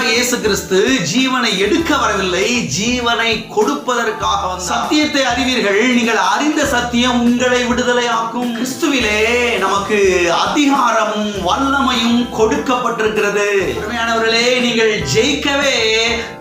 ஆண்டவராய் இயேசு கிறிஸ்து ஜீவனை எடுக்க வரவில்லை, ஜீவனை கொடுப்பதற்காக வந்தார். சத்தியத்தை அறிவீர்கள், நீங்கள் அறிந்த சத்தியம் உங்களை விடுதலையாக்கும். கிறிஸ்துவிலே நமக்கு அதிகாரமும் வல்லமையும் கொடுக்கப்பட்டிருக்கிறது. அருமையானவர்களே, நீங்கள் ஜெயிக்கவே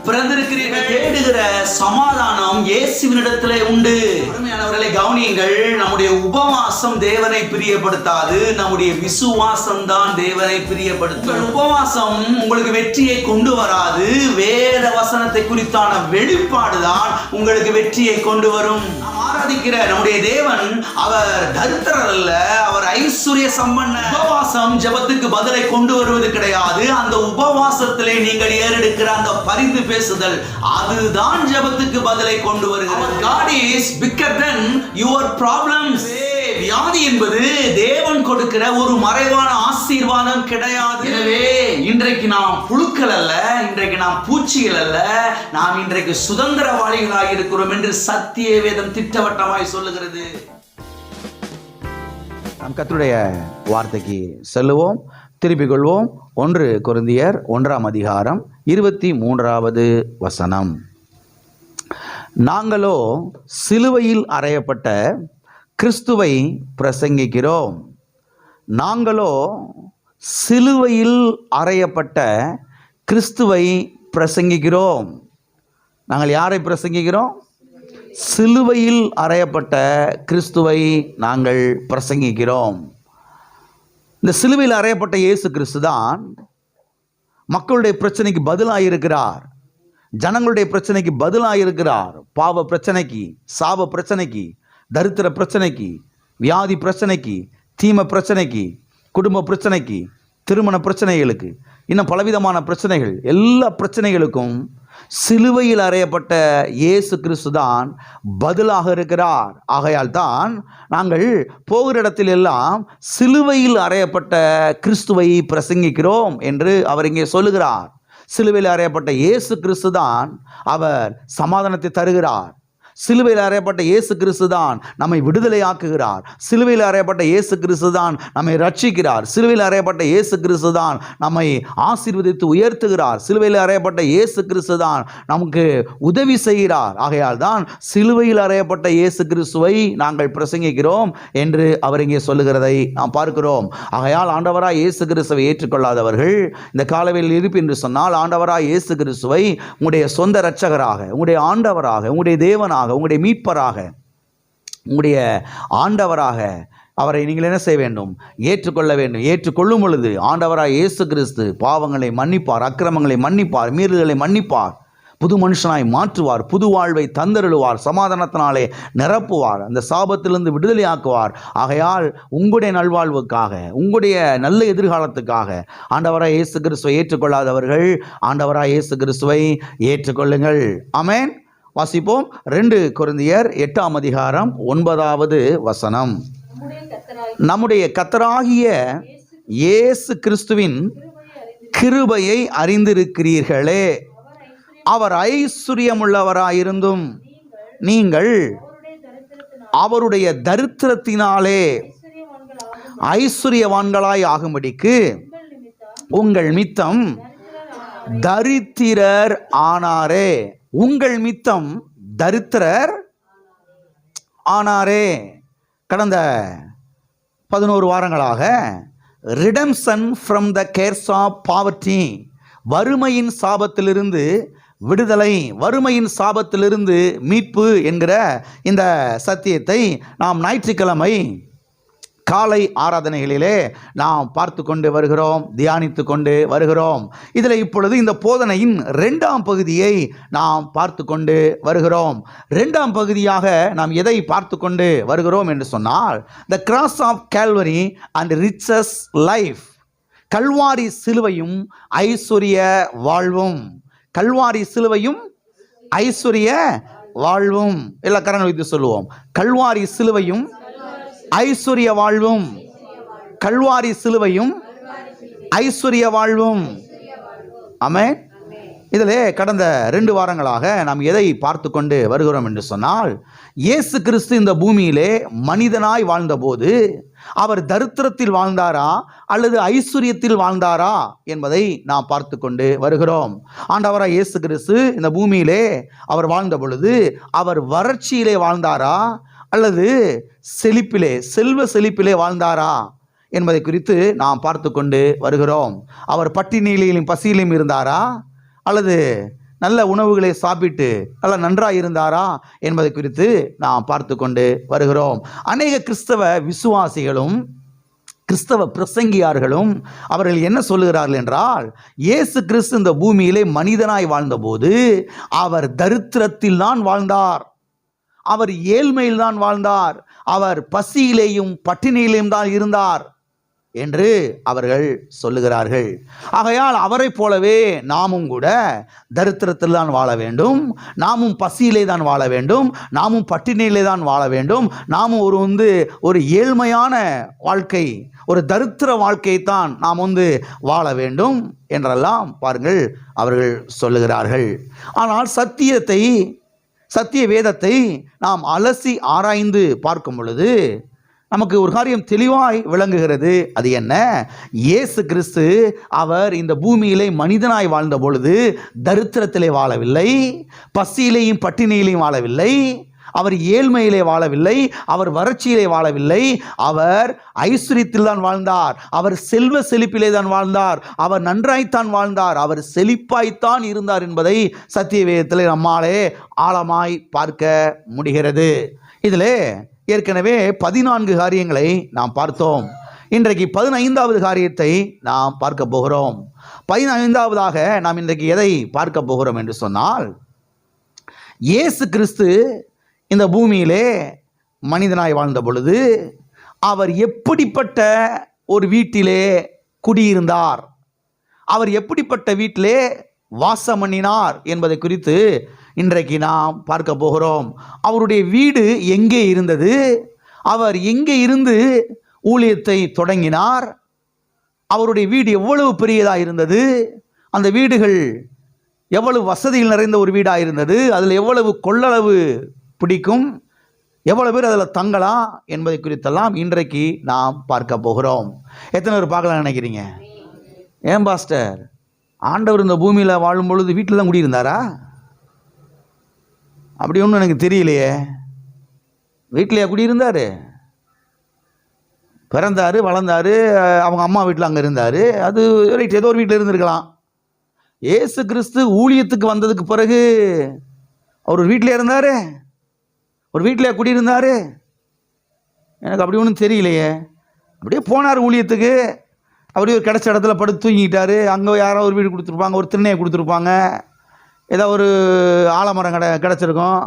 பிறந்திருக்கிறீர்கள். தேடுகிற சமாதானம் இயேசுவினிடத்திலே உண்டு. அருமையானவர்களே, கவனியுங்கள். நம்முடைய உபவாசம் தேவனை பிரியப்படுத்தாது, நம்முடைய விசுவாசம் தான் தேவனை பிரியப்படுத்தும். உபவாசம் உங்களுக்கு வெற்றியை கொண்டு வராது, வேத வசனத்தை குறித்தான வெளிப்பாடுதான் உங்களுக்கு வெற்றியை கொண்டு வரும். நாம் ஆராதிக்கிற நம்முடைய தேவன் அவர் தரித்திரர் அல்ல, அவர் ஐஸ்வர்ய சம்பன்னர். உபவாசம் ஜெபத்துக்கு பதிலை கொண்டு வருவது கிடையாது. அந்த உபவாசத்திலே நீங்கள் ஏறெடுக்கிற அந்த பரிந்து பேசுதல், அதுதான் ஜெபத்துக்கு பதிலை கொண்டு வருகிறது. God is bigger than your problems. வியாதி என்பது தேவன் கொடுக்கிற ஒரு மறைவான ஆசீர்வாதம் கிடையாது. எனவே இன்றைக்கு நாம் புழுக்கள் அல்ல, இன்றைக்கு நாம் பூச்சிகள் அல்ல, நாம் இன்றைக்கு சுதந்திரவாளிகளாக இருக்கிறோம் என்று சத்திய வேதம் திட்டவட்டமாய் சொல்லுகிறது. நாம் கர்த்தருடைய வார்த்தைக்கு செல்லுவோம், திருப்பிக் கொள்வோம். 1 கொரிந்தியர் 1ஆம் அதிகாரம் 23வது வசனம். நாங்களோ சிலுவையில் அறையப்பட்ட கிறிஸ்துவை பிரசங்கிக்கிறோம். நாங்களோ சிலுவையில் அறையப்பட்ட கிறிஸ்துவை பிரசங்கிக்கிறோம். நாங்கள் யாரை பிரசங்கிக்கிறோம்? சிலுவையில் அறையப்பட்ட கிறிஸ்துவை நாங்கள் பிரசங்கிக்கிறோம். இந்த சிலுவையில் அறையப்பட்ட இயேசு கிறிஸ்து தான் மக்களுடைய பிரச்சனைக்கு பதிலாக இருக்கிறார். ஜனங்களுடைய பிரச்சனைக்கு பதிலாக இருக்கிறார். பாவ பிரச்சனைக்கு, சாப பிரச்சனைக்கு, தரித்திர பிரச்சனைக்கு, வியாதி பிரச்சனைக்கு, தீமை பிரச்சனைக்கு, குடும்ப பிரச்சனைக்கு, திருமண பிரச்சனைகளுக்கு, இன்னும் பலவிதமான பிரச்சனைகள், எல்லா பிரச்சனைகளுக்கும் சிலுவையில் அறையப்பட்ட இயேசு கிறிஸ்து தான் பதிலாக இருக்கிறார். ஆகையால் தான் நாங்கள் போகிற இடத்தில் எல்லாம் சிலுவையில் அறையப்பட்ட கிறிஸ்துவை பிரசங்கிக்கிறோம் என்று அவர் இங்கே சொல்லுகிறார். சிலுவையில் அறையப்பட்ட இயேசு கிறிஸ்து தான் அவர் சமாதானத்தை தருகிறார். சிலுவையில் அறையப்பட்ட இயேசு கிறிஸ்து தான் நம்மை விடுதலையாக்குகிறார். சிலுவையில் அறையப்பட்ட இயேசு கிறிஸ்து தான் நம்மை ரட்சிக்கிறார். சிலுவையில் அறையப்பட்ட இயேசு கிறிஸ்து தான் நம்மை ஆசீர்வதித்து உயர்த்துகிறார். சிலுவையில் அறையப்பட்ட இயேசு கிறிஸ்து தான் நமக்கு உதவி செய்கிறார். ஆகையால் தான் சிலுவையில் அறையப்பட்ட இயேசு கிறிஸ்துவை நாங்கள் பிரசங்கிக்கிறோம் என்று அவர் இங்கே சொல்லுகிறதை நாம் பார்க்கிறோம். ஆகையால் ஆண்டவராய் இயேசு கிறிஸ்துவை ஏற்றுக்கொள்ளாதவர்கள் இந்த காலவெளியில் இருப்பு என்று சொன்னால், ஆண்டவராய் இயேசு கிறிஸ்துவை உங்களுடைய சொந்த இரட்சகராக, உங்களுடைய ஆண்டவராக, உங்களுடைய தேவனாக, உங்களுடைய மீட்பராக, உங்களுடைய ஆண்டவராக அவரை நீங்கள் என்ன செய்ய வேண்டும்? ஏற்றுக்கொள்ள வேண்டும். ஏற்றுக்கொள்ளும் பொழுது ஆண்டவராய் இயேசு கிறிஸ்து பாவங்களை மன்னிப்பார், அக்கிரமங்களை மன்னிப்பார், மீறுதல்களை மன்னிப்பார், புது மனுஷனாய் மாற்றுவார், புது வாழ்வை தந்தருளுவார், சமாதானத்தினாலே நிரப்புவார், அந்த சாபத்திலிருந்து விடுதலையாக்குவார். ஆகையால் உங்களுடைய நல்வாழ்வுக்காக, உங்களுடைய நல்ல எதிர்காலத்துக்காக ஆண்டவராய் இயேசு கிறிஸ்துவை ஏற்றுக்கொள்ளாதவர்கள் ஆண்டவராய் இயேசு கிறிஸ்துவை ஏற்றுக்கொள்ளுங்கள். ஆமென். வாசிப்போம். 2 கொரிந்தியர் 8ஆம் அதிகாரம் 9வது வசனம். நம்முடைய கர்த்தராகிய இயேசு கிறிஸ்துவின் கிருபையை அறிந்திருக்கிறீர்களே, அவர் ஐஸ்வர்யமுள்ளவராயிருந்தும் நீங்கள் அவருடைய தரித்திரத்தினாலே ஐஸ்வர்யவான்களாய் ஆகும்படிக்கு உங்கள் மித்தம் தரித்திரர் ஆனாரே. உங்கள் மித்தம் தரித்திரர் ஆனாரே. கடந்த 11 வாரங்களாக redemption from the curse of poverty, வறுமையின் சாபத்திலிருந்து விடுதலை, வறுமையின் சாபத்திலிருந்து மீட்பு என்கிற இந்த சத்தியத்தை நாம் ஞாயிற்றுக்கிழமை காலை ஆராதனைகளிலே நாம் பார்த்து கொண்டு வருகிறோம், தியானித்து கொண்டு வருகிறோம். இதில் இப்பொழுது இந்த போதனையின் 2ஆம் பகுதியை நாம் பார்த்து கொண்டு வருகிறோம். 2ஆம் பகுதியாக நாம் எதை பார்த்து கொண்டு வருகிறோம் என்று சொன்னால், the cross of Calvary and riches life, Calvary சிலுவையும் ஐஸ்வர்ய வாழ்வும். கல்வாரி சிலுவையும் ஐஸ்வர்ய வாழ்வும். எல்லா கரங்களை வைத்து சொல்லுவோம். கல்வாரி சிலுவையும் ஐஸ்வர்ய வாழ்வும். கல்வாரி சிலுவையும் ஐஸ்வர்ய வாழ்வும். ஆமென். இதிலே கடந்த 2 வாரங்களாக நாம் எதை பார்த்து கொண்டு வருகிறோம் என்று சொன்னால், இயேசு கிறிஸ்து இந்த பூமியிலே மனிதனாய் வாழ்ந்தபோது அவர் தரித்திரத்தில் வாழ்ந்தாரா அல்லது ஐஸ்வர்யத்தில் வாழ்ந்தாரா என்பதை நாம் பார்த்து கொண்டு வருகிறோம். ஆண்டவராய் இயேசு கிறிஸ்து இந்த பூமியிலே அவர் வாழ்ந்த பொழுது அவர் வறட்சியிலே வாழ்ந்தாரா அல்லது செல்வ செழிப்பிலே வாழ்ந்தாரா என்பதை குறித்து நாம் பார்த்து கொண்டு வருகிறோம். அவர் பட்டினியிலும் பசியிலும் இருந்தாரா அல்லது நல்ல உணவுகளை சாப்பிட்டு நல்ல நன்றாக இருந்தாரா என்பதை குறித்து நாம் பார்த்து கொண்டு வருகிறோம். அநேக கிறிஸ்தவ விசுவாசிகளும் கிறிஸ்தவ பிரசங்கியார்களும் அவர்கள் என்ன சொல்லுகிறார்கள் என்றால், இயேசு கிறிஸ்து இந்த பூமியிலே மனிதனாய் வாழ்ந்தபோது அவர் தரித்திரத்தில் தான் வாழ்ந்தார், அவர் ஏழ்மையில் தான் வாழ்ந்தார், அவர் பசியிலேயும் பட்டினியிலேயும் தான் இருந்தார் என்று அவர்கள் சொல்லுகிறார்கள். ஆகையால் அவரை போலவே நாமும் கூட தரித்திரத்தில் தான் வாழ வேண்டும், நாமும் பசியிலே தான் வாழ வேண்டும், நாமும் பட்டினியிலே தான் வாழ வேண்டும், நாமும் ஒரு ஏழ்மையான வாழ்க்கை, ஒரு தரித்திர வாழ்க்கையைத்தான் நாம் வாழ வேண்டும் என்றெல்லாம் பாருங்கள் அவர்கள் சொல்லுகிறார்கள். ஆனால் சத்திய வேதத்தை நாம் அலசி ஆராய்ந்து பார்க்கும் பொழுது நமக்கு ஒரு காரியம் தெளிவாய் விளங்குகிறது. அது என்ன? இயேசு கிறிஸ்து அவர் இந்த பூமியிலே மனிதனாய் வாழ்ந்த பொழுது தரித்திரத்திலே வாழவில்லை, பசியிலேயும் பட்டினியிலையும் வாழவில்லை, அவர் ஏழ்மையிலே வாழவில்லை, அவர் வறட்சியிலே வாழவில்லை, அவர் ஐஸ்வர்யத்தில் தான் வாழ்ந்தார், அவர் செல்வ செழிப்பிலே தான் வாழ்ந்தார், அவர் நன்றாய்த்தான் வாழ்ந்தார், அவர் செழிப்பாய்த்தான் இருந்தார் என்பதை சத்திய வேதத்திலே நம்மாலே ஆழமாய் பார்க்க முடிகிறது. இதிலே ஏற்கனவே 14 காரியங்களை நாம் பார்த்தோம். இன்றைக்கு 15வது காரியத்தை நாம் பார்க்க போகிறோம். 15வதாக நாம் இன்றைக்கு எதை பார்க்க போகிறோம் என்று சொன்னால், இயேசு கிறிஸ்து இந்த பூமியிலே மனிதனாய் வாழ்ந்த பொழுது அவர் எப்படிப்பட்ட ஒரு வீட்டிலே குடியிருந்தார், அவர் எப்படிப்பட்ட வீட்டிலே வாசம் பண்ணினார் என்பதை குறித்து இன்றைக்கு நாம் பார்க்க போகிறோம். அவருடைய வீடு எங்கே இருந்தது, அவர் எங்கே இருந்து ஊழியத்தை தொடங்கினார், அவருடைய வீடு எவ்வளவு பெரியதாக இருந்தது, அந்த வீடுகள் எவ்வளவு வசதிகள் நிறைந்த ஒரு வீடாக இருந்தது, அதில் எவ்வளவு கொள்ளளவு பிடிக்கும், எவ்வளவு பேர் அதில் தங்கலாம் என்பதை குறித்தெல்லாம் இன்றைக்கு நாம் பார்க்க போகிறோம். எத்தனை பேர் பார்க்கலாம் நினைக்கிறீங்க? ஏன் பாஸ்டர், ஆண்டவர் இந்த பூமியில் வாழும் பொழுது வீட்டில் தான் குடியிருந்தாரா? அப்படி ஒன்றும் எனக்கு தெரியலையே. வீட்டிலையா குடியிருந்தார்? பிறந்தார், வளர்ந்தார், அவங்க அம்மா வீட்டில் அங்கே இருந்தார், அது ரைட், ஏதோ ஒரு வீட்டில் இருந்திருக்கலாம். இயேசு கிறிஸ்து ஊழியத்துக்கு வந்ததுக்கு பிறகு அவர் ஒரு வீட்டில் இருந்தார், ஒரு வீட்டில் குடியிருந்தார்? எனக்கு அப்படி ஒன்றும் தெரியலையே. அப்படியே போனார் ஊழியத்துக்கு, அப்படியே ஒரு கிடச்ச இடத்துல படுத்து தூங்கிட்டார். அங்கே யாரோ ஒரு வீடு கொடுத்துருப்பாங்க, ஒரு திண்ணையை கொடுத்துருப்பாங்க, ஏதோ ஒரு ஆலமரம் கிடச்சிருக்கும்,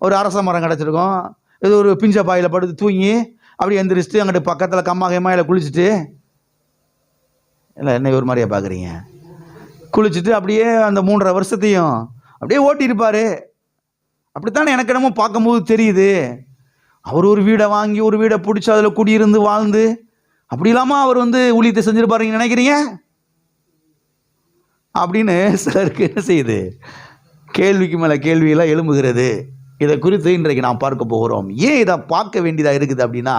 ஒரு அரச மரம் கிடச்சிருக்கும், ஏதோ ஒரு பிஞ்ச பாயில் படுத்து தூங்கி அப்படி எந்திரிச்சிட்டு அங்கிட்டு பக்கத்தில் கம்மாயில் குளிச்சுட்டு, இல்லை என்ன ஒரு மாதிரியா பார்க்குறீங்க, குளிச்சுட்டு அப்படியே அந்த 3.5 வருஷத்தையும் அப்படியே ஓட்டியிருப்பார். அப்படித்தானே எனக்கு என்னமோ பார்க்கும்போது தெரியுது. அவர் ஒரு வீடை வாங்கி ஒரு வீடை பிடிச்சி அதில் குடியிருந்து வாழ்ந்து அப்படி இல்லாமல் அவர் ஊழியத்தை செஞ்சுருப்பாருங்க நினைக்கிறீங்க அப்படின்னு சிலருக்கு என்ன செய்யுது, கேள்விக்கு மேலே கேள்வியெல்லாம் எழும்புகிறது. இதை குறித்து இன்றைக்கு நாம் பார்க்க போகிறோம். ஏன் இதை பார்க்க வேண்டியதாக இருக்குது அப்படின்னா,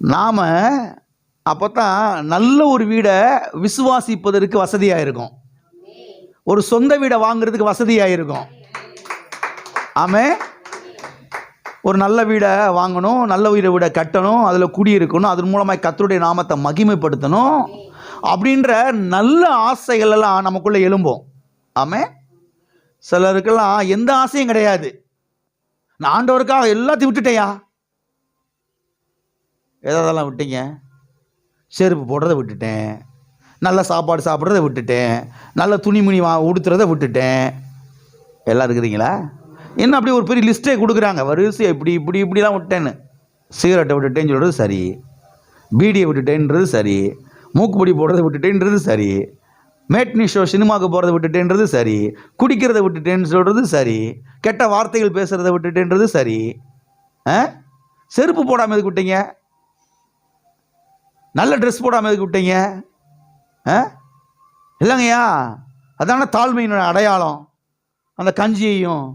நாம் அப்போ தான் நல்ல ஒரு வீடை விசுவாசிப்பதற்கு வசதியாக இருக்கும், ஒரு சொந்த வீடை வாங்குறதுக்கு வசதியாக இருக்கும். ஆமாம், ஒரு நல்ல வீடை வாங்கணும், நல்ல வீடை கட்டணும், அதில் குடியிருக்கணும், அதன் மூலமாக கர்த்தருடைய நாமத்தை மகிமைப்படுத்தணும் அப்படின்ற நல்ல ஆசைகள் எல்லாம் நமக்குள்ளே எழும்போம். ஆமாம், சிலருக்கெல்லாம் எந்த ஆசையும் கிடையாது. நான் ஆண்டவருக்காக எல்லாத்தையும் விட்டுட்டேயா. எதெல்லாம் விட்டீங்க? செருப்பு போடுறதை விட்டுட்டேன், நல்ல சாப்பாடு சாப்பிட்றதை விட்டுட்டேன், நல்ல துணிமணி உடுத்துறதை விட்டுட்டேன். எல்லாம் இருக்கிறீங்களா? என்ன அப்படி ஒரு பெரிய லிஸ்ட்டே கொடுக்குறாங்க, வரிசையாக இப்படிலாம் விட்டேன்னு. சிகரெட்டை விட்டுட்டேன்னு சொல்கிறது சரி, பீடியை விட்டுட்டேன்றது சரி, மூக்குப்பொடி போடுறதை விட்டுட்டேன்றது சரி, மேட்னி ஷோ சினிமாவுக்கு போகிறத விட்டுட்டேன்றது சரி, குடிக்கிறத விட்டுட்டேன்னு சொல்கிறது சரி, கெட்ட வார்த்தைகள் பேசுகிறத விட்டுட்டேன்றது சரி. செருப்பு போடாமல் எதுக்கு விட்டீங்க? நல்ல ட்ரெஸ் போடாமல் எதுக்கு விட்டீங்க? இல்லைங்கய்யா, அதான தாழ்மையின் அடையாளம். அந்த கஞ்சியையும்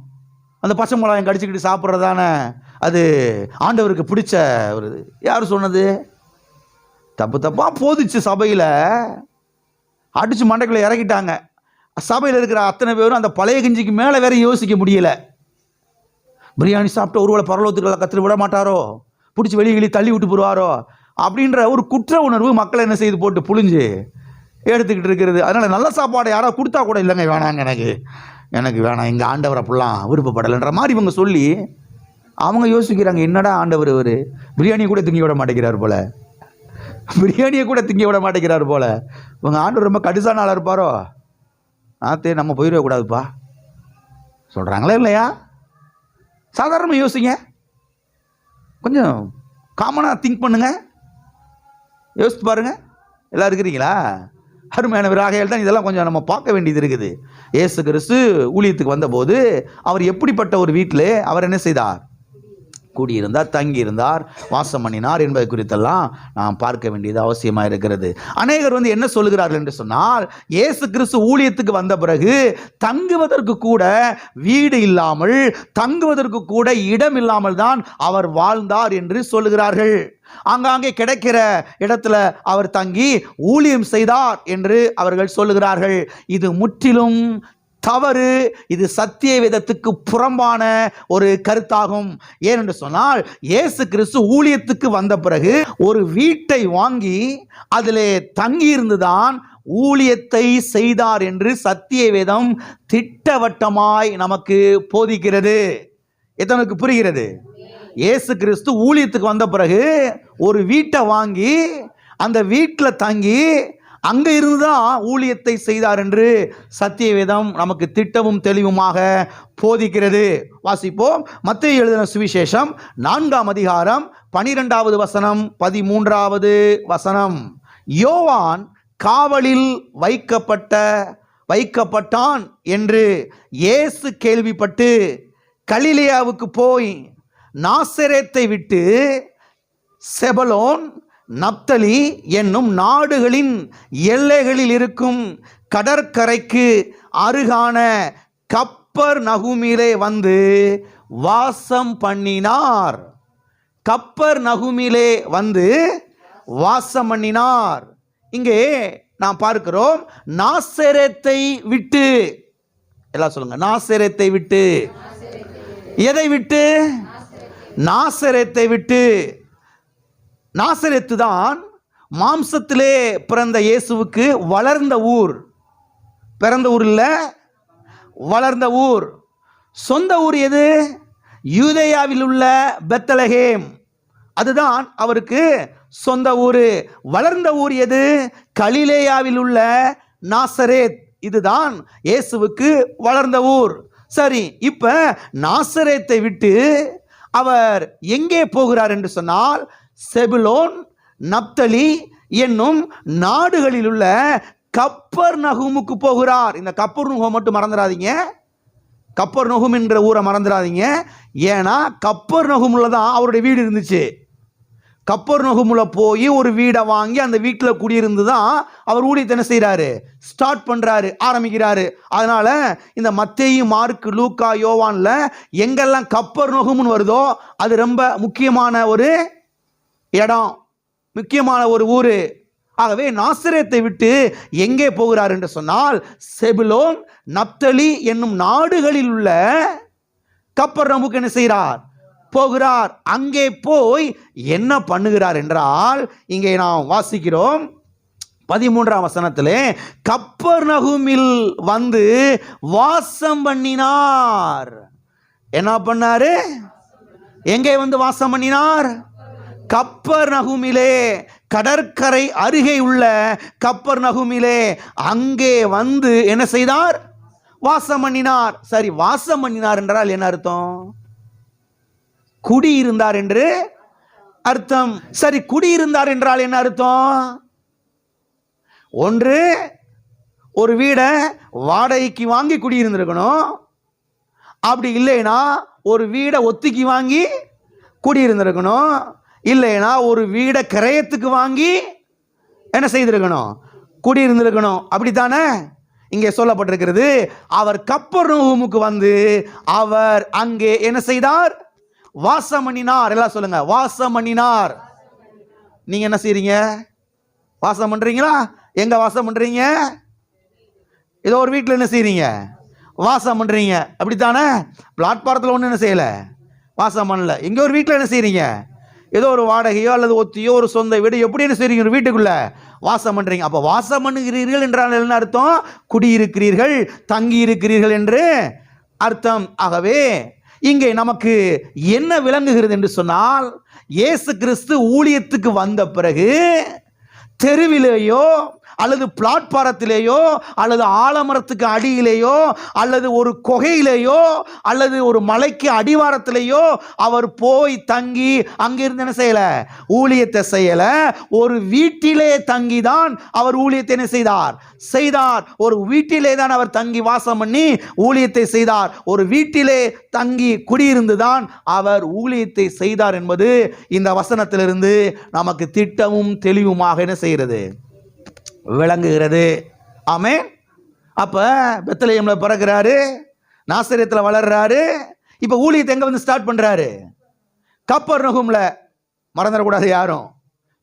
அந்த பச்சை மிளகாயும் கடிச்சிக்கிட்டு சாப்பிட்றதான அது ஆண்டவருக்கு பிடிச்ச ஒரு இது. யார் சொன்னது? தப்பு தப்பாக போதிச்சு சபையில் அடித்து மண்டைக்குள்ளே இறக்கிட்டாங்க. சபையில் இருக்கிற அத்தனை பேரும் அந்த பழைய கஞ்சிக்கு மேலே வேற யோசிக்க முடியலை. பிரியாணி சாப்பிட்டு ஒருவேளை பரலோகத்துக்குள்ள கத்திரி விட மாட்டாரோ, பிடிச்சி வெளியே தள்ளி விட்டு போடுவாரோ அப்படின்ற ஒரு குற்ற உணர்வு மக்களை என்ன செய்து போட்டு புழிஞ்சு எடுத்துக்கிட்டு இருக்கிறது. அதனால் நல்ல சாப்பாடு யாராவது கொடுத்தா கூட இல்லைங்க, வேணாங்க, எனக்கு வேணாம், எங்கள் ஆண்டவர் அப்படிலாம் விருப்பப்படலைன்ற மாதிரி இவங்க சொல்லி அவங்க யோசிக்கிறாங்க, என்னடா ஆண்டவர் இவர் பிரியாணியை கூட திங்க விட மாட்டேங்கிறார் போல, பிரியாணியை கூட திங்க விட மாட்டேங்கிறார் போல, இவங்க ஆண்டவர் ரொம்ப கடுசான ஆளாக இருப்பாரோ, ஆத்தே நம்ம போயிடக்கூடாதுப்பா சொல்கிறாங்களா இல்லையா? சாதாரணமாக யோசிங்க, கொஞ்சம் காமனாக திங்க் பண்ணுங்க, யோசித்து பாருங்கள். எல்லாம் இருக்கிறீங்களா? அருமையானவராக தான் இதெல்லாம் கொஞ்சம் நம்ம பார்க்க வேண்டியது இருக்குது. இயேசு கிறிஸ்து ஊழியத்துக்கு வந்தபோது அவர் எப்படிப்பட்ட ஒரு வீட்டில் அவர் என்ன செய்தார்? குடியிருந்தார், தங்கியிருந்தார், வாசம் பண்ணினார் என்பது குறித்தெல்லாம் நாம் பார்க்க வேண்டியது அவசியமாக இருக்கிறது. அநேகர் என்ன சொல்லுகிறார்கள் என்று சொன்னால், இயேசு கிறிஸ்து ஊழியத்துக்கு வந்த பிறகு தங்குவதற்கு கூட வீடு இல்லாமல், தங்குவதற்கு கூட இடம் இல்லாமல் தான் அவர் வாழ்ந்தார் என்று சொல்லுகிறார்கள். ஆங்காங்கே கிடைக்கிற இடத்துல அவர் தங்கி ஊழியம் செய்தார் என்று அவர்கள் சொல்லுகிறார்கள். இது முற்றிலும் தவறு. இது சத்திய வேதத்துக்கு புறம்பான ஒரு கருத்தாகும். ஏனென்று சொன்னால், இயேசு கிறிஸ்து ஊழியத்துக்கு வந்த பிறகு ஒரு வீட்டை வாங்கி அதிலே தங்கியிருந்துதான் ஊழியத்தை செய்தார் என்று சத்திய வேதம் திட்டவட்டமாய் நமக்கு போதிக்கிறது. எத்தனைக்கு புரிகிறது? இயேசு கிறிஸ்து ஊழியத்துக்கு வந்த பிறகு ஒரு வீட்டை வாங்கி அந்த வீட்டில் தங்கி அங்கே இருந்துதான் ஊழியத்தை செய்தார் என்று சத்திய வேதம் நமக்கு திட்டமும் தெளிவுமாக போதிக்கிறது. வாசிப்போம். மத்தேயு எழுதின சுவிசேஷம் 4ஆம் அதிகாரம் 12வது வசனம் 13வது வசனம். யோவான் காவலில் வைக்கப்பட்டான் என்று இயேசு கேள்விப்பட்டு கலிலேயாவுக்கு போய் நாசரேத்தை விட்டு செபலோன், நப்தலி என்னும் நாடுகளின் எல்லைகளில் இருக்கும் கடற்கரைக்கு அருகான கப்பர்நகூமிலே வந்து வாசம் பண்ணினார். கப்பர்நகூமிலே வந்து வாசம் பண்ணினார். இங்கே நாம் பார்க்கிறோம், நாசரேத்தை விட்டு. எல்லாம் சொல்லுங்க, நாசரேத்தை விட்டு. எதை விட்டு? நாசரேத்தை விட்டு. நாசரேத்து தான் மாம்சத்திலே பிறந்த இயேசுவுக்கு வளர்ந்த ஊர். பிறந்த ஊர் இல்லை, வளர்ந்த ஊர். சொந்த ஊர் எது? யூதேயாவில் உள்ள பெத்லகேம். அதுதான் அவருக்கு சொந்த ஊர். வளர்ந்த ஊர் எது? கலிலேயாவில் உள்ள நாசரேத். இதுதான் இயேசுவுக்கு வளர்ந்த ஊர். சரி, இப்ப நாசரேத்தை விட்டு அவர் எங்கே போகிறார் என்று சொன்னால், செபுலோன், நப்தலி என்னும் நாடுகளில் உள்ள கப்பர்நகூமுக்கு போகிறார். இந்த கப்பர்நகூம் மட்டும் மறந்துடாதீங்க, கப்பர்நகூம் என்ற ஊரை மறந்துடாதீங்க. ஏன்னா கப்பர்நகூம்ல தான் அவருடைய வீடு இருந்துச்சு. கப்பர்நகூம்ல போய் ஒரு வீடை வாங்கி அந்த வீட்டில் குடியிருந்து தான் அவர் ஊழியத்தை என்ன செய்கிறாரு? ஸ்டார்ட் பண்ணுறாரு, ஆரம்பிக்கிறாரு. அதனால இந்த மத்தேயு, மார்க்கு, லூக்கா, யோவான்ல எங்கெல்லாம் கப்பர்நகூம்னு வருதோ அது ரொம்ப முக்கியமான ஒரு இடம், முக்கியமான ஒரு ஊர். ஆகவே நாசரேத்தை விட்டு எங்கே போகிறார் என்று சொன்னால், செபுலோன், நப்தலி என்னும் நாடுகளில் உள்ள கப்பர்நகூமுக்கு என்ன செய்கிறார்? போகிறார். அங்கே போய் என்ன பண்ணுகிறார் என்றால், இங்கே நாம் வாசிக்கிறோம் 13ஆம் வசனத்திலே, கப்பர்நகூமில் வந்து வாசம் பண்ணினார். என்ன பண்ணாரு? எங்கே வந்து வாசம் பண்ணினார்? கப்பர்நகூமிலே, கடற்கரை அருகே உள்ள கப்பர்நகூமிலே அங்கே வந்து என்ன செய்தார்? வாசம் பண்ணினார். சரி, வாசம் பண்ணினார் என்றால் என்ன அர்த்தம்? குடியிருந்தார் என்று அர்த்தம். சரி, குடியிருந்தார் என்றால் என்ன அர்த்தம்? ஒன்று, ஒரு வீடை வாடகைக்கு வாங்கி குடியிருந்திருக்கணும். அப்படி இல்லைன்னா ஒரு வீடை ஒத்திக்கு வாங்கி குடியிருந்திருக்கணும். இல்லைன்னா ஒரு வீடை கிரயத்துக்கு வாங்கி என்ன செய்திருக்கணும்? குடியிருந்திருக்கணும். அப்படித்தானே இங்கே சொல்லப்பட்டிருக்கிறது. அவர் கப்பர்நகூமுக்கு வந்து அவர் அங்கே என்ன செய்தார்? வாசம் பண்ணினார். எல்லாம் சொல்லுங்க, வாசம் பண்ணினார். நீங்க என்ன செய்றீங்க? வாசம் பண்றீங்களா? எங்க வாசம் பண்றீங்க? ஏதோ ஒரு வீட்டில் என்ன செய்றீங்க? வாசம் பண்றீங்க, அப்படித்தானே? பிளாட்பாரத்தில் ஒன்றும் என்ன செய்யல, வாசம் பண்ணல. எங்க ஒரு வீட்டில் என்ன செய்றீங்க? ஏதோ ஒரு வாடகையோ அல்லது ஒத்தியோ ஒரு சொந்த வீடு, எப்படி என்ன செய்றீங்க? ஒரு வீட்டுக்குள்ள வாசம் பண்றீங்க. அப்ப வாசம் பண்ணுகிறீர்கள் என்றால் என்ன அர்த்தம்? குடியிருக்கிறீர்கள், தங்கி இருக்கிறீர்கள் என்று அர்த்தம். ஆகவே இங்கே நமக்கு என்ன விளங்குகிறது என்று சொன்னால், இயேசு கிறிஸ்து ஊழியத்துக்கு வந்த பிறகு தெருவிலேயோ அல்லது பிளாட்பாரத்திலேயோ அல்லது ஆலமரத்துக்கு அடியிலேயோ அல்லது ஒரு குகையிலேயோ அல்லது ஒரு மலைக்கு அடிவாரத்திலேயோ அவர் போய் தங்கி அங்கிருந்து என்ன செய்யல, ஊழியத்தை செய்யல. ஒரு வீட்டிலே தங்கிதான் அவர் ஊழியத்தை என்ன செய்தார். ஒரு வீட்டிலே தான் அவர் தங்கி வாசம் பண்ணி ஊழியத்தை செய்தார். ஒரு வீட்டிலே தங்கி குடியிருந்துதான் அவர் ஊழியத்தை செய்தார் என்பது இந்த வசனத்திலிருந்து நமக்கு திட்டமும் தெளிவுமாக என்ன செய்கிறது, விளங்குகிறது. ஆமென். அப்ப பெத்லகேம்ல பிறக்கிறாரு, நாசரேத்தில் வளர்றாரு. இப்ப ஊழியத்தை எங்க வந்து ஸ்டார்ட் பண்றாரு? கப்பர்நகூம்ல. மறந்துடக்கூடாது யாரும்.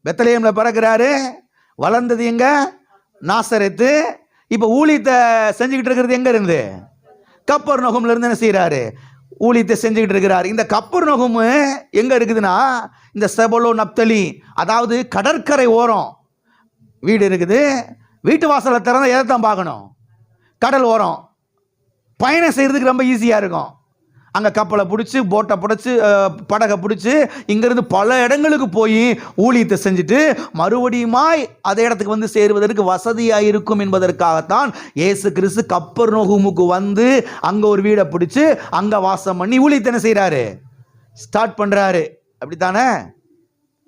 பெத்லகேம்ல பிறக்கிறாரு, வளர்ந்தது எங்க? நாசரேத்து. இப்ப ஊழியத்தை செஞ்சுக்கிட்டு இருக்கிறது எங்க இருந்து? கப்பர்நகூம்ல இருந்து என்ன செய்யறாரு? ஊழியத்தை செஞ்சுக்கிட்டு இருக்கிறார். இந்த கப்பர்நகூம் எங்க இருக்குதுன்னா, இந்த செபலோ நப்தலி, அதாவது கடற்கரை ஓரம் வீடு இருக்குது. வீட்டு வாசலை திறந்தா எதை தான் பார்க்கணும்? கடல் ஓரம். பயணம் செய்யறதுக்கு ரொம்ப ஈஸியாக இருக்கும். அங்கே கப்பலை பிடிச்சி, போட்டை பிடிச்சி, படகை பிடிச்சி இங்கேருந்து பல இடங்களுக்கு போய் ஊழியத்தை செஞ்சுட்டு மறுபடியுமாய் அதே இடத்துக்கு வந்து சேருவதற்கு வசதியாக இருக்கும் என்பதற்காகத்தான் இயேசு கிறிஸ்து கப்பர்நகூமுக்கு வந்து அங்கே ஒரு வீடை பிடிச்சி அங்கே வாசம் பண்ணி ஊழியத்தை என்ன செய்கிறாரு, ஸ்டார்ட் பண்ணுறாரு. அப்படித்தானே?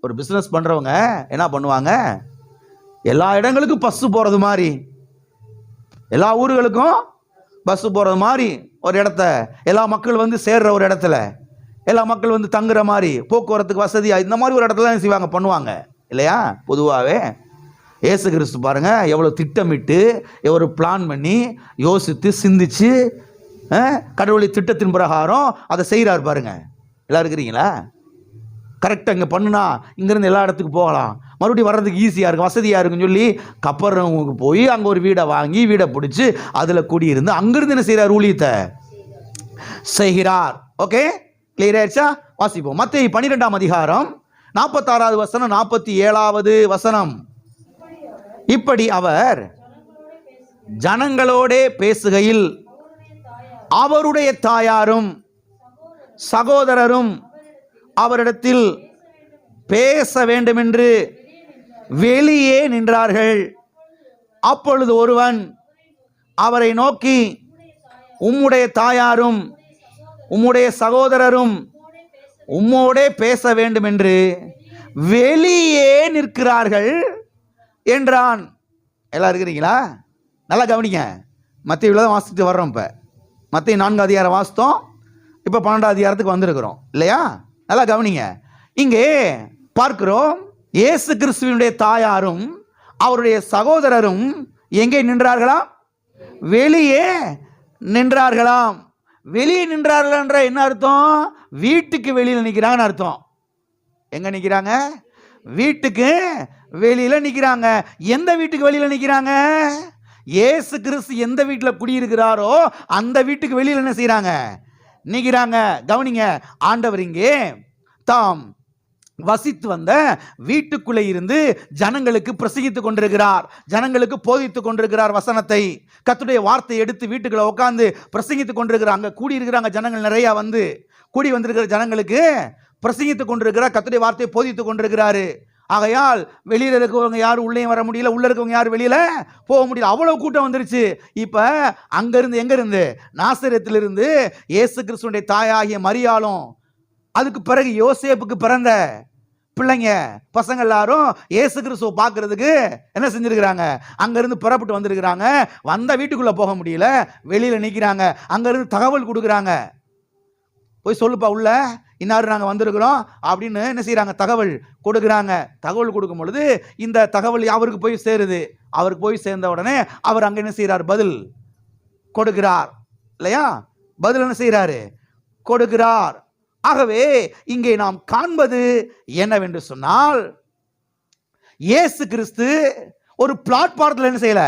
ஒரு பிஸ்னஸ் பண்ணுறவங்க என்ன பண்ணுவாங்க? எல்லா இடங்களுக்கும் பஸ்ஸு போகிறது மாதிரி, எல்லா ஊர்களுக்கும் பஸ்ஸு போகிறது மாதிரி ஒரு இடத்த, எல்லா மக்கள் வந்து சேர்ற ஒரு இடத்துல எல்லா மக்கள் வந்து தங்குற மாதிரி போக்குவரத்துக்கு வசதியாக இந்த மாதிரி ஒரு இடத்துல என்ன செய்வாங்க, பண்ணுவாங்க இல்லையா? பொதுவாகவே இயேசு கிறிஸ்து பாருங்க எவ்வளோ திட்டமிட்டு, எவ்வளோ பிளான் பண்ணி யோசித்து சிந்திச்சு கடவுளுடைய திட்டத்தின் பிரகாரம் அதை செய்கிறார் பாருங்க. எல்லாம் இருக்கிறீங்களா? கரெக்டாக இங்கே பண்ணுனா இங்கேருந்து எல்லா இடத்துக்கு போகலாம், மறுபடியும் வர்றதுக்கு ஈஸியாக இருக்கும், வசதியாக இருக்குன்னு சொல்லி கப்பர்நகூமுக்கு போய் அங்கே ஒரு வீடை வாங்கி வீடை பிடிச்சி அதில் குடியிருந்து அங்கிருந்து என்ன செய்கிறார், ஊழியத்தை செய்கிறார். ஓகே, கிளியர் ஆயிடுச்சா? வாசிப்போம். மத்தேயு 12ஆம் அதிகாரம் 46வது வசனம் 47வது வசனம். இப்படி அவர் ஜனங்களோடே பேசுகையில் அவருடைய தாயாரும் சகோதரரும் அவரிடத்தில் பேச வேண்டுமென்று வெளியே நின்றார்கள். அப்பொழுது ஒருவன் அவரை நோக்கி, உம்முடைய தாயாரும் உம்முடைய சகோதரரும் உம்மோடே பேச வேண்டுமென்று வெளியே நிற்கிறார்கள் என்றான். எல்லாம் இருக்கிறீங்களா? நல்லா கவனிங்க. மத்தேயுல தான் வாசித்து வர்றோம். இப்போ மத்தேயு 4 அதிகாரம் வாசித்தோம், இப்போ 12 அதிகாரத்துக்கு வந்திருக்கிறோம் இல்லையா? நல்லா கவனிங்க. இங்கே பார்க்கிறோம், இயேசு கிறிஸ்துவினுடைய தாயாரும் அவருடைய சகோதரரும் எங்கே நின்றார்களாம்? வெளியே நின்றார்களாம். வெளியே நின்றார்கள் என்ற என்ன அர்த்தம்? வீட்டுக்கு வெளியில் நிற்கிறாங்கன்னு அர்த்தம். எங்க நிற்கிறாங்க? வீட்டுக்கு வெளியில நிற்கிறாங்க. எந்த வீட்டுக்கு வெளியில நிற்கிறாங்க? இயேசு கிறிஸ்து எந்த வீட்டில் குடியிருக்கிறாரோ அந்த வீட்டுக்கு வெளியில் என்ன செய்யறாங்க? நிற்கிறாங்க. கவனிங்க, ஆண்டவர் இங்கே தாம் வசித்து வந்த வீட்டுக்குள்ளே இருந்து ஜனங்களுக்கு பிரசங்கித்துக் கொண்டிருக்கிறார், ஜனங்களுக்கு போதித்துக் கொண்டிருக்கிறார். வசனத்தை, கர்த்தருடைய வார்த்தை எடுத்து வீட்டுக்குள்ள உட்கார்ந்து பிரசங்கித்துக் கொண்டிருக்கிறார். அங்கே கூடியிருக்கிறாங்க ஜனங்கள், நிறைய வந்து கூடி வந்திருக்கிற ஜனங்களுக்கு பிரசங்கித்துக் கொண்டிருக்கிறார், கர்த்தருடைய வார்த்தையை போதித்துக் கொண்டிருக்கிறாரு. ஆகையால் வெளியில இருக்கவங்க யாரும் உள்ளே வர முடியல, உள்ள இருக்கவங்க யாரும் வெளியில போக முடியல, அவ்வளவு கூட்டம் வந்துருச்சு. இப்ப அங்கிருந்து எங்க இருந்து? நாசரேத்திலிருந்து இயேசு கிறிஸ்துவினுடைய தாயாகிய மரியாளும், அதுக்கு பிறகு யோசேப்புக்கு பிறந்த பிள்ளைங்க பசங்க எல்லாரும் இயேசு கிறிஸ்துவை பார்க்கறதுக்கு என்ன செஞ்சிருக்கிறாங்க? அங்கிருந்து புறப்பட்டு வந்திருக்கிறாங்க. வந்த வீட்டுக்குள்ள போக முடியல, வெளியில நிற்கிறாங்க. அங்கிருந்து தகவல் கொடுக்குறாங்க, போய் சொல்லுப்பா உள்ள இன்னாரு நாங்கள் வந்திருக்கிறோம் அப்படின்னு என்ன செய்யறாங்க? தகவல் கொடுக்குறாங்க. தகவல் கொடுக்கும் பொழுது இந்த தகவல் அவருக்கு போய் சேருது. அவருக்கு போய் சேர்ந்த உடனே அவர் அங்கே என்ன செய்யறார்? பதில் கொடுக்கிறார் இல்லையா? பதில் என்ன செய்யறாரு? கொடுக்கிறார். ஆகவே இங்கே நாம் காண்பது என்னவென்று சொன்னால், இயேசு கிறிஸ்து ஒரு பிளாட்பாரத்தில் என்ன செய்யல,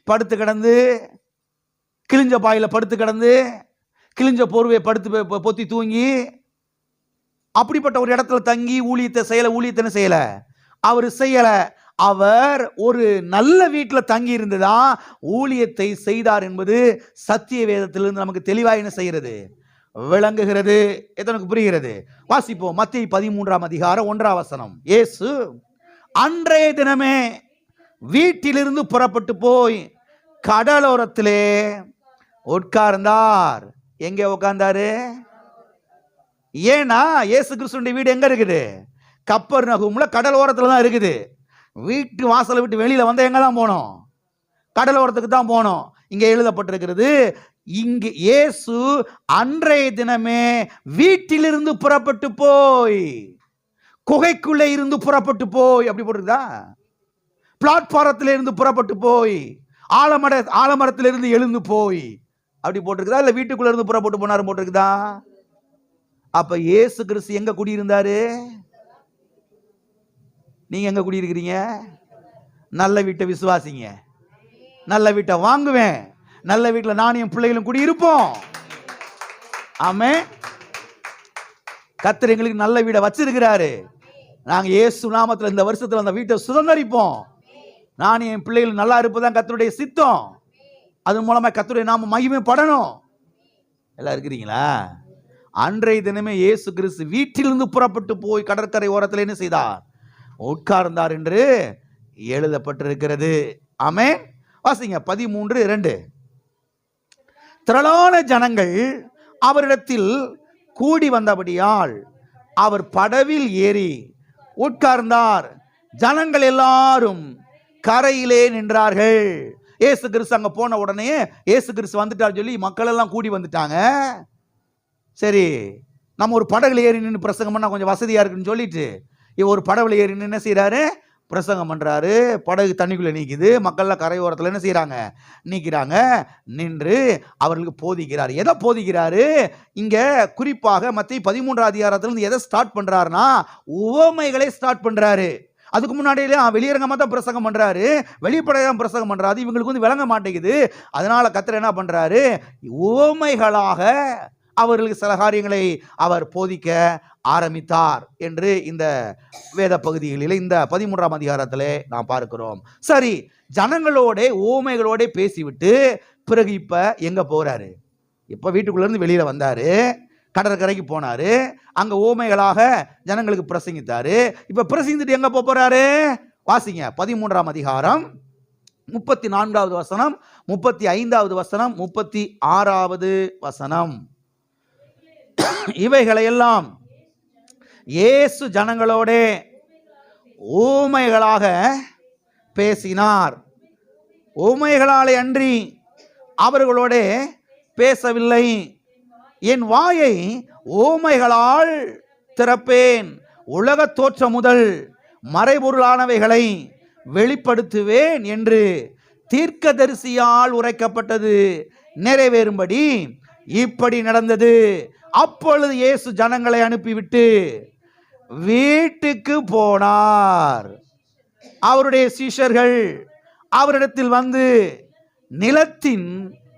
படுத்து கிடந்து, கிழிஞ்ச பாயில படுத்து கிடந்து, கிழிஞ்ச போர்வையை படுத்து பொத்தி தூங்கி, அப்படிப்பட்ட ஒரு இடத்துல தங்கி ஊழியத்தை செய்யல, அவர் செய்யல. அவர் ஒரு நல்ல வீட்டில் தங்கி இருந்துதான் ஊழியத்தை செய்தார் என்பது சத்திய வேதத்திலிருந்து நமக்கு தெளிவாக என்ன செய்கிறது, விளங்குகிறது. எத்தனைக்கு புரிகிறது? வாசிப்போம். மத்தேயு 13ஆம் அதிகாரம் 1ஆம் வசனம். இயேசு அன்றைய தினமே வீட்டிலிருந்து புறப்பட்டு போய் கடலோரத்திலே உட்கார்ந்தார். எங்கே உட்கார்ந்தாரு? ஏன்னா இயேசு கிறிஸ்துவின் வீடு எங்க இருக்குது? கப்பர்நகூம்ல கடலோரத்தில் தான் இருக்குது. வீட்டு வாசலை விட்டு வெளியில வந்த எங்க தான் போனோம்? கடலோரத்துக்கு தான் போனோம். இங்கே எழுதப்பட்டிருக்கிறது, இங்கு இயேசு அன்றைய தினமே வீட்டிலிருந்து புறப்பட்டு போய், குகைக்குள்ளே இருந்து புறப்பட்டு போய், அப்படி போட்டிருக்குதா? பிளாட்பாரத்தில் இருந்து புறப்பட்டு போய், ஆலமரத்திலிருந்து எழுந்து போய், அப்படி போட்டிருக்குதா? இல்ல வீட்டுக்குள்ள இருந்து புறப்பட்டு போனாரு போட்டிருக்குதா? அப்ப இயேசு கிறிஸ்து எங்க குடியிருந்தாரு? நீங்க எங்க குடியிருக்கிறீங்க? நல்ல வீட்டை விசுவாசிங்க. நல்ல வீட்டை வாங்குவேன். நல்ல வீட்டில் நானும் என் பிள்ளைகளும் குடியிருப்போம். ஆமென். கர்த்தர் எங்களுக்கு நல்ல வீடை வச்சிருக்கிறாரு. நாங்க இயேசு நாமத்தில் இந்த வருஷத்துல அந்த வீட்டை சுதந்தரிப்போம். நானும் என் பிள்ளைகள் நல்லா இருப்பதான் கர்த்தருடைய சித்தம். அது மூலமா கர்த்தருடைய நாம மகிமைப்படணும். எல்லாம் இருக்கிறீங்களா? அன்றைய தினமே இயேசு கிறிஸ்து வீட்டிலிருந்து புறப்பட்டு போய் கடற்கரை ஓரத்தில் என்ன செய்தார்? உட்கார்ந்தார் என்று எழுதப்பட்டிருக்கிறது. ஆமென். வாசிங்க 13:2. திரளான ஜனங்கள் அவரிடத்தில் கூடி வந்தபடியால் அவர் படவில் ஏறி உட்கார்ந்தார். ஜனங்கள் எல்லாரும் கரையிலே நின்றார்கள். இயேசு கிறிஸ்து அங்க போன உடனே இயேசு கிறிஸ்து வந்துட்டார் சொல்லி மக்கள் எல்லாம் கூடி வந்துட்டாங்க. சரி, நம்ம ஒரு படகுல ஏறி நின்று பிரசங்கம் பண்ணா கொஞ்சம் வசதியா இருக்குன்னு சொல்லிட்டு ஒரு படகுல ஏறி நின்று என்ன செய்யறாரு? பிரசங்கம் பண்றாரு. படகு தண்ணிக்குள்ள நீக்குது. மக்கள்லாம் கரையோரத்தில் என்ன செய்யறாங்க? நீக்கிறாங்க. நின்று அவர்களுக்கு போதிக்கிறார். எதை போதிக்கிறாரு? இங்க குறிப்பாக மத்தேயு 13ஆம் அதிகாரத்திலிருந்து எதை ஸ்டார்ட் பண்றாருன்னா, உவமைகளை ஸ்டார்ட் பண்றாரு. அதுக்கு முன்னாடியே வெளியரங்கமா தான் பிரசங்கம் பண்றாரு, வெளிப்படையாக பிரசங்கம் பண்றாரு. இவங்களுக்கு வந்து விளங்க மாட்டேங்குது. அதனால கர்த்தர் என்ன பண்றாரு? உவமைகளாக அவர்களுக்கு சில காரியங்களை அவர் போதிக்க ஆரம்பித்தார் என்று இந்த வேத பகுதிகளில் இந்த 13ஆம் அதிகாரத்திலே நாம் பார்க்கிறோம். சரி, ஜனங்களோட உவமைகளோட பேசிவிட்டு பிறகு இப்ப எங்க போறாரு? இப்ப வீட்டுக்குள்ள இருந்து வெளியில வந்தாரு, கடற்கரைக்கு போனாரு, அங்க உவமைகளாக ஜனங்களுக்கு பிரசங்கித்தாரு. இப்ப பிரசங்கிட்டு எங்க போறாரு? வாசிங்க 13ஆம் அதிகாரம் 34வது வசனம், 35வது வசனம், 36வது வசனம். இவைகளை எல்லாம் இயேசு ஜனங்களோட ஊமைகளாக பேசினார். ஊமைகளாலே அன்றி அவர்களோட பேசவில்லை. என் வாயை ஊமைகளால் திறப்பேன், உலக தோற்றம் முதல் மறைபொருளானவைகளை வெளிப்படுத்துவேன் என்று தீர்க்கதரிசியால் உரைக்கப்பட்டது நிறைவேறும்படி இப்படி நடந்தது. அப்பொழுது இயேசு ஜனங்களை அனுப்பிவிட்டு வீட்டுக்கு போனார். அவருடைய சீஷர்கள் அவரிடத்தில் வந்து நிலத்தின்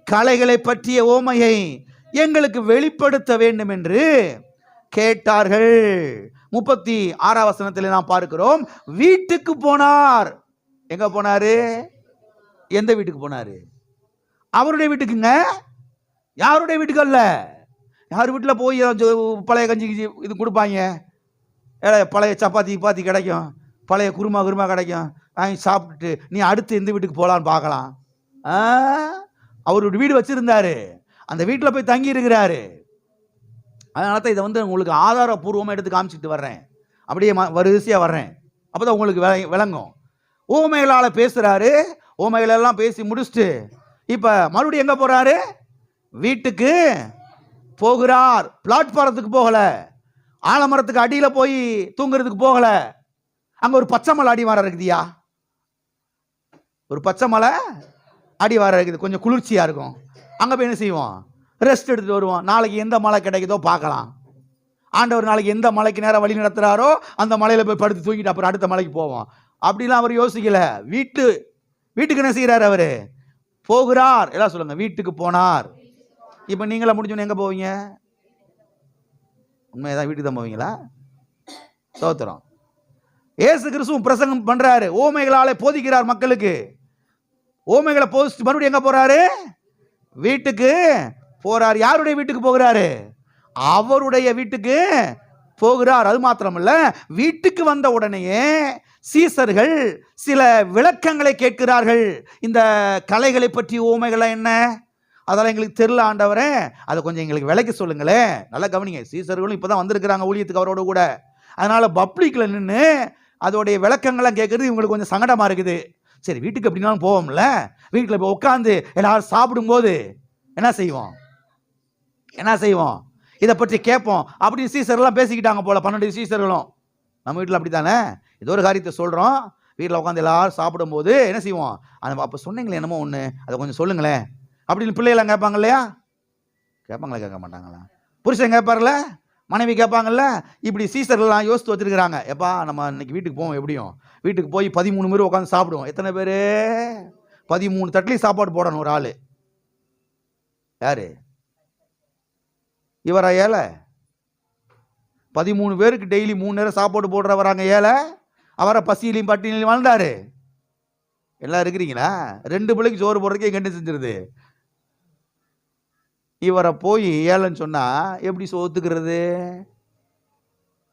களைகளை பற்றிய ஓமையை எங்களுக்கு வெளிப்படுத்த வேண்டும் என்று கேட்டார்கள். 36ஆம் வசனத்தில் நாம் பார்க்கிறோம், வீட்டுக்கு போனார். எங்க போனாரு? எந்த வீட்டுக்கு போனாரு? அவருடைய வீட்டுக்குங்க. யாருடைய வீட்டுக்கு அல்ல. யார் வீட்டில் போய் பழைய கஞ்சி இது கொடுப்பாங்க, பழைய சப்பாத்தி கிடைக்கும், பழைய குருமா கிடைக்கும், வாங்கி சாப்பிட்டுட்டு நீ அடுத்து எந்த வீட்டுக்கு போகலான்னு பார்க்கலாம். அவருடைய வீடு வச்சிருந்தாரு, அந்த வீட்டில் போய் தங்கி இருக்கிறாரு. அதனால தான் இதை வந்து உங்களுக்கு ஆதாரபூர்வமாக எடுத்து காமிச்சிட்டு வர்றேன், அப்படியே வரிசையாக வர்றேன், அப்போ தான் உங்களுக்கு விளங்கும். ஊமைகளால் பேசுகிறாரு. ஊமைகளெல்லாம் பேசி முடிச்சுட்டு இப்போ மறுபடியும் எங்கே போகிறாரு? வீட்டுக்கு போகிறார். பிளாட்பாரத்துக்கு போகல, ஆலமரத்துக்கு அடியில் போய் தூங்குறதுக்கு போகல. அங்க ஒரு பச்சை மலை அடிவாரம் இருக்குதியா, ஒரு பச்சை மலை அடிவாரம் இருக்குது, கொஞ்சம் குளிர்ச்சியா இருக்கும். அங்க போய் என்ன செய்வோம்? ரெஸ்ட் எடுத்துட்டு வருவோம். நாளைக்கு எந்த மலை கிடைக்குதோ பார்க்கலாம். ஆண்டவர் நாளைக்கு எந்த மலைக்கு நேரம் வழி நடத்துகிறாரோ அந்த மலையில் போய் படுத்து தூங்கிட்டு அப்புறம் அடுத்த மலைக்கு போவோம். அப்படிலாம் அவர் யோசிக்கல. வீட்டுக்கு என்ன செய்கிறார்? அவர் போகிறார். எல்லாம் சொல்லுங்க, வீட்டுக்கு போனார். இப்போ நீங்களா முடிஞ்சோன்னு எங்கே போவீங்க? உண்மையதான், வீட்டுக்கு தான் போவீங்களா? ஸ்தோத்திரம். இயேசு கிறிஸ்து பிரசங்கம் பண்றாரு, ஓமைகளாலே போதிக்கிறார் மக்களுக்கு. ஓமைகளை போதிச்சு மறுபடியும் எங்க போறாரு? வீட்டுக்கு போறார். யாருடைய வீட்டுக்கு போகிறாரு? அவருடைய வீட்டுக்கு போகிறார். அது மாத்திரமல்ல, வீட்டுக்கு வந்த உடனேயே சீசர்கள் சில விளக்கங்களை கேட்கிறார்கள். இந்த கலைகளை பற்றி ஓமைகளை என்ன, அதெல்லாம் எங்களுக்கு தெரியல ஆண்டவரே, அதை கொஞ்சம் எங்களுக்கு விளக்கி சொல்லுங்களேன். நல்லா கவனிங்க, சீசர்களும் இப்பதான் வந்திருக்கிறாங்க ஊழியத்துக்கு அவரோட கூட. அதனால பப்ளிக்ல நின்று அதோடைய விளக்கங்கள்லாம் கேட்கறது இவங்களுக்கு கொஞ்சம் சங்கடமா இருக்குது. சரி, வீட்டுக்கு அப்படின்னாலும் போவோம்ல, வீட்டில் போய் உட்காந்து எல்லாரும் சாப்பிடும்போது என்ன செய்வோம், இதை பற்றி கேட்போம் அப்படின்னு சீசர்லாம் பேசிக்கிட்டாங்க போல. 12 சீசர்களும். நம்ம வீட்டில் அப்படி தானே, ஏதோ ஒரு காரியத்தை சொல்கிறோம், வீட்டில் உட்காந்து எல்லாரும் சாப்பிடும்போது என்ன செய்வோம், அந்த அப்போ சொன்னீங்களே என்னமோ ஒன்று, அதை கொஞ்சம் சொல்லுங்களேன் அப்படின்னு பிள்ளைகளாம் கேட்பாங்க இல்லையா? கேட்பாங்களா? கேட்க மாட்டாங்களா? புருஷன் கேட்பார்ல, மனைவி கேட்பாங்கல்ல. இப்படி சீசர்கள்லாம் யோசித்து வச்சிருக்கிறாங்க. எப்பா நம்ம இன்னைக்கு வீட்டுக்கு போவோம், எப்படியும் வீட்டுக்கு போய் 13 பேர் உட்காந்து சாப்பிடுவோம். எத்தனை பேர்? 13 தட்டிலையும் சாப்பாடு போடணும் ஒரு ஆள். யாரு இவரா? ஏழை. 13 பேருக்கு டெய்லி 3 நேரம் சாப்பாடு போடுறவராங்க ஏழை. அவரை பசியிலையும் பட்டினிலையும் வாழ்ந்தாரு. எல்லாம் இருக்கிறீங்களா? 2 பிள்ளைக்கு சோறு போடுறதுக்கே கண்டு செஞ்சிருது. இவரை போய் ஏழைன்னு சொன்னா எப்படி ஒத்துக்கிறது?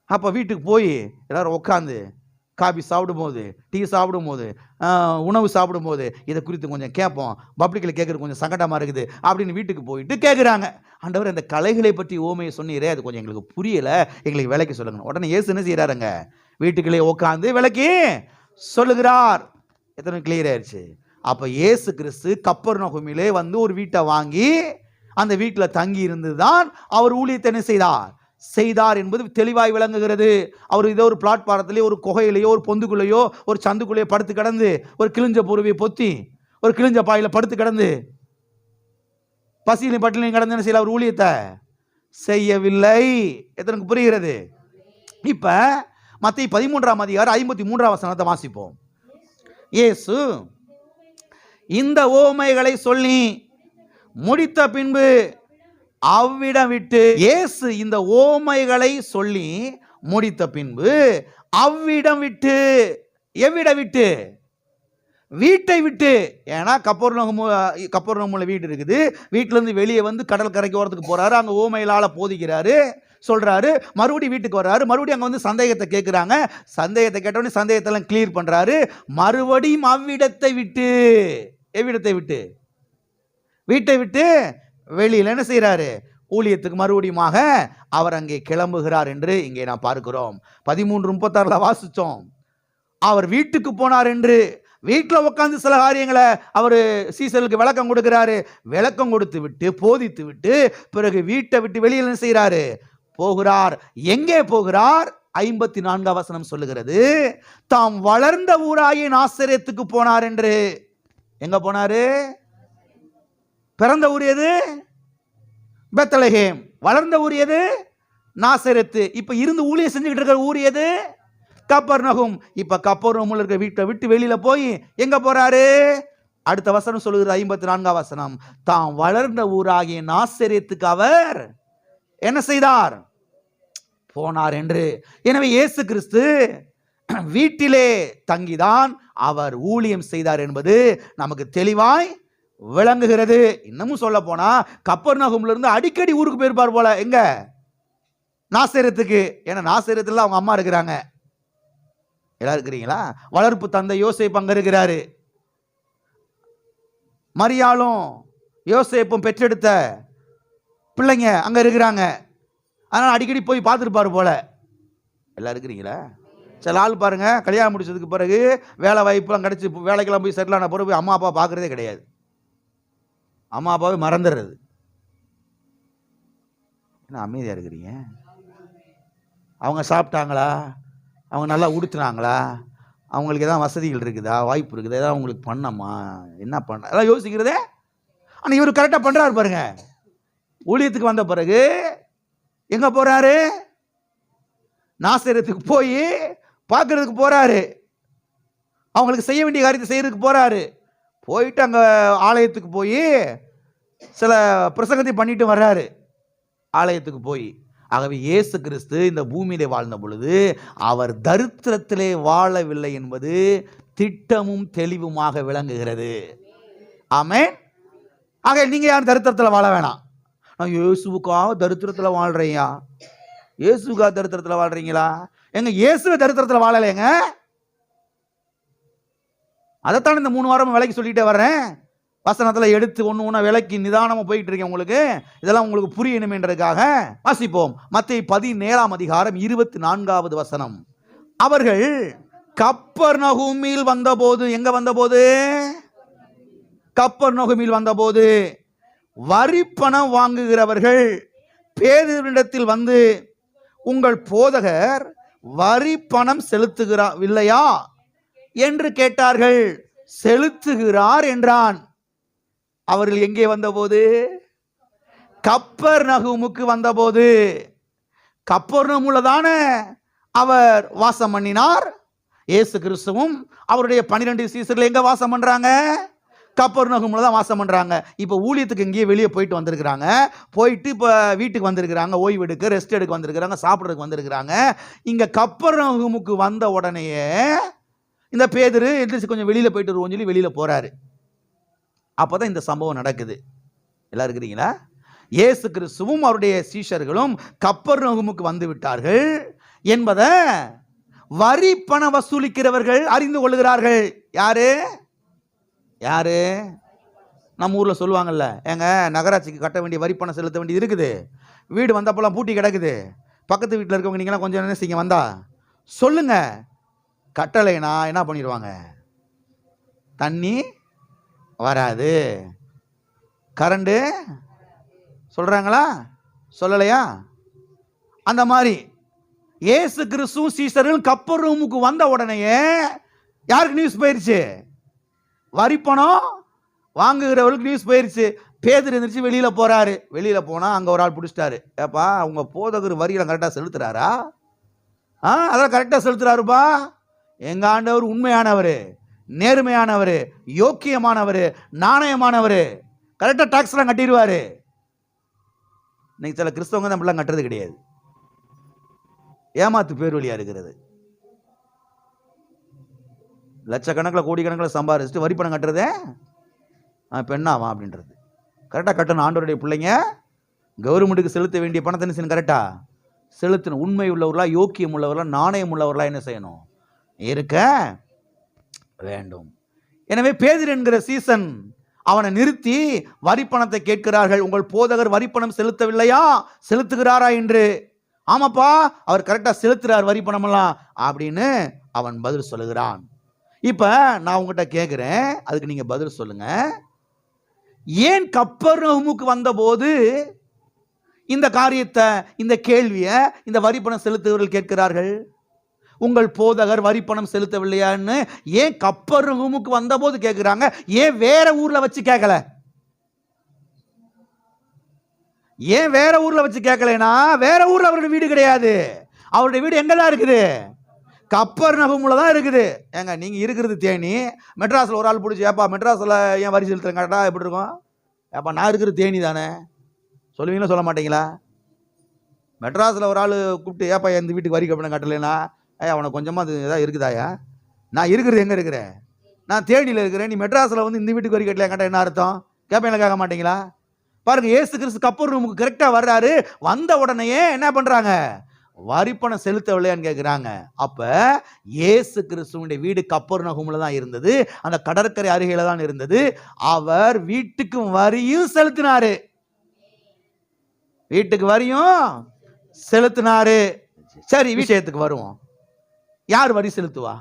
அப்ப வீட்டுக்கு போய் எல்லாரும் உட்காந்து காபி சாப்பிடும்போது, டீ சாப்பிடும்போது, உணவு சாப்பிடும்போது இதை குறித்து கொஞ்சம் கேட்போம். பப்ளிக்கில் கேட்கறது கொஞ்சம் சங்கடமா இருக்குது அப்படின்னு வீட்டுக்கு போயிட்டு கேட்குறாங்க. ஆண்டவர், இந்த கலைகளை பற்றி ஓமையை சொன்னீரே, அது கொஞ்சம் எங்களுக்கு புரியல, எங்களுக்கு விளக்கி சொல்லுங்க. உடனே இயேசு என்ன செய்யறாருங்க? வீட்டுக்குள்ளே உட்காந்து விளக்கி சொல்லுகிறார். எத்தனை கிளியர் ஆயிடுச்சு? அப்ப இயேசு கிறிஸ்து கப்பர்நகூமிலே வந்து ஒரு வீட்டை வாங்கி அந்த வீட்டில் தங்கி இருந்துதான் அவர் ஊழியத்தை என்ன செய்தார் என்பது தெளிவாய் விளங்குகிறது. அவர் இதோ ஒரு பிளாட்பாரத்திலேயோ, ஒரு குகையிலேயோ, ஒரு பொந்துக்குள்ளேயோ, ஒரு சந்துக்குள்ளேயோ படுத்து கிடந்து, ஒரு கிழிஞ்ச பொருவியை பொத்தி, ஒரு கிழிஞ்ச பாயில படுத்து கிடந்து, பசியிலையும் பட்டிலையும் கிடந்து என்ன செய்யல? அவர் ஊழியத்தை செய்யவில்லை. எத்தனைக்கு புரிகிறது? இப்ப மத்தேயு 13ஆம் அதிகாரம் 53ஆம் வசனத்தை வாசிப்போம். இயேசு இந்த ஓமைகளை சொல்லி முடித்த பின்பு அவ்விடம் விட்டு, இயேசு இந்த ஓமைகளை சொல்லி முடித்த பின்பு அவ்விடம் விட்டு, எவ்விடம் விட்டு? வீட்டை விட்டு. ஏன்னா கப்பர்நகூமில் வீடு இருக்குது. வீட்டுல இருந்து வெளியே வந்து கடல் கரைக்கு ஓரத்துக்கு போறாரு. அங்க ஓமைகளால போதிக்கிறாரு, சொல்றாரு. மறுபடியும் வீட்டுக்கு வர்றாரு. மறுபடியும் அங்க வந்து சந்தேகத்தை கேட்கிறாங்க. சந்தேகத்தை கேட்டோடனே சந்தேகத்தெல்லாம் கிளியர் பண்றாரு. மறுபடியும் அவ்விடத்தை விட்டு, எவ்விடத்தை விட்டு? வீட்டை விட்டு வெளியில் என்ன செய்கிறாரு? ஊழியத்துக்கு மறுபடியுமாக அவர் அங்கே கிளம்புகிறார் என்று இங்கே நான் பார்க்கிறோம். 13:36 வாசிச்சோம். அவர் வீட்டுக்கு போனார் என்று. வீட்டில் உட்காந்து சில காரியங்களை அவர் சீசர்களுக்கு விளக்கம் கொடுக்கிறாரு. விளக்கம் கொடுத்து விட்டு, போதித்து விட்டு, பிறகு வீட்டை விட்டு வெளியில் என்ன செய்கிறாரு? போகிறார். எங்கே போகிறார்? 54ஆம் வசனம் சொல்லுகிறது, தாம் வளர்ந்த ஊராகிய நாசரேத்துக்கு போனார் என்று. எங்க போனாரு? பிறந்த ஊர் எது? பெத்லகேம். வளர்ந்த ஊர் எது? நாசரேத்து. இப்ப இருந்து ஊழியம் செஞ்சுக்கிட்டு இருக்கிற ஊர் எது? கப்பர்நகூம். இப்ப கப்பர்நகூம்ல இருக்கிற வீட்டை விட்டு வெளியில போய் எங்க போறாரு? அடுத்த வசனம் சொல்லுகிறது, 54ஆம் வசனம், தாம் வளர்ந்த ஊராகிய நாசரேத்துக்கு அவர் என்ன செய்தார்? போனார் என்று. எனவே இயேசு கிறிஸ்து வீட்டிலே தங்கிதான் அவர் ஊழியம் செய்தார் என்பது நமக்கு தெளிவாய் விளங்குகிறது. இன்னமும் சொல்ல போனா கப்பர்நகூம்ல இருந்து அடிக்கடி ஊருக்கு போயிருப்பார் போல. எங்க? நாசரேத்துக்கு. ஏன்னா நாசரேத்துல அவங்க அம்மா இருக்கிறாங்க. எல்லாரும் இருக்கிறீங்களா? வளர்ப்பு தந்தை யோசேப்பு அங்க இருக்கிறாரு. மரியாளும் யோசேப்பும் பெற்றெடுத்த பிள்ளைங்க அங்க இருக்கிறாங்க. அதனால அடிக்கடி போய் பார்த்துருப்பாரு போல. எல்லாம் இருக்கிறீங்களா? சில ஆள் பாருங்க, கல்யாணம் முடிச்சதுக்கு பிறகு வேலை வாய்ப்புலாம் கிடைச்சி வேலைக்கெல்லாம் போய் செட்டில் ஆன பிறகு அம்மா அப்பா பார்க்கறதே கிடையாது. அம்மா அப்பாவே மறந்துடுறது. என்ன அமைதியாக இருக்கிறீங்க? அவங்க சாப்பிட்டாங்களா? அவங்க நல்லா உடுத்துனாங்களா? அவங்களுக்கு எதாவது வசதிகள் இருக்குதா? வாய்ப்பு இருக்குதா? ஏதாவது அவங்களுக்கு பண்ணமா? என்ன பண்ண எல்லாம் யோசிக்கிறதே. ஆனால் இவர் கரெக்டாக பண்ணுறாரு பாருங்க. ஊழியத்துக்கு வந்த பிறகு எங்கே போகிறாரு? நாசரேத்துக்கு போய் பார்க்கறதுக்கு போறாரு. அவங்களுக்கு செய்ய வேண்டிய காரியத்தை செய்யறதுக்கு போறாரு. போயிட்டு அங்க ஆலயத்துக்கு போய் சில பிரசங்கத்தை பண்ணிட்டு வர்றாரு ஆலயத்துக்கு போய். ஆகவே இயேசு கிறிஸ்து இந்த பூமியிலே வாழ்ந்த பொழுது அவர் தரித்திரத்திலே வாழவில்லை என்பது திட்டமும் தெளிவுமாக விளங்குகிறது. ஆமென். ஆக நீங்க யாரும் தரித்திரத்தில் வாழ வேணாம். நான் இயேசுவுக்காக தரித்திரத்தில் வாழ்றேயா? இயேசுக்காக தரித்திரத்தில் வாழ்றீங்களா? எங்க இயேசுவை தரித்திரத்தில் வாழலைங்க. அதைத்தான் இந்த 3 வாரம் விலைக்கு சொல்லிட்டே வர்றேன். வசனத்தில் எடுத்து ஒன்று ஒன்றா விலைக்கு நிதானமாக போயிட்டு இருக்கேன். உங்களுக்கு இதெல்லாம் உங்களுக்கு புரியணுமென்றதுக்காக வாசிப்போம். மத்தேயு 17ஆம் அதிகாரம் 24வது வசனம். அவர்கள் கப்பர்நகூமில் வந்தபோது, எங்க வந்தபோது? கப்பர்நகூமில் வந்தபோது வரி பணம் வாங்குகிறவர்கள் பேதுருவினிடத்தில் வந்து, உங்கள் போதகர் வரி பணம் செலுத்துகிறார் இல்லையா என்று கேட்டார்கள். செலுத்துகிறார் என்றான். அவர்கள் எங்கே வந்தபோது? கப்பர்நகூமுக்கு வந்தபோது. கப்பர்நகூமுல தானே அவர் வாசம் பண்ணினார். இயேசு கிறிஸ்துவும் அவருடைய 12 சீசர்கள் எங்க வாசம் பண்றாங்க? கப்பர்நகூமுல தான் வாசம் பண்றாங்க. இப்போ ஊழியத்துக்கு எங்கேயே வெளியே போயிட்டு வந்திருக்கிறாங்க. போயிட்டு இப்போ வீட்டுக்கு வந்திருக்கிறாங்க, ஓய்வு எடுக்க, ரெஸ்ட் எடுக்க வந்திருக்கிறாங்க, சாப்பிட்றதுக்கு வந்திருக்கிறாங்க. இங்க கப்பர்நகூமுக்கு வந்த உடனேயே இந்த பேதுரு எந்திரிச்சு கொஞ்சம் வெளியில போயிட்டு வருவோம்னு சொல்லி வெளியில போறாரு. அப்போதான் இந்த சம்பவம் நடக்குது. எல்லாம் இருக்கிறீங்களா? இயேசு கிறிஸ்துவும் அவருடைய சீஷர்களும் கப்பர்நகூமுக்கு வந்து விட்டார்கள் என்பதை வரி பணம் வசூலிக்கிறவர்கள் அறிந்து கொள்கிறார்கள். யாரு யாரு? நம்ம ஊர்ல சொல்லுவாங்கல்ல, எங்க நகராட்சிக்கு கட்ட வேண்டிய வரி பணம் செலுத்த வேண்டியது இருக்குது, வீடு வந்தப்பெல்லாம் பூட்டி கிடக்குது, பக்கத்து வீட்டில் இருக்கவங்க நீங்களாம் கொஞ்சம் என்ன செய்யுங்க, வந்தா சொல்லுங்க. கட்டளைனா என்ன பண்ணிடுவாங்க? தண்ணி வராது, கரண்டு சொல்றாங்களா சொல்லலையா? அந்த மாதிரி இயேசு கிறிஸ்துவும் சீசர்கள் கப்பர்நகூமுக்கு வந்த உடனேயே யாருக்கு நியூஸ் போயிருச்சு? வரி பணம் வாங்குகிறவர்களுக்கு நியூஸ் போயிருச்சு. பேதுரு எந்திரிச்சு வெளியில போறாரு. வெளியில போனா அங்க ஒரு ஆள் பிடிச்சிட்டாரு. ஏப்பா, உங்க போதகர் வரியெல்லாம் கரெக்டா செலுத்துறாரா? அதெல்லாம் கரெக்டா செலுத்துறாருப்பா. எங்க ஆண்டவர் உண்மையானவர், நேர்மையானவர், யோக்கியமானவர், நாணயமானவர், கரெக்டா டாக்ஸ் எல்லாம் கட்டிடுவாரு. இன்னைக்கு சில கிறிஸ்தவங்க தான் அப்படிலாம் கட்டுறது கிடையாது. ஏமாத்து பேர் வழியா இருக்கிறது. லட்சக்கணக்கில் கோடிக்கணக்கில் சம்பாதிச்சுட்டு வரி பணம் கட்டுறதே பெண்ணாவா அப்படின்றது. கரெக்டாக கட்டணும். ஆண்டவருடைய பிள்ளைங்க கவர்மெண்ட்டுக்கு செலுத்த வேண்டிய பணத்தை என்ன செய்யணும்? கரெக்டாக செலுத்தணும். உண்மை உள்ளவர்களா, யோக்கியம் உள்ளவர்களா, நாணயம் உள்ளவர்களா என்ன செய்யணும்? இருக்க வேண்டும். எனவே பேதுரு என்கிற சீசன் அவனை நிறுத்தி வரி பணத்தை கேட்கிறார்கள். உங்கள் போதகர் வரி பணம் செலுத்தவில்லையா, செலுத்துகிறாரா என்று. ஆமாப்பா, அவர் கரெக்டாக செலுத்துறார் வரி பணமெல்லாம் அப்படின்னு அவன் பதில் சொல்லுகிறான். இப்ப நான் உங்ககிட்ட கேட்கிறேன், அதுக்கு நீங்க பதில் சொல்லுங்க. ஏன் கப்பர்நகூமுக்கு வந்த போது இந்த காரியத்தை, இந்த கேள்வியை இந்த வரி பணம் செலுத்துவர்கள் கேட்கிறார்கள்? உங்கள் போதகர் வரி பணம் செலுத்தவில்லையான்னு ஏன் கப்பர்நகூமுக்கு வந்த போது கேட்கிறாங்க? ஏன் வேற ஊர்ல வச்சு கேட்கல? ஏன் வேற ஊர்ல வச்சு கேட்கலனா, வேற ஊர்ல அவருடைய வீடு கிடையாது. அவருடைய வீடு எங்கதான் இருக்குது? கப்பர்நகூமுல தான் இருக்குது. ஏங்க, நீங்க இருக்கிறது தேனி, மெட்ராஸ்ல ஒரு ஆள் பிடிச்சி, ஏப்பா மெட்ராஸ்ல ஏன் வரி செலுத்துறேன் கேட்டா எப்படி இருக்கும்? ஏப்பா, நான் இருக்கிறது தேனி தானே சொல்லுவீங்களா, சொல்ல மாட்டீங்களா? மெட்ராஸ்ல ஒரு ஆள் கூப்பிட்டு, ஏப்பா இந்த வீட்டுக்கு வரி கட்டணம் கட்டலைன்னா, அவனை கொஞ்சமாக அது ஏதாவது இருக்குதாயா? நான் இருக்கிறது எங்கே இருக்கிறேன்? நான் தேனியில் இருக்கிறேன். நீ மெட்ராஸில் வந்து இந்த வீட்டுக்கு வரி கட்டலையா கேட்டால் என்ன அர்த்தம்? கேட்பீங்களா, கேட்க மாட்டீங்களா? பாருங்க, இயேசு கிறிஸ்து கப்பர்நகூமுக்கு கரெக்டாக வர்றாரு. வந்த உடனேயே என்ன பண்ணுறாங்க? வரி பணம் செலுத்தவில்லையான்னு கேட்குறாங்க. அப்போ இயேசு கிறிஸ்துவனுடைய வீடு கப்பர்நகூமுல தான் இருந்தது, அந்த கடற்கரை அருகில தான் இருந்தது. அவர் வீட்டுக்கு வரியும் செலுத்தினாரு. வீட்டுக்கு வரியும் செலுத்தினாரு. சரி, விஷயத்துக்கு வருவோம். யார் வரி செலுத்துவா?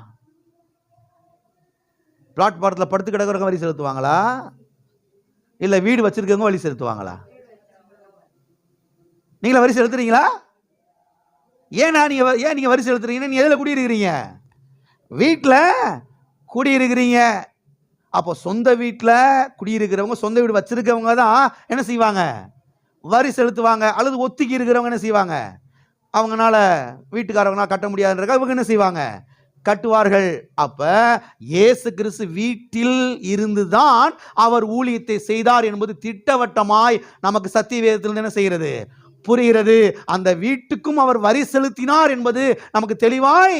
பிளாட்பாரத்தில் படுத்து கிடக்கிறவங்க வரி செலுத்துவாங்களா, இல்ல வீடு வச்சிருக்கவங்க வரி செலுத்துவாங்களா? நீங்களா வரி செலுத்துறீங்களா? ஏன் நீங்க வரி செலுத்துறீங்கன்னா, நீ எதில் குடியிருக்கிறீங்க? வீட்டில் குடியிருக்கிறீங்க. அப்போ சொந்த வீட்டில் குடியிருக்கிறவங்க, சொந்த வீடு வச்சிருக்கவங்க தான் என்ன செய்வாங்க? வரி செலுத்துவாங்க. அல்லது ஒத்திக்கி இருக்கிறவங்க என்ன செய்வாங்க? அவங்களால வீட்டுக்காரவங்களால கட்ட முடியாதுன்றதுக்காக இவங்க என்ன செய்வாங்க, கட்டுவார்கள். அப்ப இயேசு கிறிஸ்து வீட்டில் இருந்துதான் அவர் ஊழியத்தை செய்தார் என்பது திட்டவட்டமாய் நமக்கு சத்திய வேதத்தில் என்ன செய்கிறது, புரிகிறது. அந்த வீட்டுக்கும் அவர் வரி செலுத்தினார் என்பது நமக்கு தெளிவாய்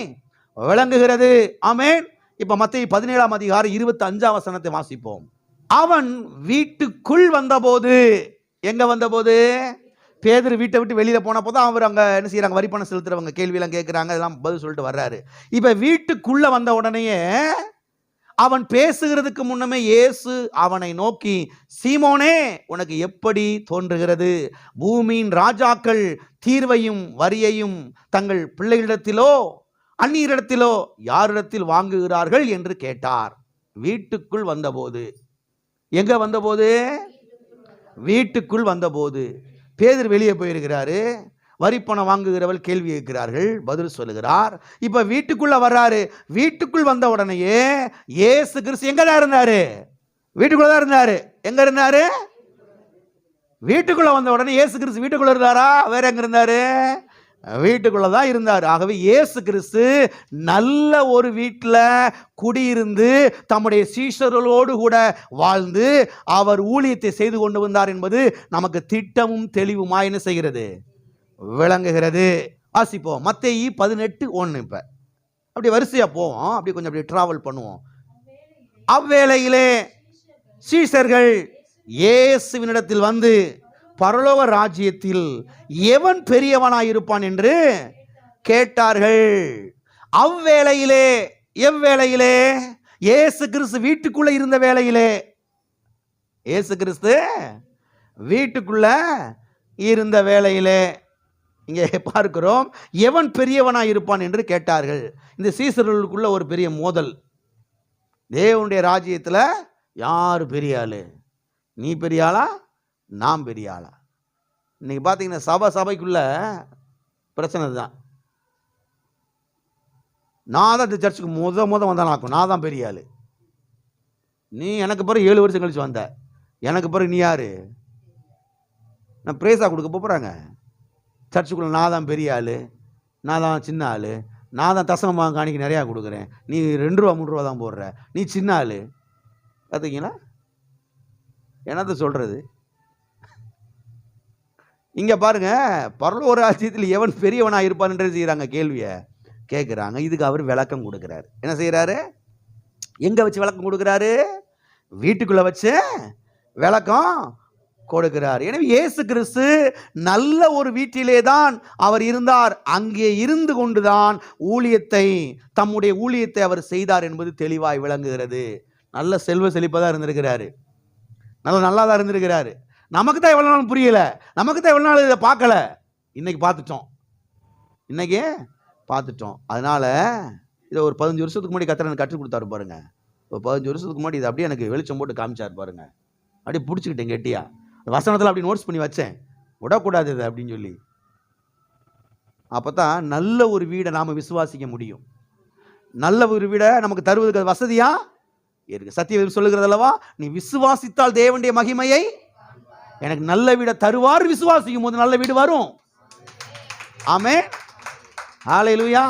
விளங்குகிறது. ஆமென். இப்ப மத்தேயு 17ஆம் அதிகாரம் 25ஆம் வசனத்தை வாசிப்போம். அவன் வீட்டுக்குள் வந்தபோது, எங்க வந்தபோது, பேதுரு வீட்டை விட்டு வெளியில போன போதும் அவர் அங்க என்ன செய்யறாங்க, வரி பணம் செலுத்துறவங்க கேள்வியெல்லாம் கேட்கிறாங்க, அதெல்லாம் பதில் சொல்லிட்டு வர்றாரு. இப்ப வீட்டுக்குள்ள வந்த உடனேயே அவன் பேசுகிறதுக்கு முன்னமே இயேசு அவனை நோக்கி, சீமோனே உனக்கு எப்படி தோன்றுகிறது, பூமியின் ராஜாக்கள் தீர்வையும் வரியையும் தங்கள் பிள்ளைகளிடத்திலோ அந்நியரிடத்திலோ யாரிடத்தில் வாங்குகிறார்கள் என்று கேட்டார். வீட்டுக்குள் வந்தபோது, எங்க வந்தபோது, வீட்டுக்குள் வந்தபோது. பேதுரு வெளியே போயிருக்கிறாரு, வரிப்பணம் வாங்குகிறவள் கேள்வி கேட்கிறார்கள், பதில் சொல்லுகிறார். இப்ப வீட்டுக்குள்ள வர்றாரு. வீட்டுக்குள் வந்த உடனேயே இயேசு கிறிஸ்து எங்க தான் இருந்தாரு, வீட்டுக்குள்ள தான் இருந்தாரு. எங்க இருந்தாரு, வீட்டுக்குள்ள வந்த உடனே இயேசு கிறிஸ்து வீட்டுக்குள்ள இருந்தாரா, வேற எங்க இருந்தாரு, வீட்டுக்குள்ள தான் இருந்தார். ஆகவே இயேசு கிறிஸ்து நல்ல ஒரு வீட்டில் குடியிருந்து தம்முடைய சீஷர்களோடு கூட வாழ்ந்து அவர் ஊழியத்தை செய்து கொண்டு வந்தார் என்பது நமக்கு திட்டமும் தெளிவுமாய் என்ன செய்கிறது, விளங்குகிறது. வாசிப்போம் மத்தேயு 18:1. இப்ப அப்படி வரிசையா போவோம், அப்படி கொஞ்சம் அப்படி டிராவல் பண்ணுவோம். அவ்வேளையிலே சீஷர்கள் இயேசுவினிடத்தில் வந்து, பரலோக ராஜ்யத்தில் எவன் பெரியவனாய் இருப்பான் என்று கேட்டார்கள். அவ்வேளையிலே, எவ்வேளையிலே, இயேசு கிறிஸ்து வீட்டுக்குள்ள இருந்த வேளையிலே, இயேசு கிறிஸ்து வீட்டுக்குள்ள இருந்த வேளையிலே இங்கே பார்க்கிறோம், எவன் பெரியவனாய் இருப்பான் என்று கேட்டார்கள். இந்த சீசர்களுக்குள்ள ஒரு பெரிய மோதல். தேவனுடைய ராஜ்யத்தில் யார் பெரிய ஆளு, நீ பெரிய ஆளா, நாம் பெரிய ஆளா? இன்னைக்கு பார்த்தீங்கன்னா சபைக்குள்ள பிரச்சனை தான். நான் தான் இந்த சர்ச்சுக்கு முத வந்தாலும் நான் தான் பெரிய ஆளு, நீ எனக்கு பிறகு 7 வருஷம் கழிச்சு வந்த, எனக்கு பிறகு நீ யாரு, நான் பிரேஸா கொடுக்க போகிறாங்க. சர்ச்சுக்குள்ள நான் தான் பெரிய ஆளு, நான் தான் சின்ன ஆளு, நான் தான் தசம காணிக்கு நிறையா கொடுக்குறேன், நீ 2 ரூபா 3 ரூபா தான் போடுற, நீ சின்ன ஆளு. பார்த்தீங்களா என்னத்த சொல்றது? இங்க பாருங்க, பரலோக ராஜ்யத்தில் எவன் பெரியவனாக இருப்பான் என்று செய்யறாங்க, கேள்வியை கேட்குறாங்க. இதுக்கு அவர் விளக்கம் கொடுக்கிறாரு. என்ன செய்யறாரு, எங்க வச்சு விளக்கம் கொடுக்கிறாரு, வீட்டுக்குள்ள வச்சு விளக்கம் கொடுக்கிறார். எனவே இயேசு கிறிஸ்து நல்ல ஒரு வீட்டிலே தான் அவர் இருந்தார். அங்கே இருந்து கொண்டுதான் தம்முடைய ஊழியத்தை அவர் செய்தார் என்பது தெளிவாய் விளங்குகிறது. நல்ல செல்வ செழிப்பாக தான் இருந்திருக்கிறாரு, நல்லா தான் இருந்திருக்கிறாரு. நமக்கு தான் எவ்வளோ நாள் புரியல, நமக்கு தான் எவ்வளோ நாள் இதை பார்க்கல, இன்னைக்கு பார்த்துட்டோம். அதனால இதை ஒரு 15 வருஷத்துக்கு முன்னாடி கர்த்தர் எனக்கு கற்றுக் கொடுத்தாரு பாருங்க. இப்போ 15 வருஷத்துக்கு முன்னாடி இதை அப்படியே எனக்கு வெளிச்சம் போட்டு காமிச்சார் பாருங்க. அப்படியே பிடிச்சிக்கிட்டேன் கெட்டியா, வசனத்தில் அப்படி நோட்ஸ் பண்ணி வச்சேன், விடக்கூடாது இது அப்படின்னு சொல்லி. அப்போ தான் நல்ல ஒரு வீடை நாம் விசுவாசிக்க முடியும். நல்ல ஒரு வீடை நமக்கு தருவதற்கு வசதியா இருக்கு. சத்தியம் சொல்லுகிறது அல்லவா, நீ விசுவாசித்தால் தேவனுடைய மகிமையை, எனக்கு நல்ல வீடை தருவார், விசுவாசிக்கும் போது நல்ல வீடு வரும். ஆமென், ஹல்லேலூயா.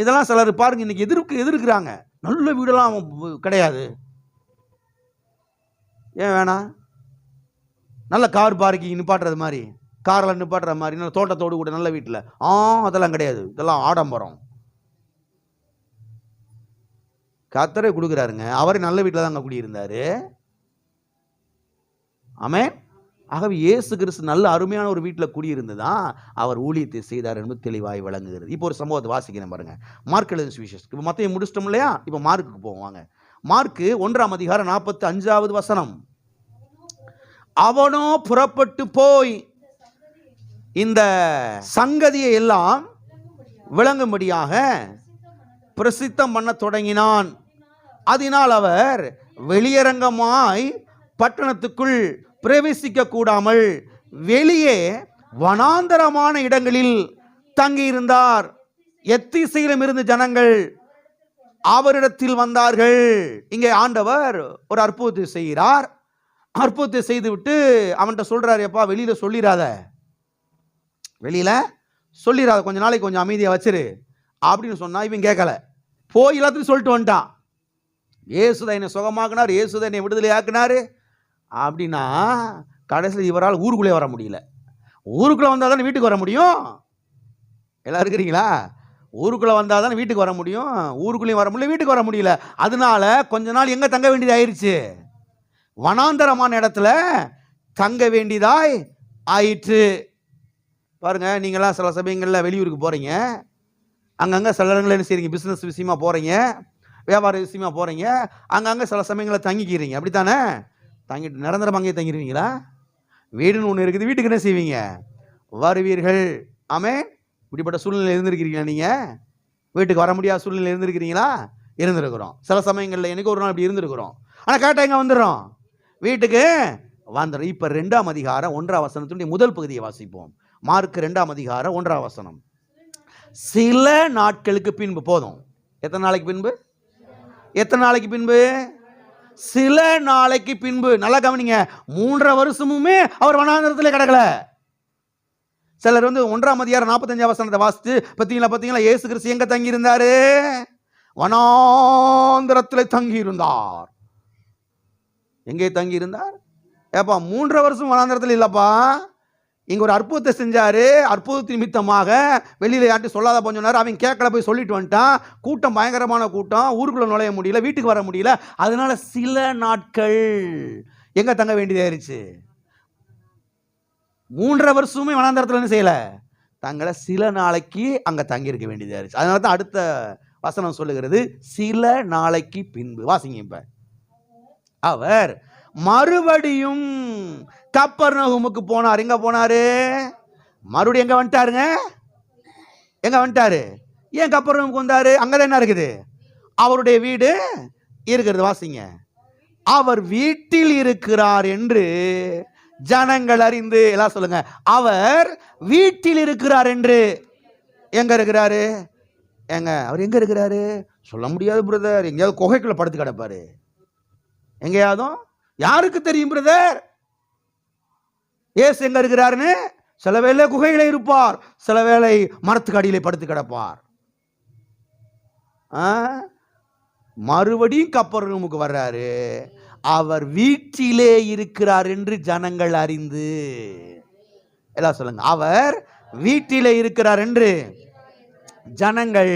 இதெல்லாம் சிலர் பாருங்க இன்னைக்கு எதிர்க்கிறாங்க. நல்ல வீடெல்லாம் கிடையாது, ஏன் வேணாம், நல்ல கார் பார்க்கிங் நிப்பாட்டுறது மாதிரி, காரில் நிப்பாட்டுற மாதிரி, நல்ல தோட்டத்தோடு கூட நல்ல வீட்டில், அதெல்லாம் கிடையாது, இதெல்லாம் ஆடம்பரம். கர்த்தரே கொடுக்குறாருங்க, அவரே நல்ல வீட்டில் தான் அங்கே குடியிருந்தாரு. ஆமென். ஆகவே இயேசு கிறிஸ்து நல்ல அருமையான ஒரு வீட்டில் குடியிருந்துதான் அவர் ஊழியத்தை செய்தார் என்பது தெளிவாய் விளங்குகிறது. இப்போ ஒரு சம்பவத்தை வாசிக்கிறேன் பாருங்க. மார்க் எழுதின சுவிசேஷம். இப்போ மத்தேயு முடிச்சிட்டோம் இல்லையா, இப்போ மார்க்குக்கு போவோம் வாங்க. மார்க்கு 1ஆம் அதிகாரம் 45வது வசனம். அவனோ புறப்பட்டு போய் இந்த சங்கதியை எல்லாம் விளங்கும்படியாக பிரசித்தம் பண்ண தொடங்கினான். அதனால் அவர் வெளியரங்கமாய் பட்டணத்துக்குள் பிரவேசிக்க கூடாமல் வெளியே வனாந்தரமான இடங்களில் தங்கியிருந்தார். எத்திசையிலும் இருந்து ஜனங்கள் அவரிடத்தில் வந்தார்கள். இங்கே ஆண்டவர் ஒரு அற்புதத்தை செய்கிறார். அற்புதத்தை செய்து விட்டு அவன்கிட்ட சொல்றாரு, எப்பா வெளியில சொல்லிடாத, வெளியில சொல்லிடாத, கொஞ்ச நாளைக்கு கொஞ்சம் அமைதியாக வச்சிரு அப்படின்னு சொன்னா இவன் கேட்கல. போய் எல்லாத்தையும் சொல்லிட்டு வந்துட்டான். இயேசுதான் என்னை சுகமாக்குனார், இயேசுதான் என்னை விடுதலை ஆக்குனாரு அப்படின்னா கடைசியில் இவரால் ஊருக்குள்ளே வர முடியல. ஊருக்குள்ளே வந்தால் தானே வீட்டுக்கு வர முடியும். எல்லாம் இருக்கிறீங்களா? ஊருக்குள்ளே வந்தால் தானே வீட்டுக்கு வர முடியும். ஊருக்குள்ளேயும் வர முடியல, வீட்டுக்கு வர முடியல. அதனால கொஞ்ச நாள் எங்கே தங்க வேண்டியது ஆயிடுச்சு? வனாந்தரமான இடத்துல தங்க வேண்டியதாய் ஆயிற்று. பாருங்க, நீங்களாம் சில சமயங்களில் வெளியூருக்கு போகிறீங்க, அங்கங்கே சில இடங்களில் என்ன செய்றீங்க, பிஸ்னஸ் விஷயமா போகிறீங்க, வியாபார விஷயமா போகிறீங்க, அங்கங்கே சில சமயங்களில் தங்கிக்கிறீங்க. அப்படித்தானே? தங்கிட்டு நிரந்தரம் அங்கேயே தங்கிடுவீங்களா? வீடுன்னு ஒன்று இருக்குது, வீட்டுக்கு என்ன செய்வீங்க? வருவீர்கள். ஆமே. இப்படிப்பட்ட சூழ்நிலை இருந்திருக்கிறீங்களா? நீங்கள் வீட்டுக்கு வர முடியாத சூழ்நிலை இருந்திருக்கிறீங்களா? இருந்திருக்கிறோம். சில சமயங்களில் எனக்கு ஒரு நாள் இப்படி இருந்திருக்கிறோம். ஆனால் கேட்டால் எங்கே வந்துடுறோம்? வீட்டுக்கு வந்துடும். இப்போ 2ஆம் அதிகாரம் 1ஆம் வசனத்துடைய முதல் பகுதியை வாசிப்போம். மார்க் 2ஆம் அதிகாரம் 1ஆம் வசனம். சில நாட்களுக்கு பின்பு. போதும். எத்தனை நாளைக்கு பின்பு? எத்தனை நாளைக்கு பின்பு? சில நாளைக்கு பின்பு. நல்லா கவனிங்க, 3.5 வருஷமுமே அவர் வனாந்தரத்தில் கிடக்கல. சிலர் 1ஆம் அதிகாரம் 45ஆம் வசனத்தை வாசித்து பார்த்தீங்களா, இயேசு கிறிஸ்து எங்க தங்கி இருந்தாரு? வனாந்தரத்தில் தங்கி இருந்தார். எங்கே தங்கி இருந்தார்? ஏப்பா 3.5 வருஷம் வனாந்தரத்தில் இல்லப்பா, இங்க ஒரு அற்புதத்தை செஞ்சாரு. அற்புதத்தின் நிமித்தமாக வெளியில யார்ட்டும் சொல்லாத சொன்னார். அவன் கேட்கல, போய் சொல்லிட்டு வந்துட்டான். கூட்டம் பயங்கரமான கூட்டம், ஊருக்குள்ள நுழைய முடியல, வீட்டுக்கு வர முடியல. அதனால சில நாட்கள் எங்க தங்க வேண்டியதாயிருச்சு? 3.5 வருஷமே வனாந்தரத்தில் என்ன செய்யல? தங்களை சில நாளைக்கு அங்க தங்கி இருக்க வேண்டியதாயிருச்சு. அதனால தான் அடுத்த வசனம் சொல்லுகிறது, சில நாளைக்கு பின்பு. வாசிங்க. இப்ப அவர் மறுபடியும் கப்பர்நகூமுக்கு போனார். எங்க போனாரு? மறுபடியும் எங்க வந்துட்டாருங்க? எங்க வந்துட்டாரு? ஏன் கப்பர்நகூமுக்கு வந்தாரு? அங்கதான் என்ன இருக்குது? அவருடைய வீடு இருக்கிறது. வாசிங்க. அவர் வீட்டில் இருக்கிறார் என்று ஜனங்கள் அறிந்து. எல்லாம் சொல்லுங்க, அவர் வீட்டில் இருக்கிறார் என்று. எங்க இருக்கிறாரு? அவர் எங்க இருக்கிறாரு? சொல்ல முடியாது பிரதர். எங்கேயாவது குகைக்குள்ள படுத்து கிடப்பாரு. எங்கேயாவதும். யாருக்கு தெரியும் பிரதர் ஏசு எங்க இருக்கிறாருன்னு? சில வேளை குகையில இருப்பார், சில வேளை மரத்துக்கு அடியிலே படுத்து கிடப்பார். மறுபடியும் கப்பர்நகூமுக்கு வர்றாரு. அவர் வீட்டிலே இருக்கிறார் என்று ஜனங்கள் அறிந்து. எல்லாம் சொல்லுங்க, அவர் வீட்டிலே இருக்கிறார் என்று ஜனங்கள்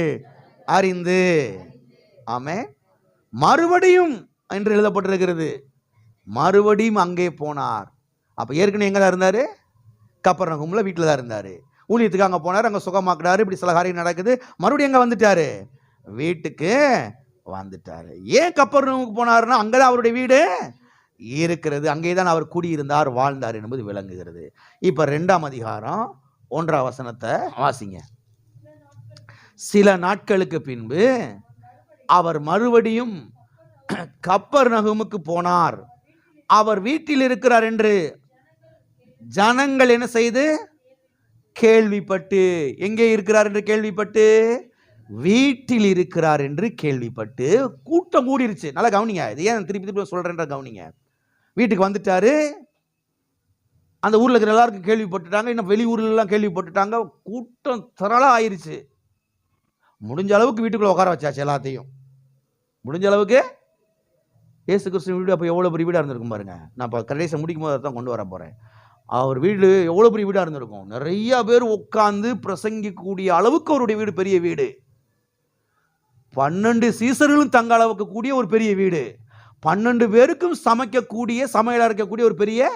அறிந்து. ஆமே. மறுபடியும் என்று எழுதப்பட்டிருக்கிறது. மறுபடியும் அங்கே போனார். அப்ப ஏற்கனவே எங்க தான் இருந்தாரு? கப்பர்நகூம்ல வீட்டில் தான் இருந்தாரு. ஊழியத்துக்கு அங்க போனார், அங்க சுகமாக்குறாரு, இப்படி சில காரியம் நடக்குது. மறுபடியும் எங்க வந்துட்டாரு? வீட்டுக்கு வந்துட்டாரு. ஏன் கப்பர்நகூமுக்கு போனாருன்னா அங்கதான் அவருடைய வீடு இருக்கிறது, அங்கேதான் அவர் குடியிருந்தார், வாழ்ந்தார் என்பது விளங்குகிறது. இப்ப 2ஆம் அதிகாரம் 1ஆம் வசனத்தை வாசிங்க. சில நாட்களுக்கு பின்பு அவர் மறுபடியும் கப்பர்நகூமுக்கு போனார். அவர் வீட்டில் இருக்கிறார் என்று ஜனங்கள் என்ன செய்து கேள்விப்பட்டு. எங்கே இருக்கிறார் என்று கேள்விப்பட்டு? வீட்டில் இருக்கிறார் என்று கேள்விப்பட்டு கூட்டம் கூடிருச்சு. நல்லா கவனிங்க, இது ஏன் திருப்பி திருப்பி சொல்றேன்ற கவனிங்க. வீட்டுக்கு வந்துட்டாரு. அந்த ஊர்ல இருக்கிற எல்லாருக்கும் கேள்விப்பட்டுட்டாங்க, இன்னும் வெளியூர்ல எல்லாம் கேள்விப்பட்டுட்டாங்க. கூட்டம் திரளா ஆயிருச்சு. முடிஞ்ச அளவுக்கு வீட்டுக்குள்ள உட்கார வச்சாச்சு எல்லாத்தையும். முடிஞ்ச அளவுக்கு. இயேசு கிறிஸ்து வீடு அப்போ எவ்வளோ பெரிய வீடாக இருந்திருக்கும் பாருங்க. நான் இப்போ கடைசியை முடிக்கும் போது தான் கொண்டு வர போகிறேன். அவர் வீடு எவ்வளோ பெரிய வீடாக இருந்திருக்கும். நிறைய பேர் உட்கார்ந்து பிரசங்கிக்கக்கூடிய அளவுக்கு அவருடைய வீடு பெரிய வீடு. 12 சீசர்களும் தங்க அளவுக்கு கூடிய ஒரு பெரிய வீடு. 12 பேருக்கும் சமைக்கக்கூடிய, சமையலாக இருக்கக்கூடிய ஒரு பெரிய,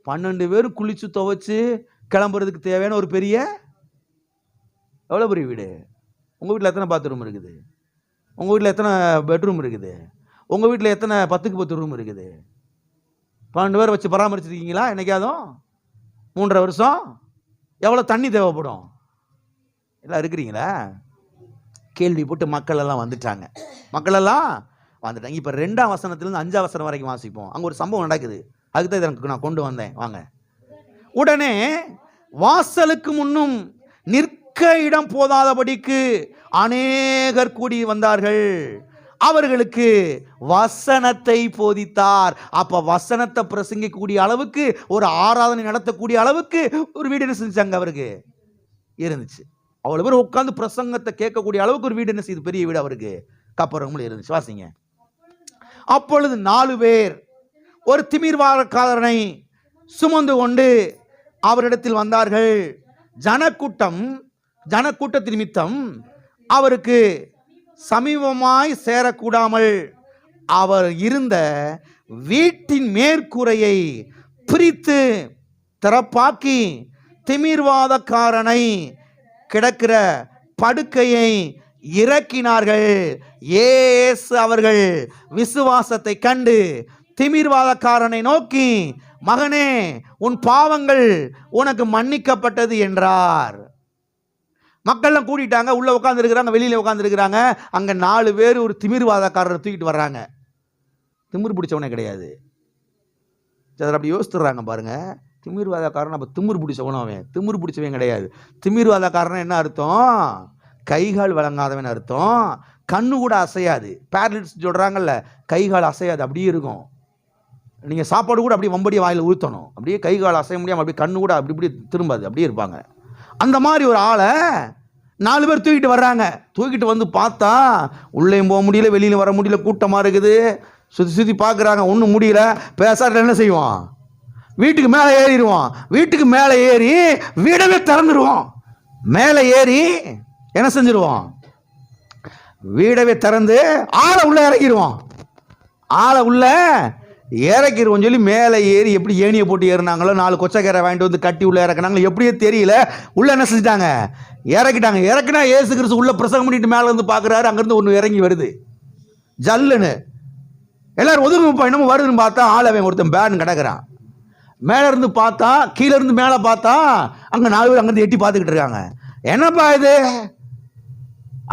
12 பேரும் குளிச்சு துவைச்சு கிளம்புறதுக்கு தேவையான ஒரு பெரிய, எவ்வளோ பெரிய வீடு. உங்கள் வீட்டில் எத்தனை பாத்ரூம் இருக்குது? உங்கள் வீட்டில் எத்தனை பெட்ரூம் இருக்குது? உங்கள் வீட்டில் எத்தனை 10க்கு 10 ரூம் இருக்குது? 12 பேர் வச்சு பராமரிச்சிருக்கீங்களா என்னைக்காதும்? 3.5 வருஷம். எவ்வளோ தண்ணி தேவைப்படும்? எல்லாம் இருக்கிறீங்களா? கேள்விப்பட்டு மக்கள் எல்லாம் வந்துட்டாங்க. இப்போ 2ஆம் வசனத்திலிருந்து 5ஆம் வசனம் வரைக்கும் வாசிப்போம். அங்கே ஒரு சம்பவம் நடக்குது. அதுக்கு தான் எனக்கு நான் கொண்டு வந்தேன். வாங்க. உடனே வாசலுக்கு முன்னும் நிற்க இடம் போதாதபடிக்கு அநேகர் கூடி வந்தார்கள். அவர்களுக்கு வசனத்தை போதித்தார். அப்ப வசனத்தை பிரசங்கிக்கக்கூடிய அளவுக்கு, ஒரு ஆராதனை நடத்தக்கூடிய அளவுக்கு ஒரு வீடு என்ன செஞ்சாங்க? அவருக்கு இருந்துச்சு. அவ்வளோ பேர் உட்காந்து பிரசங்கத்தை கேட்கக்கூடிய அளவுக்கு ஒரு வீடு என்ன செய்யுது, பெரிய வீடு அவருக்கு கப்பரகமும் இருந்துச்சு. வாசிங்க. அப்பொழுது 4 பேர் ஒரு திமிர்வாதக்காரனை சுமந்து கொண்டு அவரிடத்தில் வந்தார்கள். ஜனக்கூட்டத்தின் நிமித்தம் அவருக்கு சமீபமாய் சேரக்கூடாமல் அவர் இருந்த வீட்டின் மேற்கூரையை பிரித்து திறப்பாக்கி திமிர்வாதக்காரனை கிடக்கிற படுக்கையை இறக்கினார்கள். இயேசு அவர்கள் விசுவாசத்தை கண்டு திமிர்வாதக்காரனை நோக்கி, மகனே, உன் பாவங்கள் உனக்கு மன்னிக்கப்பட்டது என்றார். மக்கள்லாம் கூட்டிட்டாங்க, உள்ள உட்கார்ந்து இருக்கிறாங்க, வெளியில உட்கார்ந்து இருக்கிறாங்க. அங்க 4 பேர் ஒரு திமிர்வாதக்காரரை தூக்கிட்டு வர்றாங்க. திமிர் பிடிச்சவனே கிடையாது. அப்படி யோசித்துறாங்க பாருங்க. திமிர்வாதக்காரன் அப்ப திமிர் பிடிச்சவனும் அவன் திமிர் பிடிச்சவன் கிடையாது. திமிர்வாதக்காரன் என்ன அர்த்தம்? கைகால் வழங்காதவன் அர்த்தம். கண்ணு கூட அசையாது. பேரலிட்டிஸ் சொல்றாங்கல்ல, கைகால் அசையாது, அப்படியே இருக்கும். நீங்கள் சாப்பாடு கூட அப்படியே வம்படியை வாயில் ஊற்றணும், அப்படியே கை கால் அசைய முடியாமல் அப்படியே கண்ணு கூட அப்படி இப்படி திரும்பாது, அப்படியே இருப்பாங்க. அந்த மாதிரி ஒரு ஆளை 4 பேர் தூக்கிட்டு வர்றாங்க. தூக்கிட்டு வந்து பார்த்தா உள்ளேயும் போக முடியல, வெளியில் வர முடியல, கூட்டமாக இருக்குது. சுற்றி பார்க்குறாங்க, ஒன்றும் முடியல. பேசாட்ட என்ன செய்வோம்? வீட்டுக்கு மேலே ஏறிடுவோம். வீட்டுக்கு மேலே ஏறி வீடவே திறந்துடுவோம். மேலே ஏறி என்ன செஞ்சிருவோம்? வீடவே திறந்து ஆளை உள்ள இறக்கிடுவோம். ஆளை உள்ள இறக்கிடுவோம் சொல்லி மேலே ஏறி எப்படி ஏணியை போட்டு ஏறினாங்களோ, 4 கொச்சக்கரை வாங்கிட்டு வந்து கட்டி உள்ள இறக்குனாங்களோ, எப்படியே தெரியல. உள்ள என்ன செஞ்சிட்டாங்க? இறக்கிட்டாங்க. இறக்குனா ஏசு கிறிஸ்து உள்ள பிரசங்கம் பண்ணிட்டு மேலே இருந்து பார்க்குறாரு. அங்கேருந்து ஒன்று இறங்கி வருது ஜல்லுன்னு. எல்லாரும் ஒதுங்க, என்னமோ வருதுன்னு பார்த்தா ஆளவன் ஒருத்தன் பேன் கிடக்குறான். மேலே இருந்து பார்த்தா, கீழே இருந்து மேலே பார்த்தா அங்கே 4 பேர் அங்கேருந்து எட்டி பார்த்துக்கிட்டு இருக்காங்க. என்னப்பா இது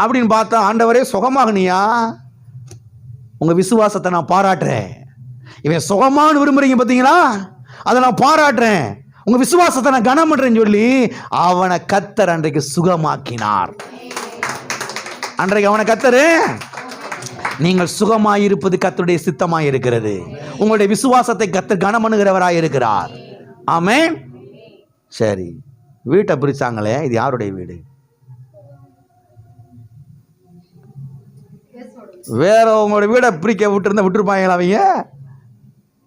அப்படின்னு பார்த்தா, ஆண்டவரே சுகமாகனியா, உங்கள் விசுவாசத்தை நான் பாராட்டுறேன். இவன் சுகமானு விரும்புறீங்க பார்த்தீங்களா, அதை நான் பாராட்டுறேன். உங்க விசுவாசத்தை நான் கனம் பண்றேன்னு சொல்லி அவனை கர்த்தர் அன்றைக்கு சுகமாக்கினார். அன்றைக்கு அவனை கர்த்தர், நீங்கள் சுகமாயிருப்பது கர்த்தருடைய சித்தமாய் இருக்கிறது. உங்களுடைய விசுவாசத்தை கர்த்தர் கனம் பண்ணுகிறவராய் இருக்கிறார். ஆமென். சரி, வீட்டை பிரிச்சாங்களே, இது யாருடைய வீடு? வேற உங்களோட வீடை பிரிக்க விட்டுருந்தா விட்டுருப்பாங்களா அவங்க?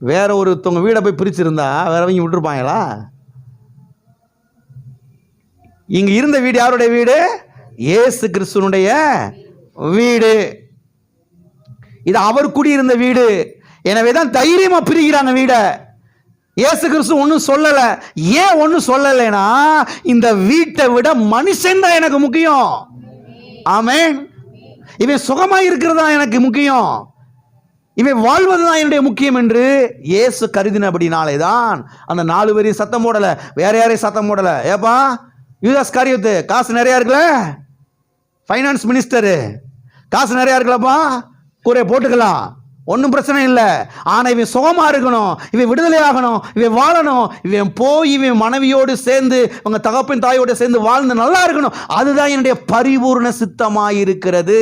வேற ஒருத்தவங்க வீடை போய் பிரிச்சிருந்தா வேறவங்க விட்டுருப்பாங்களா? இங்க இருந்த வீடு யாருடைய வீடு? இயேசு கிறிஸ்துனுடைய வீடு. இது அவர் குடியிருந்த வீடு. எனவேதான் தைரியமா பிரிக்கிறாங்க வீட. இயேசு கிறிஸ்து ஒன்னும் சொல்லல. ஏன் ஒன்னும் சொல்லலைன்னா, இந்த வீட்டை விட மனுஷன் தான் எனக்கு முக்கியம். ஆமென். இவன் சுகமா இருக்கிறதா எனக்கு முக்கியம், இவன் வாழ்வதுதான் என்னுடைய முக்கியம் என்று இயேசு கருதினபடினாலே தான் அந்த 4 பேரையும் சத்தம் போடல, வேற யாரையும் சத்தம் போடல. ஏப்பா, யூதாஸ் காரியத்து காசு நிறைய இருக்குல்ல, ஃபைனான்ஸ் மினிஸ்டரு, காசு நிறைய இருக்குல்லப்பா, கூரையை போட்டுக்கலாம், ஒன்றும் பிரச்சனை இல்லை. ஆனால் இவன் சுகமா இருக்கணும், இவன் விடுதலை ஆகணும், இவன் வாழணும், இவன் போய் இவன் மனைவியோடு சேர்ந்து உங்க தகப்பன் தாயோடு சேர்ந்து வாழ்ந்து நல்லா இருக்கணும். அதுதான் என்னுடைய பரிபூர்ண சித்தமாயிருக்கிறது.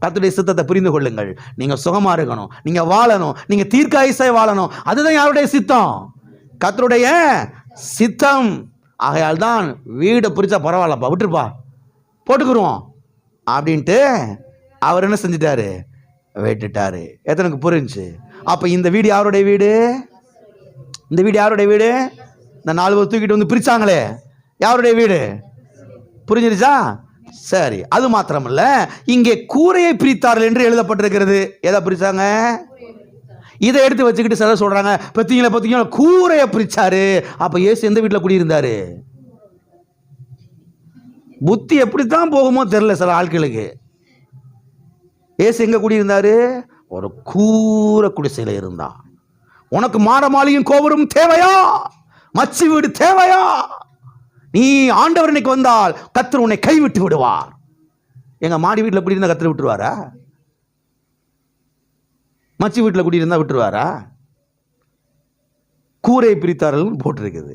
கர்த்தருடைய சித்தத்தை புரிந்து கொள்ளுங்கள். நீங்க சுகமா இருக்கணும், நீங்க வாழணும், நீங்க தீர்க்காயுசாய் வாழணும். அதுதான் யாருடைய சித்தம்? கர்த்தருடைய சித்தம். ஆகையால் தான் வீடை பிரிச்சா பரவாயில்லப்பா, விட்டுருப்பா, போட்டுக்குருவோம் அப்படின்ட்டு அவர் என்ன செஞ்சிட்டாரு? வெட்டுட்டாரு. எத்தனைக்கு புரிஞ்சு? அப்ப இந்த வீடு யாருடைய வீடு? இந்த வீடு யாருடைய வீடு? இந்த 4 பேர் தூக்கிட்டு வந்து பிரிச்சாங்களே, யாருடைய வீடு? புரிஞ்சிருச்சா? சரி, அது மாத்திரமல்ல, இங்கே கூரையை பிரித்தார்கள் என்று எழுதப்பட்டிருக்கிறது. எதை பிரிச்சாங்க? இதை எடுத்து வச்சுக்கிட்டு சிலர் சொல்றாங்க, பத்தீங்களா கூரையை பிரிச்சாரு. அப்ப இயேசு எந்த வீட்டில் குடியிருந்தாரு? புத்தி எப்படித்தான் போகுமோ தெரியல சில ஆட்களுக்கு. இயேசு எங்க குடியிருந்தாரு? ஒரு கூரை குடிசையில் இருந்தா. உனக்கு மாட மாளிகையும் கோபுரம் தேவையா? மச்சி வீடு தேவையா? நீ ஆண்டவர் இன்னைக்கு வந்தால் கர்த்தர் உன்னை கைவிட்டு விடுவார். எங்க மாடி வீட்டில் குடியிருந்தா கர்த்தர் விட்டுருவாரா? மச்சி வீட்டில் குடியிருந்தா விட்டுருவாரா? கூரை பிரித்தார்கள் போட்டிருக்குது.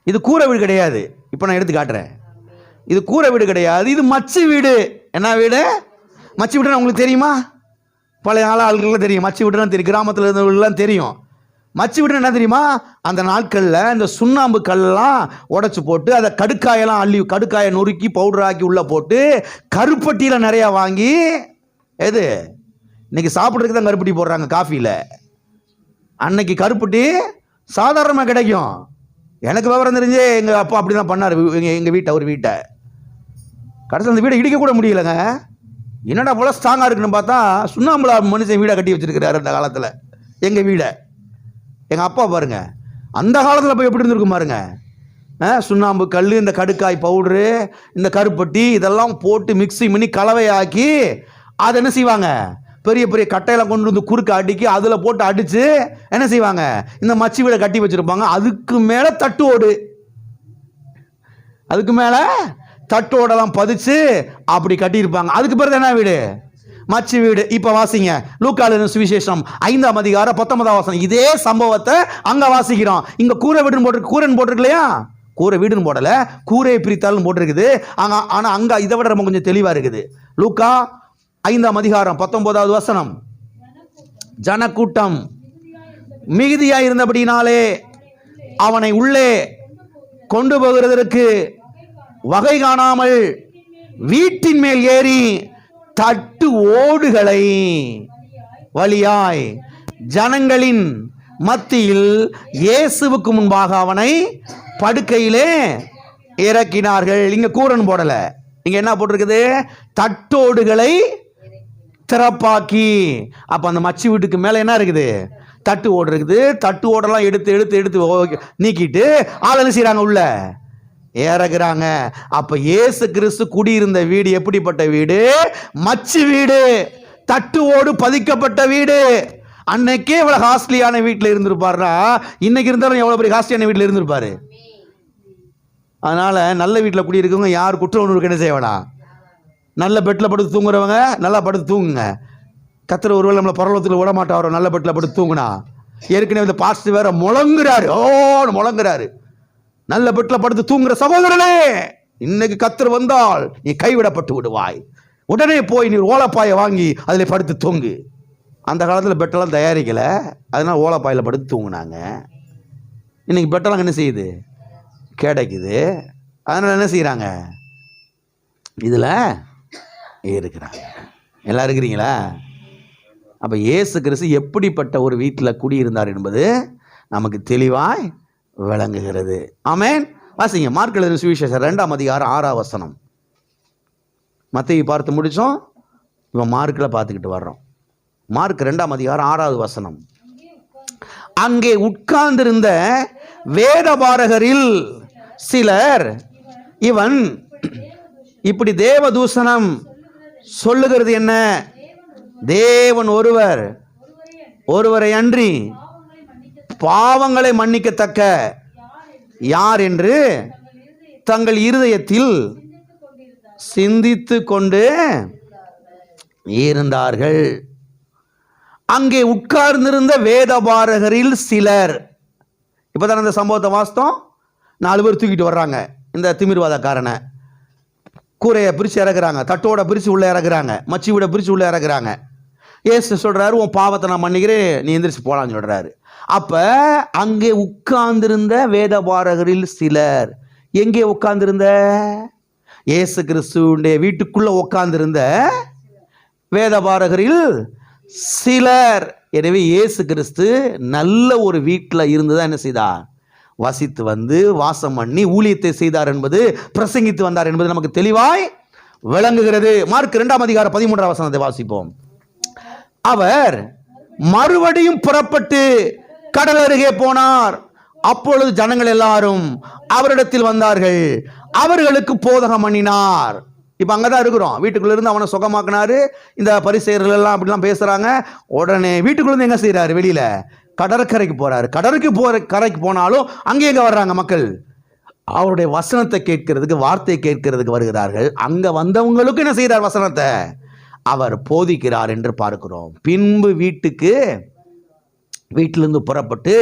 இது கூரை வீடு கிடையாது. இப்போ நான் எடுத்து காட்டுறேன். இது கூரை வீடு கிடையாது, இது மச்சி வீடு. என்ன வீடு? மச்சி வீடுனா உங்களுக்கு தெரியுமா? பழைய ஆளுகளுக்கு தெரியும். மச்சி வீடுலாம் தெரியும், கிராமத்தில் இருந்தவர்களுக்கெல்லாம் தெரியும். மச்சு வீடு என்ன தெரியுமா? அந்த நாட்களில் இந்த சுண்ணாம்பு கல்லாம் உடைச்சு போட்டு அதை கடுக்காயெல்லாம் அள்ளி கடுக்காயை நொறுக்கி பவுடராக்கி உள்ளே போட்டு கருப்பட்டியில் நிறையா வாங்கி, எது இன்னைக்கு சாப்பிட்றதுக்கு தான் கருப்பட்டி போடுறாங்க காஃபியில். அன்னைக்கு கருப்பட்டி சாதாரணமாக கிடைக்கும். எனக்கு விவரம் தெரிஞ்சு எங்கள் அப்பா அப்படி தான் பண்ணார். எங்கள் வீட்டை ஒரு வீட்டை கடைசியில் அந்த வீடை இடிக்கக்கூட முடியலைங்க. என்னடா போல ஸ்ட்ராங்காக இருக்குன்னு பார்த்தா சுண்ணாம்புல மனுஷன் வீடை கட்டி வச்சிருக்கிறாரு அந்த காலத்தில். எங்கள் வீடை எங்கள் அப்பா பாருங்க, அந்த காலத்தில் போய் எப்படி இருந்திருக்கும் பாருங்க. சுண்ணாம்பு கல், இந்த கடுக்காய் பவுடரு, இந்த கருப்பட்டி இதெல்லாம் போட்டு மிக்ஸி பண்ணி கலவையாக்கி அதை என்ன செய்வாங்க, பெரிய பெரிய கட்டையெல்லாம் கொண்டு வந்து குறுக்க அடிக்கி அதில் போட்டு அடித்து என்ன செய்வாங்க, இந்த மச்சி வீடை கட்டி வச்சுருப்பாங்க. அதுக்கு மேலே தட்டு ஓடு, அதுக்கு மேலே தட்டோடெல்லாம் பதிச்சு அப்படி கட்டியிருப்பாங்க. அதுக்கு பிறகு என்ன வீடு, மச்சி வீடு. இப்போ வாசிங்க லூக்கால சுவிசேஷம் 5ஆம் அதிகாரம் 19ஆம் வசனம். இதே சம்பவத்தை அங்கே வாசிக்கிறோம். இங்கே கூரை வீடுன்னு போட்டிருக்கு, கூரைன்னு போட்டிருக்கு இல்லையா? கூரை வீடுன்னு போடலை, கூரையை பிரித்தாலும் போட்டிருக்குது. ஆனால் அங்கே இதை விட ரொம்ப கொஞ்சம் தெளிவாக இருக்குது. லூக்கா 5ஆம் அதிகாரம் 19வது வசனம். ஜனக்கூட்டம் மிகுதியாக இருந்தபடினாலே அவனை உள்ளே கொண்டு போகிறதற்கு வகை காணாமல் வீட்டின் மேல் ஏறி தட்டு ஓடுகளை வழியாய் ஜனங்களின் மத்தியில் இயேசுவுக்கு முன்பாக அவனை படுக்கையிலே இறக்கினார்கள். இங்க கூரன் போடல, இங்க என்ன போட்டிருக்குது, தட்டோடுகளை திறப்பாக்கி. அப்ப அந்த மச்சி வீட்டுக்கு மேல என்ன இருக்குது, தட்டு ஓடு இருக்குது. தட்டு ஓடெல்லாம் எடுத்து எடுத்து எடுத்து நீக்கிட்டு ஆள் என்ன செய்றாங்க, உள்ள ஏறகுறாங்க. அப்ப இயேசு கிறிஸ்து குடியிருந்த வீடு எப்படிப்பட்ட வீடு, மச்சு வீடு, தட்டு ஓடு பதிக்கப்பட்ட வீடு. அன்னைக்கே இவ்வளவு காஸ்ட்லியான வீட்டில் இருந்திருப்பாருனா இன்னைக்கு இருந்தாலும் எவ்வளவு பெரிய காஸ்ட்லியான வீட்டில் இருந்திருப்பாரு. அதனால நல்ல வீட்டில் குடியிருக்கவங்க யார் குற்ற உணர்வுக்கு என்ன செய்ய வேணாம், நல்ல பெட்டில் படுத்து தூங்குறவங்க நல்லா படுத்து தூங்குங்க. கத்திர ஒருவேளை நம்மளை பரலோகத்தில் விட மாட்டாரோ நல்ல பெட்டில் படுத்து தூங்குனா. ஏற்கனவே இந்த பாஸ்டர் வேற முழங்குறாரு, முழங்குறாரு. நல்ல பெட்டில் படுத்து தூங்குற சகோதரனே, இன்னைக்கு கத்தர் வந்தால் நீ கைவிடப்பட்டு விடுவாய். உடனே போய் நீ ஓலப்பாயை வாங்கி அதில் படுத்து தூங்கு. அந்த காலத்தில் பெட்டெல்லாம் தயாரிக்கலை, அதனால ஓலப்பாயில் படுத்து தூங்குனாங்க. இன்னைக்கு பெட்டெல்லாம் என்ன செய்யுது, கிடைக்குது. அதனால என்ன செய்கிறாங்க, இதில் இருக்கிறாங்க. எல்லாம் இருக்கிறீங்களா? அப்போ இயேசு கிறிஸ்து எப்படிப்பட்ட ஒரு வீட்டில் குடியிருந்தார் என்பது நமக்கு தெளிவாய் விளங்குகிறது. ஆமென். வாசிங்க மார்க் எழுதின சுவிசேஷம் 2ஆம் அதிகாரம் 6ஆம் வசனம். மத்தேயு பார்த்து முடித்தோம், இப்போ மார்க்கில் பார்த்துக்கிட்டு வர்றோம். மார்க் 2ஆம் அதிகாரம் 6வது வசனம். அங்கே உட்கார்ந்திருந்த வேதபாரகரில் சிலர் இவன் இப்படி தேவதூஷணம் சொல்லுகிறது என்ன, தேவன் ஒருவரை அன்றி பாவங்களை மன்னிக்கத்தக்க யார் என்று தங்கள் இருதயத்தில் சிந்தித்து கொண்டு இருந்தார்கள். அங்கே உட்கார்ந்திருந்த வேதபாரகரில் சிலர். இப்போதான் இந்த சம்பவத்தை வாஸ்தம் 4 பேர் தூக்கிட்டு வர்றாங்க. இந்த திமிர்வாதக்காரனை கூரையை பிரித்து இறக்குறாங்க, தட்டோட பிரித்து உள்ளே இறக்குறாங்க, மச்சி விட பிரித்து உள்ளே இறக்குறாங்க. ஏசு சொல்கிறாரு, உன் பாவத்தை நான் மன்னிக்கிறேன், நீ எந்திரிச்சு போகலான்னு சொல்கிறாரு. அப்போ அங்கே உட்கார்ந்திருந்த வேதபாரகரில் சிலர், எங்கே உட்கார்ந்திருந்த, இயேசு கிறிஸ்துவுடைய வீட்டுக்குள்ளே உட்கார்ந்திருந்த வேதபாரகரில் சிலர். எனவே இயேசு கிறிஸ்து நல்ல ஒரு வீட்டில் இருந்து தான் என்ன செய்தார், வசித்து வந்து வாசம் பண்ணி ஊழியத்தை செய்தார் என்பது, பிரசங்கித்து வந்தார் என்பது நமக்கு தெளிவாய் விளங்குகிறது. மார்க் 2ஆம் அதிகாரம் 13ஆம் வசனத்தை வாசிப்போம். அவர் மறுபடியும் புறப்பட்டு கடல் அருகே போனார். அப்பொழுது ஜனங்கள் எல்லாரும் அவரிடத்தில் வந்தார்கள், அவர்களுக்கு போதகம் பண்ணினார். இப்போ அங்கே தான் இருக்கிறோம். வீட்டுக்குள்ள இருந்து அவனை சுகமாக்கினாரு. இந்த பரிசேயர்கள் எல்லாம் அப்படிலாம் பேசுகிறாங்க. உடனே வீட்டுக்குள்ளேருந்து எங்கே செய்கிறாரு, வெளியில் கடற்கரைக்கு போகிறாரு. கரைக்கு போனாலும் அங்கே எங்கே வர்றாங்க மக்கள், அவருடைய வசனத்தை கேட்கறதுக்கு, வார்த்தையை கேட்கறதுக்கு வருகிறார்கள். அங்கே வந்தவங்களுக்கு என்ன செய்கிறார், வசனத்தை அவர் போதிக்கிறார் என்று பார்க்கிறோம். பின்பு வீட்டிலிருந்து புறப்பட்டு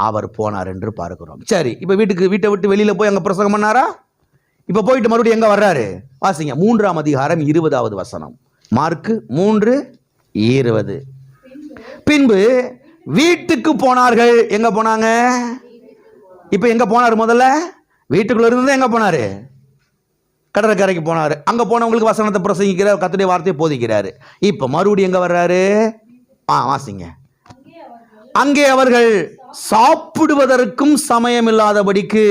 அவர் போனார் என்று பார்க்கிறோம். சரி, இப்போ வீட்டை விட்டு வெளியில் போய் அங்கே பிரசங்கம் பண்ணாரா? இப்போ போயிட்டு மறுபடியும் எங்கே வர்றாரு, வாசிங்க 3ஆம் அதிகாரம் 20வது வசனம். மார்க்கு 3:20. பின்பு வீட்டுக்கு போனார்கள். எங்க போனாங்க? இப்ப எங்க போனாரு? முதல்ல வீட்டுக்குள்ள இருந்து எங்க போனாரு? கடற்கரைக்கு போனாரு. அங்க போனவங்களுக்கு வசனத்தை பிரசங்கிக்கிறார், கர்த்தருடைய வார்த்தையை போதிக்கிறாரு. இப்ப மறுபடியும் எங்க வர்றாரு? வாசிங்க. அங்கே அவர்கள் சாப்பிடுவதற்கும் சமயம் இல்லாதபடிக்கு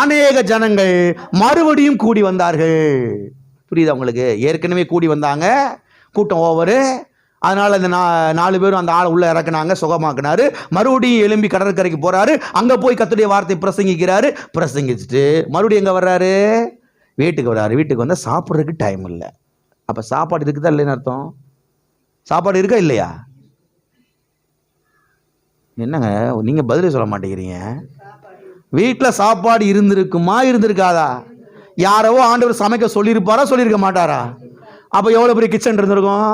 அநேக ஜனங்கள் மறுபடியும் கூடி வந்தார்கள். புரியுதா உங்களுக்கு? ஏற்கனவே கூடி வந்தாங்க, கூட்டம் ஓவரு. அதனால இந்த 4 பேரும் அந்த ஆளை உள்ள இறக்குனாங்க, சுகமாக்குனாரு. மறுபடியும் எழும்பி கடற்கரைக்கு போறாரு. அங்க போய் கர்த்தருடைய வார்த்தை பிரசங்கிக்கிறாரு. பிரசங்கிச்சுட்டு மறுபடியும் எங்க வர்றாரு? வீட்டுக்கு வர்றாரு. வீட்டுக்கு வந்தா சாப்பிட்றதுக்கு டைம் இல்லை. அப்ப சாப்பாடு இருக்குதா இல்லைன்னு அர்த்தம்? சாப்பாடு இருக்கா இல்லையா? என்னங்க நீங்க பதிலே சொல்ல மாட்டேங்கிறீங்க? வீட்டில் சாப்பாடு இருந்திருக்குமா இருந்திருக்காதா? யாரோ ஆண்டவர் சமைக்க சொல்லியிருப்பாரா சொல்லியிருக்க மாட்டாரா? அப்போ எவ்வளோ பெரிய கிச்சன் இருந்திருக்கும்?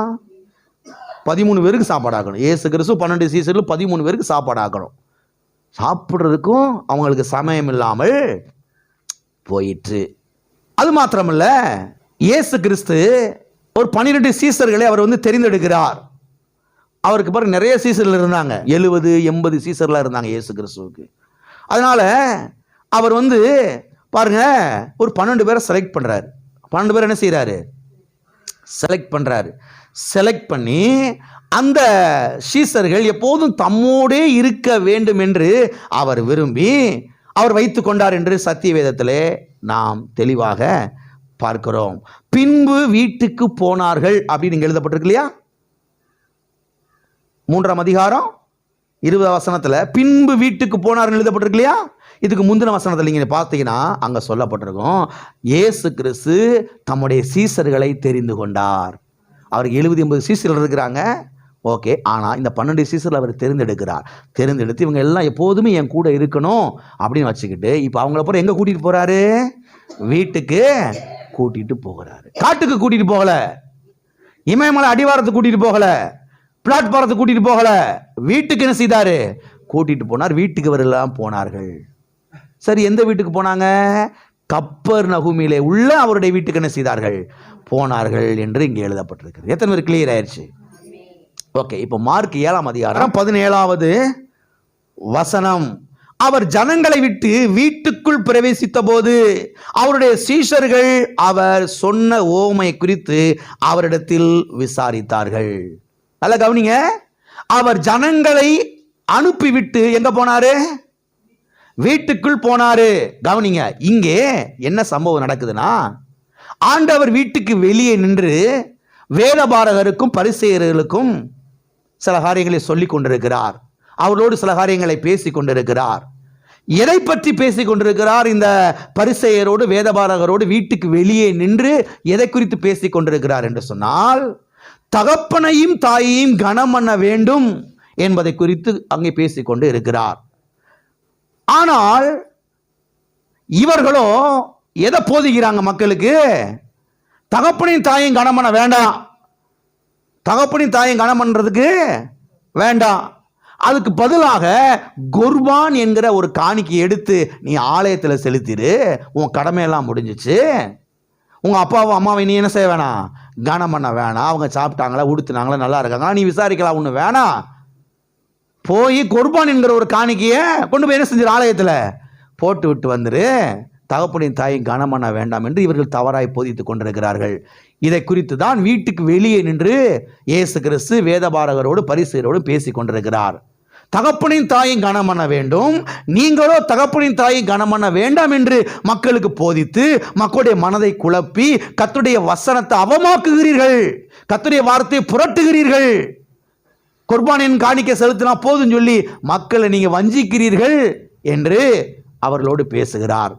13 பேருக்கு சாப்பாடு ஆக்கணும். இயேசு கிறிஸ்து 12 சீசரில் 13 பேருக்கு சாப்பாடு ஆக்கணும். சாப்பிட்றதுக்கும் அவங்களுக்கு சமயம் இல்லாமல் போயிற்று. அது மாத்திரமல்ல, இயேசு கிறிஸ்து ஒரு 12 சீசர்களை அவர் தெரிந்தெடுக்கிறார். அவருக்கு பாருங்க நிறைய சீசர்கள் இருந்தாங்க, 70-80 சீசர்லாம் இருந்தாங்க இயேசு கிறிஸ்துவுக்கு. அதனால அவர் பாருங்க ஒரு 12 பேரை செலக்ட் பண்றாரு. 12 பேர் என்ன செய்யறாரு? செலக்ட் பண்றாரு. செலக்ட் பண்ணி அந்த சீசர்கள் எப்போதும் தம்மோடே இருக்க வேண்டும் என்று அவர் விரும்பி அவர் வைத்து கொண்டார் என்று சத்திய வேதத்திலே நாம் தெளிவாக பார்க்கிறோம். பின்பு வீட்டுக்கு போனார்கள் அப்படின்னு இங்க எழுதப்பட்டிருக்கு இல்லையா? 3ஆம் அதிகாரம் 20 வசனத்துல பின்பு வீட்டுக்கு போனார்கள் எழுதப்பட்டிருக்கு இல்லையா? இதுக்கு முந்தின வசனத்தில் நீங்க பார்த்தீங்கன்னா அங்க சொல்லப்பட்டிருக்கும், இயேசு கிறிஸ்து தம்முடைய சீசர்களை தெரிந்து கொண்டார். அவருக்கு 70-80 சீசர்கள் இருக்கிறாங்க. ஓகே, ஆனால் இந்த 12 சீசர்கள் அவர் தெரிந்தெடுக்கிறார். தெரிந்தெடுத்து இவங்க எல்லாம் எப்போதுமே என் கூட இருக்கணும் அப்படின்னு வச்சுக்கிட்டு இப்போ அவங்கள போற எங்க கூட்டிட்டு போறாரு? வீட்டுக்கு கூட்டிட்டு போகிறாரு. காட்டுக்கு கூட்டிட்டு போகல, இமயமலை அடிவாரத்துக்கு கூட்டிட்டு போகல, பிளாட்பாரத்துக்கு கூட்டிட்டு போகல, வீட்டுக்கு என்ன செய்தாரு? கூட்டிட்டு போனார். வீட்டுக்கு அவரெல்லாம் போனார்கள். சரி, எந்த வீட்டுக்கு போனாங்க? கப்பர்நகூமிலே உள்ள அவருடைய வீட்டுக்கு என்ன செய்தார்கள்? போனார்கள் என்று இங்கே எழுதப்பட்டிருக்கிறது. எத்தனை பேர் கிளியர் ஆயிடுச்சு? ஓகே, இப்போ மார்க் 7ஆம் அதிகாரம் 17வது வசனம். அவர் ஜனங்களை விட்டு வீட்டுக்குள் பிரவேசித்த போது அவருடைய சீஷர்கள் அவர் சொன்ன ஓமை குறித்து அவரிடத்தில் விசாரித்தார்கள். நல்ல கவனிங்க, அவர் ஜனங்களை அனுப்பிவிட்டு எங்க போனாரு? வீட்டுக்குள் போனாரு. கவனிங்க, இங்கே என்ன சம்பவம் நடக்குதுன்னா, ஆண்டவர் வீட்டுக்கு வெளியே நின்று வேதபாரகருக்கும் பரிசேயர்களுக்கும் சில காரியங்களை சொல்லி கொண்டிருக்கிறார். அவர்களோடு சில காரியங்களை பேசி கொண்டிருக்கிறார். எதை பற்றி பேசி கொண்டிருக்கிறார்? இந்த பரிசேயரோடு வேதபாரகரோடு வீட்டுக்கு வெளியே நின்று எதை குறித்து பேசி கொண்டிருக்கிறார் என்று சொன்னால், தகப்பனையும் தாயையும் கனம் பண்ண வேண்டும் என்பதை குறித்து அங்கே பேசிக்கொண்டு இருக்கிறார். ஆனால் இவர்களோ எதை போதிக்கிறாங்க மக்களுக்கு? தகப்பனையும் தாயையும் கனம் பண்ண வேண்டாம், தகப்பனையும் தாயையும் கனம் பண்றதுக்கு வேண்டாம். அதுக்கு பதிலாக குர்பான் என்கிற ஒரு காணிக்கை எடுத்து நீ ஆலயத்தில் செலுத்திடு, உன் கடமையெல்லாம் முடிஞ்சிச்சு. உங்க அப்பாவும் அம்மாவை நீ என்ன செய்ய வேணாம்? கனம் பண்ண வேணாம். அவங்க சாப்பிட்டாங்களா, உடுத்துனாங்களா, நல்லா இருக்காங்களா, நீ விசாரிக்கலாம், ஒன்று வேணாம். போய் குர்பான் என்கிற ஒரு காணிக்கையை கொண்டு போய் என்ன செஞ்சிரு? ஆலயத்தில் போட்டு விட்டு வந்துரு. தகப்பனின் தாயும் கனம் பண்ண வேண்டாம் என்று இவர்கள் தவறாய் போதித்துக் கொண்டிருக்கிறார்கள். இதை குறித்து தான் வீட்டுக்கு வெளியே நின்று இயேசு கிறிஸ்து வேதபாரகரோடு பரிசேயரோடு பேசி கொண்டிருக்கிறார். தகப்பனின் தாயும் கனம் பண்ண வேண்டும், நீங்களோ தகப்பனின் தாயும் கனம் பண்ண வேண்டாம் என்று மக்களுக்கு போதித்து மக்களுடைய மனதை குழப்பி கர்த்தருடைய வசனத்தை அவமாக்குகிறீர்கள், கர்த்தருடைய வார்த்தையை புரட்டுகிறீர்கள். குர்பானின் காணிக்கை செலுத்தினா போதும் சொல்லி மக்களை நீங்க வஞ்சிக்கிறீர்கள் என்று அவர்களோடு பேசுகிறார்.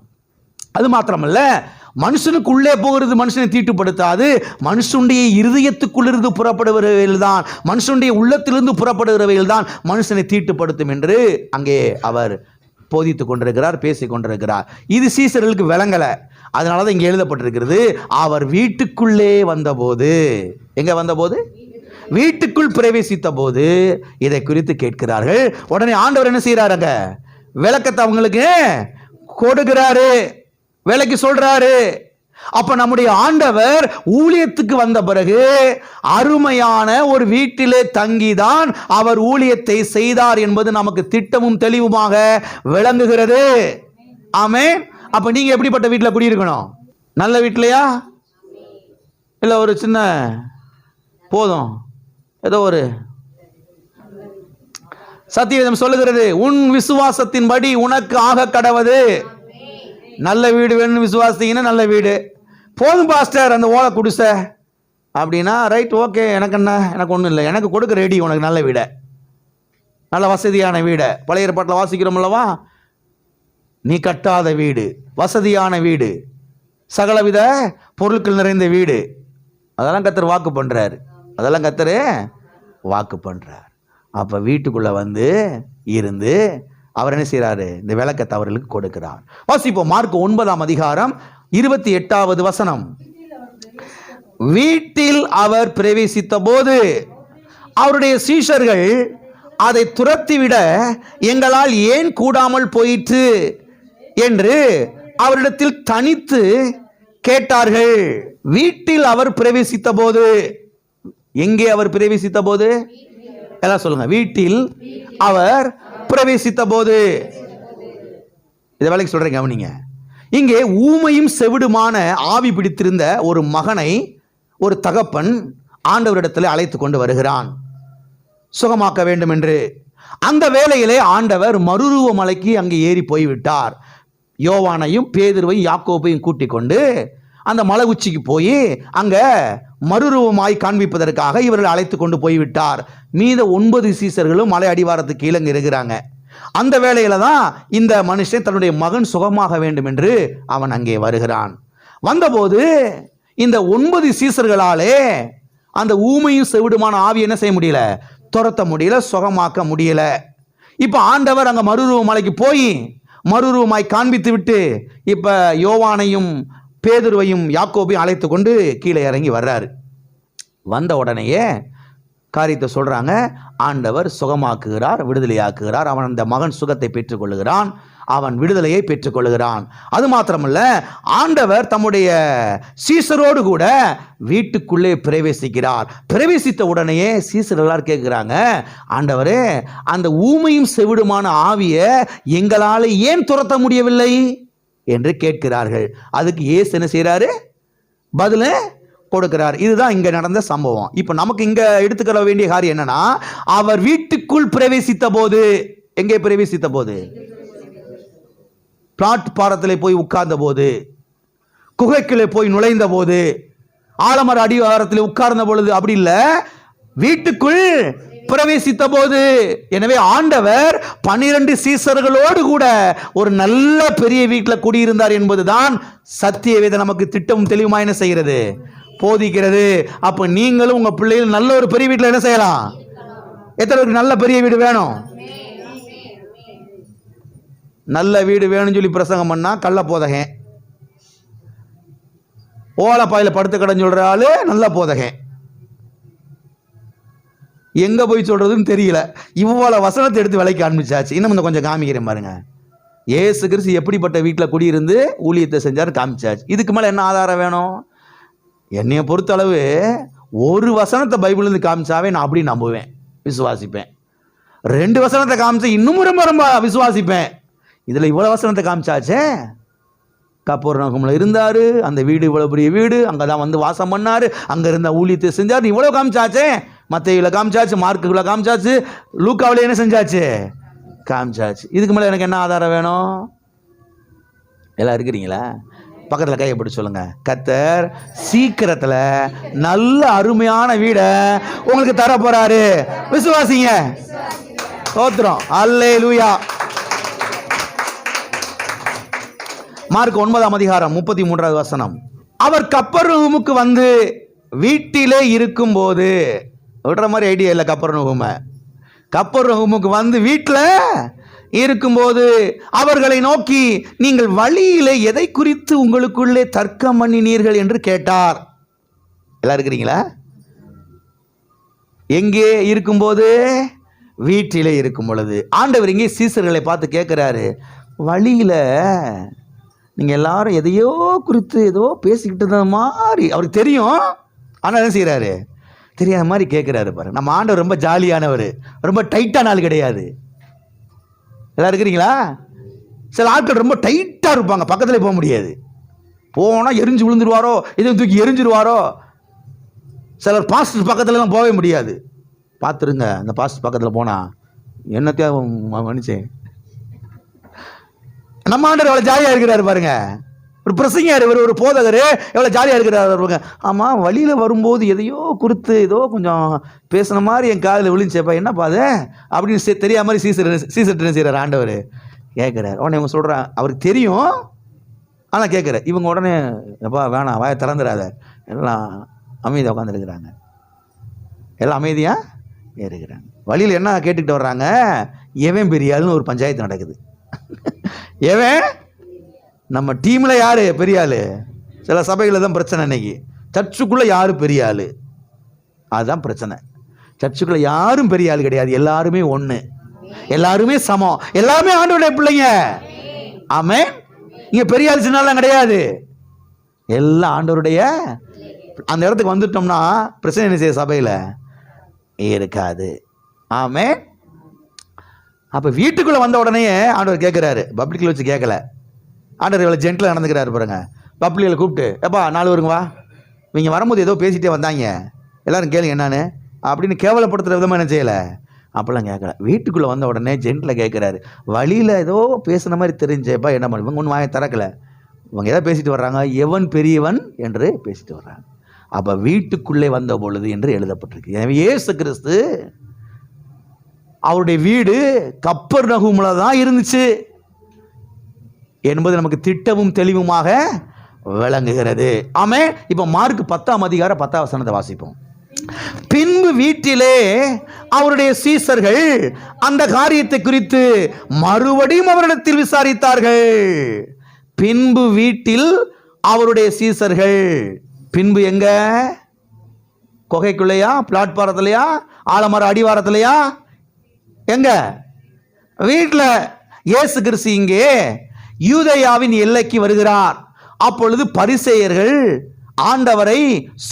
அது மாத்திரமல்ல, மனுஷனுக்குள்ளே போகிறது மனுஷனை தீட்டுப்படுத்தாது, மனுஷனுடைய இருதயத்துக்குள்ளிருந்து புறப்படுகிறவைகள் தான், மனுஷனுடைய உள்ளத்திலிருந்து புறப்படுகிறவைகள் தான் மனுஷனை தீட்டுப்படுத்தும் என்று அங்கே அவர் போதித்துக் கொண்டிருக்கிறார், பேசிக் கொண்டிருக்கிறார். இது சீசர்களுக்கு விளங்கலை. அதனால தான் இங்கே எழுதப்பட்டிருக்கிறது, அவர் வீட்டுக்குள்ளே வந்தபோது, எங்க வந்தபோது? வீட்டுக்குள் பிரவேசித்த போது இதை குறித்து கேட்கிறார்கள். உடனே ஆண்டவர் என்ன செய்யறாருங்க? விளக்கத்தை அவங்களுக்கு கொடுக்கிறாரு, விலைக்கு சொல்றாரு. அப்ப நம்முடைய ஆண்டவர் ஊழியத்துக்கு வந்த பிறகு அருமையான ஒரு வீட்டிலே தங்கிதான் அவர் ஊழியத்தை செய்தார் என்பது நமக்கு திட்டமும் தெளிவுமாக விளங்குகிறது. ஆமென். அப்ப நீங்க எப்படிப்பட்ட வீட்டில் குடியிருக்கணும்? நல்ல வீட்டிலையா, இல்ல ஒரு சின்ன போதும் ஏதோ ஒரு சத்தியம் சொல்லுகிறது, உன் விசுவாசத்தின்படி உனக்கு ஆக கடவது. நல்ல வீடு வேணும்னு விசுவாசிங்கன்னா நல்ல வீடு போதும் பாஸ்டர், அந்த ஓலை குடிச அப்படின்னா ரைட், ஓகே, எனக்கு என்ன, எனக்கு ஒன்றும் இல்லை, எனக்கு கொடுக்க ரெடி உனக்கு நல்ல வீடை, நல்ல வசதியான வீடை. பழைய ஏற்பாட்டில் வாசிக்கிறோம் அல்லவா, நீ கட்டாத வீடு, வசதியான வீடு, சகலவித பொருட்கள் நிறைந்த வீடு, அதெல்லாம் கர்த்தர் வாக்கு பண்ணுறாரு, அதெல்லாம் கர்த்தர் வாக்கு பண்ணுறார். அப்போ வீட்டுக்குள்ளே வந்து இருந்து அவர் என்ன செய்கிறாரு? இந்த விளக்கத்தை அவர்களுக்கு கொடுக்கிறார். வாசிப்போம். மார்க் 9:28 வீட்டில் அவர் பிரவேசித்த போது அவருடைய சீஷர்கள் அதை துரத்திவிட எங்களால் ஏன் கூடாமல் போயிற்று என்று அவரிடத்தில் தனித்து கேட்டார்கள். வீட்டில் அவர் பிரவேசித்த போது, எங்கே அவர் பிரவேசித்த போது? எல்லாம் சொல்லுங்க. வீட்டில் அவர் பிரவேசித்த போது. இதை வேலைக்கு சொல்றேன், கவனிங்க. இங்கே ஊமையும் செவிடுமான ஆவி பிடித்திருந்த ஒரு மகனை ஒரு தகப்பன் ஆண்டவரிடத்தில் அழைத்து கொண்டு வருகிறான், சுகமாக்க வேண்டும் என்று. அந்த வேளையிலே ஆண்டவர் மறுரூப மலைக்கு அங்கே ஏறி போய்விட்டார். யோவானையும் பேதுருவையும் யாக்கோபையும் கூட்டிக் கொண்டு அந்த மலை உச்சிக்கு போய் அங்க மறுரூபமாய் காண்பிப்பதற்காக இவர்கள் அழைத்து கொண்டு போய்விட்டார். மீத 9 சீசர்களும் மலை அடிவாரத்துக்கு கீழே இருக்கிறாங்க. அந்த வேளையில தான் இந்த மனுஷன் தன்னுடைய மகன் சுகமாக வேண்டும் என்று அவன் அங்கே வருகிறான். வந்தபோது இந்த 9 சீசர்களாலே அந்த ஊமையும் செவிடுமான ஆவி என்ன செய்ய முடியல? துரத்த முடியல, சுகமாக்க முடியல. இப்ப ஆண்டவர் அங்க மறுரூப மலைக்கு போய் மறுரூபமாய் காண்பித்து விட்டு இப்ப யோவானையும் பேதுருவையும் யாக்கோபையும் அழைத்து கொண்டு கீழே இறங்கி வர்றாரு. வந்த உடனேயே காரியத்தை சொல்றாங்க, ஆண்டவர் சுகமாக்குகிறார், விடுதலையாக்குகிறார். அவன் அந்த மகன் சுகத்தை பெற்றுக்கொள்ளுகிறான், அவன் விடுதலையை பெற்றுக்கொள்ளுகிறான். அது மாத்திரமல்ல, ஆண்டவர் தம்முடைய சீசரோடு கூட வீட்டுக்குள்ளே பிரவேசிக்கிறார். பிரவேசித்த உடனேயே சீசர் எல்லாரும் கேட்கிறாங்க, ஆண்டவரே, அந்த ஊமையும் செவிடுமான ஆவியை எங்களால் ஏன் துரத்த முடியவில்லை என்று கேட்கிறார்கள். அதுக்கு இயேசு என்ன செய்யறாரு? பதில் கொடுக்கிறார். இதுதான் இங்க நடந்த சம்பவம். இப்ப நமக்கு இங்க எடுத்துக்கொள்ள வேண்டிய காரியம் என்னன்னா, அவர் வீட்டுக்குள் பிரவேசித்த போது. எங்கே பிரவேசித்த போது? பிளாட்பாரத்தில் போய் உட்கார்ந்த போது, குகைக்குள்ளே போய் நுழைந்த போது, ஆலமர அடிவாரத்தில் உட்கார்ந்த பொழுது அப்படி இல்ல, வீட்டுக்குள் பிரவேசித்த போது. எனவே ஆண்டவர் 12 சீசர்களோடு கூட ஒரு நல்ல பெரிய வீட்டில் குடியிருந்தார் என்பதுதான் சத்திய வேதம் நமக்கு திட்டமும் தெளிவுமா என்ன செய்கிறது? போதிக்கிறது. அப்ப நீங்களும் உங்க பிள்ளைகள் நல்ல ஒரு பெரிய வீட்டில் என்ன செய்யலாம்? எத்தனை பேருக்கு நல்ல பெரிய வீடு வேணும்? நல்ல வீடு வேணும்னு சொல்லி பிரசங்கம் பண்ணா கள்ள போதகன், ஓலப்பாயில படுத்து கடன்னு சொல்ற ஆளு நல்ல போதகன். எங்க போய் சொல்றதுன்னு தெரியல. இவ்வளவு வசனத்தை எடுத்து விலைக்கு காண்பிச்சாச்சு. இன்னும் கொஞ்சம் காமிக்கிறேன் பாருங்க. இயேசு கிறிஸ்து எப்படிப்பட்ட வீட்டில் குடியிருந்து ஊழியத்தை செஞ்சாரு காமிச்சாச்சு. இதுக்கு மேல என்ன ஆதாரம் வேணும்? என்னைய பொறுத்தளவு ஒரு வசனத்தை பைபிள் இருந்து காமிச்சாவே நான் அப்படி நம்புவேன், விசுவாசிப்பேன். 2 வசனத்தை காமிச்சா இன்னும் ரொம்ப ரொம்ப விசுவாசிப்பேன். இதுல இவ்வளவு வசனத்தை காமிச்சாச்சே. கப்போர்நகம்ல இருந்தாரு, அந்த வீடு இவ்வளவு பெரிய வீடு, அங்கதான் வந்து வாசம் பண்ணாரு, அங்க இருந்த ஊழியத்தை செஞ்சாரு, இவ்வளவு காமிச்சாச்சே. மத்தேயுல காமிச்சாச்சு, மார்க்குல காமிச்சாச்சு, லூக்காவில என்ன செஞ்சாச்சு? காமிச்சாச்சு. இதுக்கு மேல எனக்கு என்ன ஆதாரம் வேணும்? எல்லாம் இருக்கிறீங்களா? பக்கத்தில் கையை பிடிச்சு சொல்லுங்க, கர்த்தர் சீக்கிரத்தில் நல்ல அருமையான வீடை உங்களுக்கு தர போறாரு. விசுவாசிங்க. ஸ்தோத்திரம். அல்லேலூயா. மார்க் 9:33 அவர் கப்பர்நகூமுக்கு வந்து வீட்டிலே இருக்கும் போது, விடுற மாதிரி ஐடியா இல்லை. கப்பர்நகூமுக்கு வந்து வீட்டில் இருக்கும்போது அவர்களை நோக்கி, நீங்கள் வழியிலே எதை குறித்து உங்களுக்குள்ளே தர்க்கம் பண்ணினீர்கள் என்று கேட்டார். எல்லாம் இருக்கிறீங்களா? எங்கே இருக்கும்போது? வீட்டிலே இருக்கும் பொழுது. ஆண்டவர் இங்கே சீசர்களை பார்த்து கேட்கிறாரு, வழியில நீங்கள் எல்லாரும் எதையோ குறித்து ஏதோ பேசிக்கிட்டு இருந்த மாதிரி அவருக்கு தெரியும். ஆனால் என்ன செய்கிறாரு? தெரியாத மாதிரி கேட்குறாரு பாருங்க. நம்ம ஆண்டவர் ரொம்ப ஜாலியானவர், ரொம்ப டைட்டான ஆள் கிடையாது. எல்லாம் இருக்கிறீங்களா? சில ஆட்கள் ரொம்ப டைட்டாக இருப்பாங்க, பக்கத்தில் போக முடியாது. போனால் எரிஞ்சு விழுந்துருவாரோ, எதுவும் தூக்கி எரிஞ்சிருவாரோ. சிலர் பாஸ்டர் பக்கத்துலலாம் போகவே முடியாது. பார்த்துருங்க, அந்த பாஸ்டர் பக்கத்தில் போனால் என்னத்தையும் மன்னிச்சேன். நம்ம ஆண்டவர் எவ்வளோ ஜாலியாக இருக்கிறாரு பாருங்க. ஒரு பிரசங்கியார், ஒரு போதகர் எவ்வளோ ஜாலியாக இருக்கிறாரு பாருங்க. ஆமாம், வழியில் வரும்போது எதையோ குறித்து ஏதோ கொஞ்சம் பேசுன மாதிரி என் காதில் விழுந்துச்சேப்பா, என்னப்பா அது அப்படின்னு தெரியாத மாதிரி சீசர் என்ன செய்கிறார் ஆண்டவர் கேட்குறாரு. உடனே இவங்க சொல்கிறான், அவருக்கு தெரியும் ஆனால் கேட்குற. இவங்க உடனே எப்பா வேணாம், வாயை திறந்துடாத, எல்லாம் அமைதியாக உட்காந்துருக்குறாங்க. எல்லாம் அமைதியாக இருக்கிறாங்க. வழியில் என்ன கேட்டுக்கிட்டு வர்றாங்க? எவன் பெரிய ஆளுன்னு ஒரு பஞ்சாயத்து நடக்குது. எவன் நம்ம டீமில் யார் பெரிய ஆள்? சில சபைகளில் தான் பிரச்சனை. இன்னைக்கு சர்ச்சுக்குள்ளே யார் பெரிய ஆள்? அதுதான் பிரச்சனை. சர்ச்சுக்குள்ளே யாரும் பெரிய ஆள் கிடையாது, எல்லாருமே ஒன்று, எல்லாருமே சமம், எல்லாருமே ஆண்டவருடைய பிள்ளைங்க. ஆமென். இங்கே பெரிய ஆள் சின்னாலாம் கிடையாது, எல்லாம் ஆண்டவருடைய. அந்த இடத்துக்கு வந்துட்டோம்னா பிரச்சனை என்ன செய்ய சபையில் இருக்காது. ஆமென். அப்போ வீட்டுக்குள்ளே வந்த உடனே ஆண்டவர் கேட்குறாரு, பப்ளிக்கில் வச்சு கேட்கல. ஆண்டவர் இவ்வளோ ஜென்டில் நடந்துக்கிறாரு பாருங்க. பப்ளிக்கில் கூப்பிட்டு, எப்பா 4 வருங்க வா, இவங்க வரும்போது ஏதோ பேசிகிட்டே வந்தாங்க, எல்லோரும் கேளுங்க என்னான்னு அப்படின்னு கேவலப்படுத்துகிற விதமாக என்ன செய்யலை, அப்போல்லாம் கேட்கல. வீட்டுக்குள்ளே வந்த உடனே ஜென்டில் கேட்குறாரு. வழியில் ஏதோ பேசுன மாதிரி தெரிஞ்சப்பா என்ன பண்ணுவாங்க, ஒன்றும் வாயை திறக்கலை. இவங்க எதாவது பேசிட்டு வர்றாங்க, எவன் பெரியவன் என்று பேசிட்டு வர்றாங்க. அப்போ வீட்டுக்குள்ளே வந்த பொழுது என்று எழுதப்பட்டிருக்கு. எனவே இயேசு கிறிஸ்து அவருடைய வீடு கப்பர்நகூம்ல தான் இருந்துச்சு என்பது நமக்கு திட்டமும் தெளிவுமாக விளங்குகிறது. ஆமென். இப்போ மார்க் 10ஆம் அதிகாரம் 10ஆம் வசனத்தை வாசிப்போம். பின்பு வீட்டிலே அவருடைய சீசர்கள் அந்த காரியத்தை குறித்து மறுபடியும் அவரிடத்தில் விசாரித்தார்கள். பின்பு வீட்டில் அவருடைய சீசர்கள். பின்பு எங்க? குகைக்குள்ளையா, பிளாட்பாரத்திலையா, ஆலமர அடிவாரத்திலையா? எங்க? வீட்டில். இயேசு கிறிஸ்து இங்கே யூதேயாவின் எல்லைக்கு வருகிறார். அப்பொழுது பரிசேயர்கள் ஆண்டவரை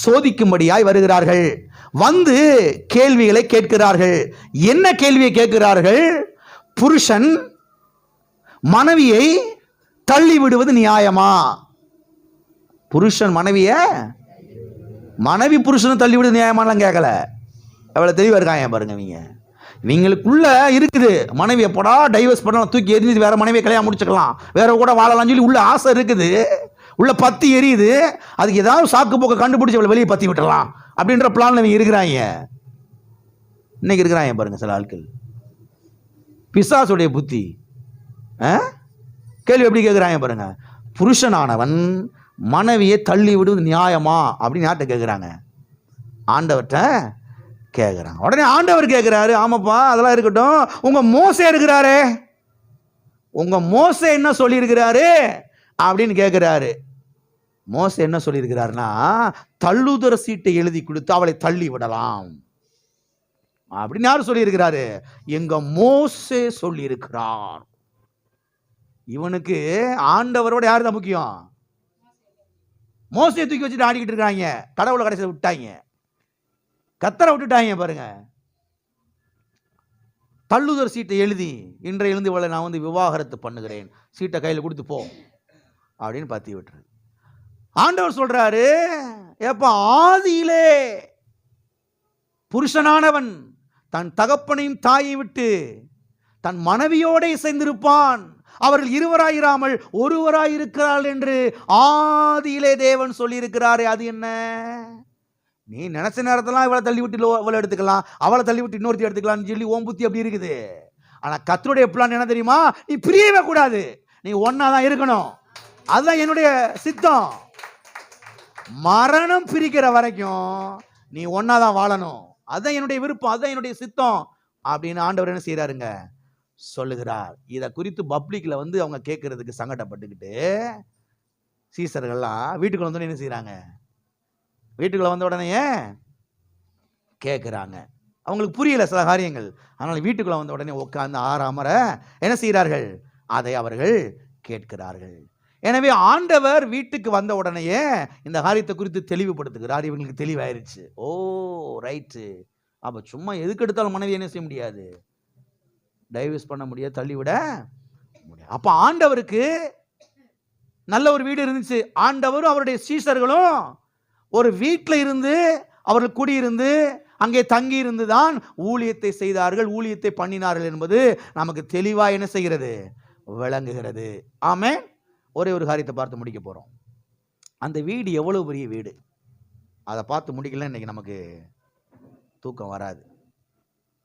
சோதிக்கும்படியாய் வருகிறார்கள். வந்து கேள்விகளை கேட்கிறார்கள். என்ன கேள்வியை கேட்கிறார்கள்? புருஷன் மனைவியை தள்ளி விடுவது நியாயமா? புருஷன் மனைவி புருஷனை தள்ளி விடுவது நியாயமாலாம் கேட்கல. எவ்வளவு தெளிவா இருக்காங்க பாருங்க. இவங்களுக்குள்ள இருக்குது, மனைவி எப்படா டைவர்ஸ் பண்ணலாம், தூக்கி எரிஞ்சு வேற மனைவியை கல்யாணம் முடிச்சுக்கலாம், வேற கூட வாழலாம் சொல்லி உள்ள ஆசை இருக்குது, உள்ள பத்தி எரியுது. அதுக்கு ஏதாவது சாக்கு போக்க கண்டுபிடிச்சி அவளை வெளியே பத்தி விட்டுலாம் அப்படின்ற பிளான்ல இவங்க இருக்கிறாங்க. இன்னைக்கு இருக்கிறாங்க பாருங்க சில ஆட்கள். பிசாசுடைய புத்தி. கேள்வி எப்படி கேட்குறாங்க பாருங்க. புருஷனானவன் மனைவியை தள்ளி விடுவது நியாயமா அப்படின்னு யார்கிட்ட கேட்குறாங்க? ஆண்டவர்கிட்ட கேட்குறாங்க. உடனே ஆண்டவர் கேட்குறாரு, ஆமாப்பா அதெல்லாம் இருக்கட்டும், உங்க மோசே இருக்கிறாரே, உங்க மோசே என்ன சொல்லியிருக்கிறாரு அப்படின்னு கேட்குறாரு. மோசே என்ன சொல்லியிருக்கிறாருன்னா, தள்ளுதர சீட்டை எழுதி கொடுத்து அவளை தள்ளி விடலாம் அப்படின்னு யார் சொல்லியிருக்கிறாரு? எங்க மோசே சொல்லியிருக்கிறார். இவனுக்கு ஆண்டவரோட யாரு தான் முக்கியம்? மோசையை தூக்கி வச்சுட்டு ஆடிக்கிட்டு இருக்காங்க. கடவுளை கடைசியில் விட்டாங்க, கத்தரை விட்டுட்டாங்க பாருங்க. தள்ளுதர் சீட்டை எழுதி இன்றைய எழுந்து இவளை நான் விவாகரத்து பண்ணுகிறேன், சீட்டை கையில் கொடுத்து போ அப்படின்னு பத்தி விட்டுரு. ஆண்டவர் சொல்றாரு, ஏப்பா ஆதியிலே புருஷனானவன் தன் தகப்பனையும் தாயை விட்டு தன் மனைவியோட இசைந்திருப்பான், அவர்கள் இருவராயிராமல் ஒருவராயிருக்கிறாள் என்று ஆதியிலே தேவன் சொல்லியிருக்கிறாரே. அது என்ன? நீ நினைச்ச நேரத்தெல்லாம் இவளை தள்ளி விட்டு இவளை எடுத்துக்கலாம், அவளை தள்ளி விட்டு இன்னொருத்தி எடுத்துக்கலாம்னு சொல்லி ஓம் புத்தி அப்படி இருக்குது. ஆனா கர்த்தருடைய பிளான் என்ன தெரியுமா? நீ பிரியவே கூடாது, நீ ஒன்னாதான் இருக்கணும். அதுதான் என்னுடைய சித்தம். மரணம் பிரிக்கிற வரைக்கும் நீ ஒன்னாதான் வாழணும், அதுதான் என்னுடைய விருப்பம், அதுதான் என்னுடைய சித்தம் அப்படின்னு ஆண்டவர் என்ன செய்யறாருங்க சொல்லுகிறார். இதை குறித்து பப்ளிக்ல அவங்க கேட்கறதுக்கு சங்கடப்பட்டுக்கிட்டு சீசர்கள்லாம் வீட்டுக்குள்ள வந்து என்ன செய்யறாங்க? வீட்டுக்குள்ள வந்த உடனே கேட்குறாங்க. அவங்களுக்கு புரியல சில காரியங்கள். அதனால வீட்டுக்குள்ள வந்த உடனே உட்கார்ந்து ஆறாமற என்ன செய்கிறார்கள்? அதை அவர்கள் கேட்கிறார்கள். எனவே ஆண்டவர் வீட்டுக்கு வந்த உடனேயே இந்த காரியத்தை குறித்து தெளிவுபடுத்துகிறார். இவங்களுக்கு தெளிவாயிருச்சு. ஓ ரைட்டு, அப்போ சும்மா எதுக்கு எடுத்தாலும் மனைவி என்ன செய்ய முடியாது, டைவர்ஸ் பண்ண முடியாது, தள்ளிவிட முடியாது. அப்போ ஆண்டவருக்கு நல்ல ஒரு வீடு இருந்துச்சு. ஆண்டவரும் அவருடைய சீஷர்களும் ஒரு வீட்டில் இருந்து அவர்கள் குடியிருந்து அங்கே தங்கி இருந்து தான் ஊழியத்தை செய்தார்கள், ஊழியத்தை பண்ணினார்கள் என்பது நமக்கு தெளிவாக என்ன செய்கிறது, விளங்குகிறது. ஆமென். ஒரே ஒரு காரியத்தை பார்த்து முடிக்க போகிறோம். அந்த வீடு எவ்வளவு பெரிய வீடு, அதை பார்த்து முடிக்கல இன்னைக்கு நமக்கு தூக்கம் வராது.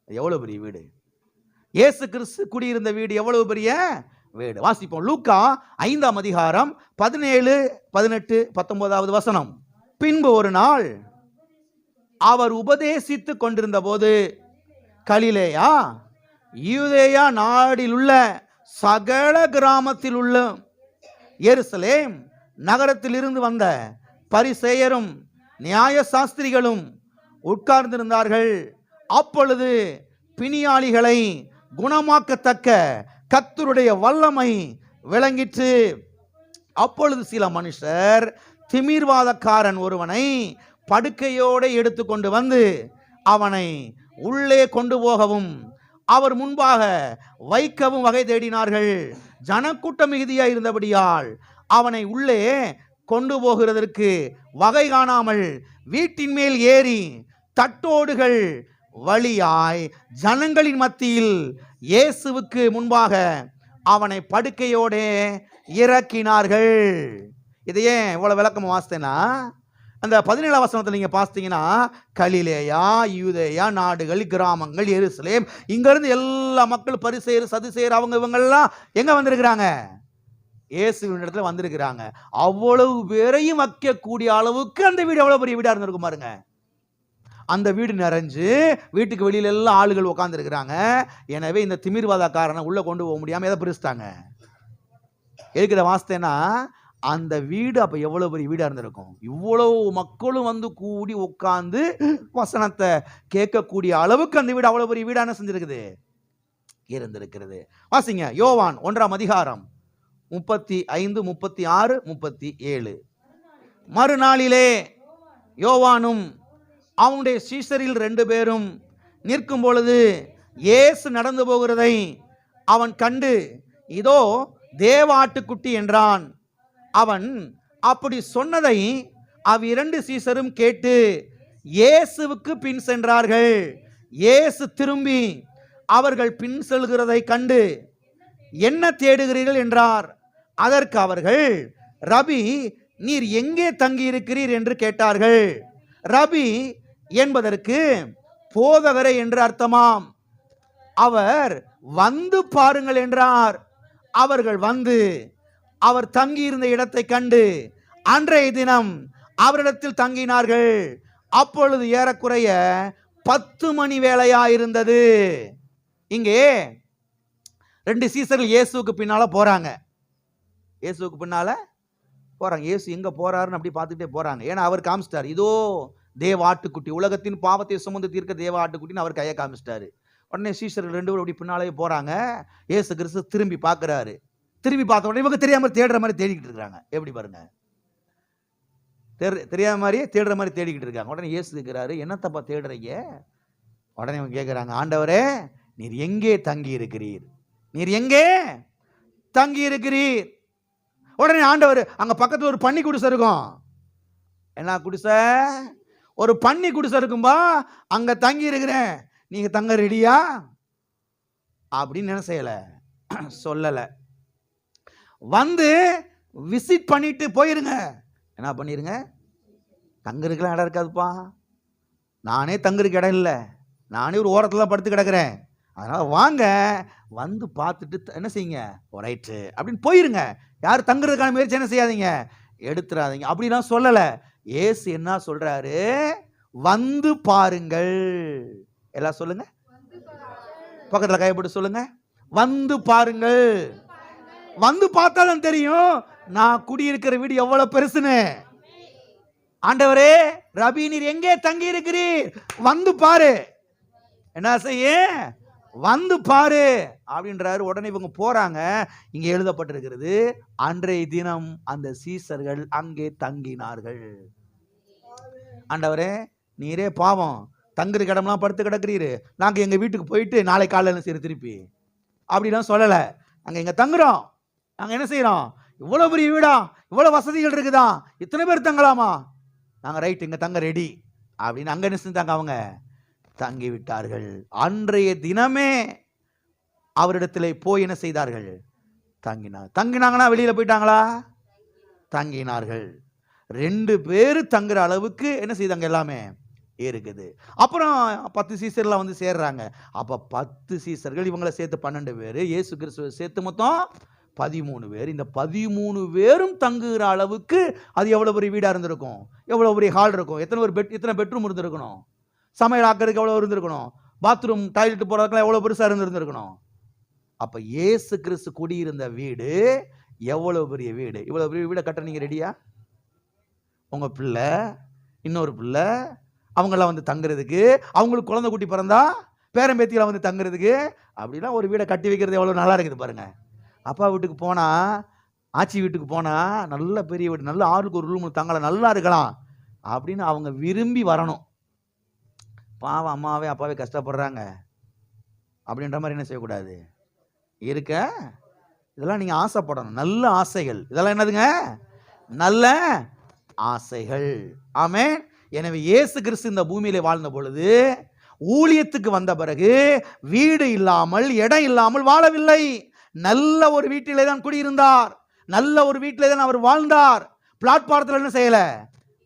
எவ்வளவு பெரிய வீடு, இயேசு கிறிஸ்து குடியிருந்த வீடு எவ்வளவு பெரிய வீடு. வாசிப்போம். லூக்கா 5ஆம் அதிகாரம் 17, 18, 19வது வசனம். பின்பு ஒரு நாள் அவர் உபதேசித்து கொண்டிருந்த போது கலிலேயா யூதேயா நாடில் உள்ள சகல கிராமத்தில் உள்ள எருசலேம் நகரத்தில் இருந்து வந்த பரிசேயரும் நியாய சாஸ்திரிகளும் உட்கார்ந்திருந்தார்கள். அப்பொழுது பிணியாளிகளை குணமாக்கத்தக்க கர்த்தருடைய வல்லமை விளங்கிற்று. அப்பொழுது சில மனுஷர் திமிர்வாதக்காரன் ஒருவனை படுக்கையோடு எடுத்துக்கொண்டு வந்து அவனை உள்ளே கொண்டு போகவும் அவர் முன்பாக வைக்கவும் வகை தேடினார்கள். ஜனக்கூட்டம் மிகுதியாக இருந்தபடியால் அவனை உள்ளே கொண்டு போகிறதற்கு வகை காணாமல் வீட்டின் மேல் ஏறி தட்டோடுகள் வழியாய் ஜனங்களின் மத்தியில் இயேசுவுக்கு முன்பாக அவனை படுக்கையோடே இறக்கினார்கள். இதையே இவ்வளவு விளக்கம் வாசித்தேன்னா, அந்த 17ஆம் வசனத்தில் நீங்கள் பார்த்தீங்கன்னா, கலிலேயா யூதேயா நாடுகள் கிராமங்கள் எருசலேம், இங்கிருந்து எல்லா மக்கள் பரிசேயர் சதுசேயர் அவங்க இவங்கெல்லாம் எங்க வந்திருக்கிறாங்க, இயேசுவின் இடத்துல வந்திருக்கிறாங்க. அவ்வளவு பேரையும் வைக்கக்கூடிய அளவுக்கு அந்த வீடு எவ்வளவு பெரிய வீடா இருந்திருக்கும் பாருங்க. அந்த வீடு நிறைஞ்சு வீட்டுக்கு வெளியில எல்லாம் ஆளுகள் உட்கார்ந்து இருக்கிறாங்க. எனவே இந்த திமிர்வாதக்காரனை உள்ள கொண்டு போக முடியாம எதை பிரிச்சுட்டாங்க. இருக்கிற வாஸ்தேனா அந்த வீடு அப்ப எவ்வளவு பெரிய வீடா இருந்திருக்கும். இவ்வளவு மக்களும் வந்து கூடி உட்கார்ந்து வசனத்தை கேட்கக்கூடிய அளவுக்கு அந்த வீடு அவ்வளவு பெரிய வீடான செஞ்சிருக்குது இருந்திருக்கிறது. வாசிங்க யோவான் 1ஆம் அதிகாரம் 35, 36, 37. மறுநாளிலே யோவானும் அவனுடைய சீஷரில் 2 பேரும் நிற்கும் பொழுது இயேசு நடந்து போகிறதை அவன் கண்டு, இதோ தேவ ஆட்டுக்குட்டி என்றான். அவன் அப்படி சொன்னதை அவ்விரண்டு சீஷரும் கேட்டு இயேசுவுக்கு பின் சென்றார்கள். இயேசு திரும்பி அவர்கள் பின் செல்கிறதை கண்டு, என்ன தேடுகிறீர்கள் என்றார். அதற்கு அவர்கள், ரபி, நீர் எங்கே தங்கியிருக்கிறீர் என்று கேட்டார்கள். ரபி என்பதற்கு போதகரே என்று அர்த்தமாம். அவர் வந்து பாருங்கள் என்றார். அவர்கள் வந்து அவர் தங்கியிருந்த இடத்தை கண்டு அன்றைய தினம் அவரிடத்தில் தங்கினார்கள். அப்பொழுது ஏறக்குறைய 10 மணி வேளையாயிருந்தது. இங்கே 2 சீசர்கள் இயேசுவுக்கு பின்னால போறாங்க. இயேசுவுக்கு பின்னால போறாங்க. இயேசு எங்க போறாருன்னு அப்படி பார்த்துட்டே போறாங்க. ஏன்னா அவர் காமிச்சிட்டார், இதோ தேவ ஆட்டுக்குட்டி, உலகத்தின் பாவத்தை சுமந்து தீர்க்க தேவ ஆட்டுக்குட்டின்னு அவர் கையை காமிச்சிட்டாரு. உடனே சீஷர்கள் 2 பேரும் அப்படி பின்னாலே போறாங்க. இயேசு கிறிஸ்து திரும்பி பார்க்கிறாரு. திரும்பி பார்த்த உடனே இவங்க தெரியாம தேடுற மாதிரி தேடிக்கிட்டு இருக்காங்க. எப்படி பாருங்க, தெரியாத மாதிரியே தேடுற மாதிரி தேடிக்கிட்டு இருக்காங்க. உடனே இயேசு கேட்கிறாரு, என்னத்தப்பா தேடுறீங்க? உடனே இவங்க கேட்கிறாங்க, ஆண்டவரே, நீர் எங்கே தங்கி இருக்கிறீர்? நீர் எங்கே தங்கி இருக்கிறீர்? உடனே ஆண்டவர், அங்க பக்கத்துல ஒரு பன்னி குடிசை இருக்கும். என்ன குடிசை? ஒரு பன்னி குடிசை இருக்கும்பா, அங்க தங்கி இருக்கிறேன், நீங்க தங்க ரெடியா அப்படின்னு என்ன செய்யல, சொல்லல. வந்து விசிட் பண்ணிட்டு போயிருங்க. என்ன பண்ணிருங்க? தங்கருக்குலாம் இடம் இருக்காதுப்பா, நானே தங்கருக்கு இடம் இல்லை, நானே ஒரு ஓரத்தில் தான் படுத்து கிடக்கிறேன், அதனால வாங்க, வந்து பார்த்துட்டு என்ன செய்யுங்க, ரைட்டு அப்படின்னு போயிருங்க. யார் தங்குறதுக்கான முயற்சி என்ன செய்யாதீங்க, எடுத்துடாதீங்க அப்படிலாம் சொல்லலை. இயேசு என்ன சொல்றாரு? வந்து பாருங்கள். எல்லாம் சொல்லுங்க, பக்கத்தில் கைப்பட்டு சொல்லுங்க, வந்து பாருங்கள். வந்து பார்த்தாலும் தெரியும் நான் குடியிருக்கிற வீடு எவ்வளவு பெருசுன்னு. ஆண்டவரே, ரபி, நீர் எங்கே தங்கி இருக்கிறீர்? வந்து பாரு. என்ன செய்ய? வந்து பாரு அப்படின்றாரு. உடனே இவங்க போறாங்க. இங்க எழுதப்பட்டிருக்கிறது, அன்றைய தினம் அந்த சீசர்கள் அங்கே தங்கினார்கள். ஆண்டவரே, நீரே பாவம் தங்குற இடம்லாம் படுத்து கிடக்குறீரு, நாங்க எங்க வீட்டுக்கு போயிட்டு நாளை காலையில சரி திருப்பி அப்படிலாம் சொல்லல. நாங்க இங்க தங்குறோம், நாங்க என்ன செய்யறோம், இவ்வளவு பெரிய வீடா, இவ்வளவு வசதிகள் இருக்குதா, இத்தனை பேர் தங்கலாமா, நாங்க ரைட் இங்க தங்க ரெடி அப்படின்னு அங்க என்ன செஞ்சாங்க, அவங்க தங்கி விட்டார்கள். அன்றைய தினமே அவரிடத்தில் போய் என்ன செய்தார்கள், தங்கினார். தங்கினாங்கன்னா வெளியில போயிட்டாங்களா, தங்கினார்கள். 2 பேர் தங்குற அளவுக்கு என்ன செய்தாங்க, எல்லாமே இருக்குது. அப்புறம் 10 சீசர்லாம் வந்து சேர்றாங்க. அப்ப 10 சீசர்கள், இவங்களை சேர்த்து 12 பேர், இயேசு கிறிஸ்துவை சேர்த்து மொத்தம் 13 பேர். இந்த 13 பேரும் தங்குகிற அளவுக்கு அது எவ்வளவு பெரிய வீடா இருந்திருக்கும், எவ்வளவு பெரிய ஹால் இருக்கும், எத்தனை பெட்ரூம் இருந்திருக்கணும், சமையல் ஆக்கிறதுக்கு எவ்வளவு இருந்திருக்கணும், பாத்ரூம் டாய்லெட் போறதுக்குலாம் எவ்வளவு பெருசா இருந்திருக்கணும். அப்ப இயேசு கிறிஸ்து குடியிருந்த வீடு எவ்வளவு பெரிய வீடு. இவ்வளவு பெரிய வீடை கட்ட நீங்க ரெடியா? உங்க பிள்ளை, இன்னொரு பிள்ளை, அவங்கெல்லாம் வந்து தங்குறதுக்கு, அவங்களுக்கு குழந்தை குட்டி பிறந்தா பேரம்பேத்தியெல்லாம் வந்து தங்குறதுக்கு, அப்படிலாம் ஒரு வீடை கட்டி வைக்கிறது எவ்வளவு நல்லா இருக்குது பாருங்க. அப்பா வீட்டுக்கு போனா, ஆச்சி வீட்டுக்கு போனா நல்ல பெரிய வீடு, நல்ல ஆளுக்கு ஒரு ரூம் தங்கலாம், நல்லா இருக்கலாம் அப்படின்னு அவங்க விரும்பி வரணும். பாவம் அம்மாவே அப்பாவே கஷ்டப்படுறாங்க அப்படின்ற மாதிரி என்ன செய்யக்கூடாது இருக்க. இதெல்லாம் நீங்க ஆசைப்படணும், நல்ல ஆசைகள். இதெல்லாம் என்னதுங்க, நல்ல ஆசைகள். ஆமென். எனவே இயேசு கிறிஸ்து இந்த பூமியிலே வாழ்ந்த பொழுது, ஊழியத்துக்கு வந்த பிறகு வீடு இல்லாமல், இடம் இல்லாமல் வாழவில்லை. நல்ல ஒரு வீட்டிலே தான் குடியிருந்தார், நல்ல ஒரு வீட்டிலே தான் அவர் வாழ்ந்தார். பிளாட்பாரத்தில் என்ன செய்யல,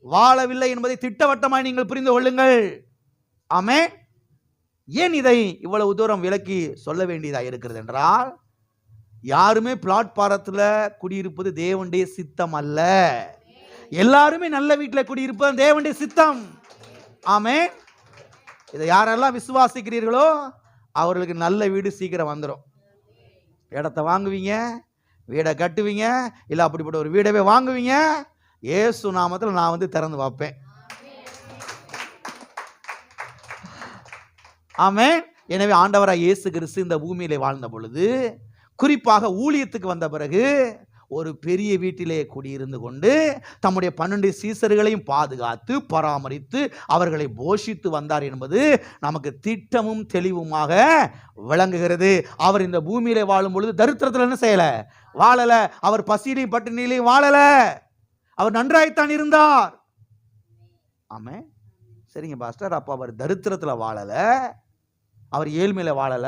வாழவில்லை என்பதை திட்டவட்டமாய் நீங்கள் புரிந்து கொள்ளுங்கள். ஆமென். ஏன் இதை இவ்வளவு தூரம் விளக்கி சொல்ல வேண்டியதாக இருக்கிறது என்றால், யாருமே பிளாட்பாரத்தில் குடியிருப்பது தேவனுடைய சித்தம் அல்ல. எல்லாருமே நல்ல வீட்டில் குடியிருப்பது தேவனுடைய சித்தம். ஆமென். இதை யாரெல்லாம் விசுவாசிக்கிறீர்களோ அவர்களுக்கு நல்ல வீடு சீக்கிரம் வந்துடும். இடத்தை வாங்குவீங்க, வீடை கட்டுவீங்க, இல்லை அப்படிப்பட்ட ஒரு வீடவே வாங்குவீங்க. இயேசு நாமத்தில் நான் வந்து திறந்து வைப்பேன். ஆமென். எனவே ஆண்டவராய் இயேசு கிறிஸ்து இந்த பூமியிலே வாழ்ந்த பொழுது, குறிப்பாக ஊழியத்துக்கு வந்த பிறகு, ஒரு பெரிய வீட்டிலே குடியிருந்து கொண்டு தம்முடைய 12 சீசர்களையும் பாதுகாத்து பராமரித்து அவர்களை போஷித்து வந்தார் என்பது நமக்கு திட்டமும் தெளிவுமாக விளங்குகிறது. அவர் இந்த பூமியிலே வாழும் பொழுது தரித்திரத்தில் என்ன செய்யல, வாழல. அவர் பசியிலையும் பட்டினியிலையும் வாழல. அவர் நன்றாய்த்தான் இருந்தார். ஆமே. சரிங்க பாஸ்டர், அப்ப அவர் தரித்திரத்தில் வாழல, அவர் ஏழ்மையில வாழல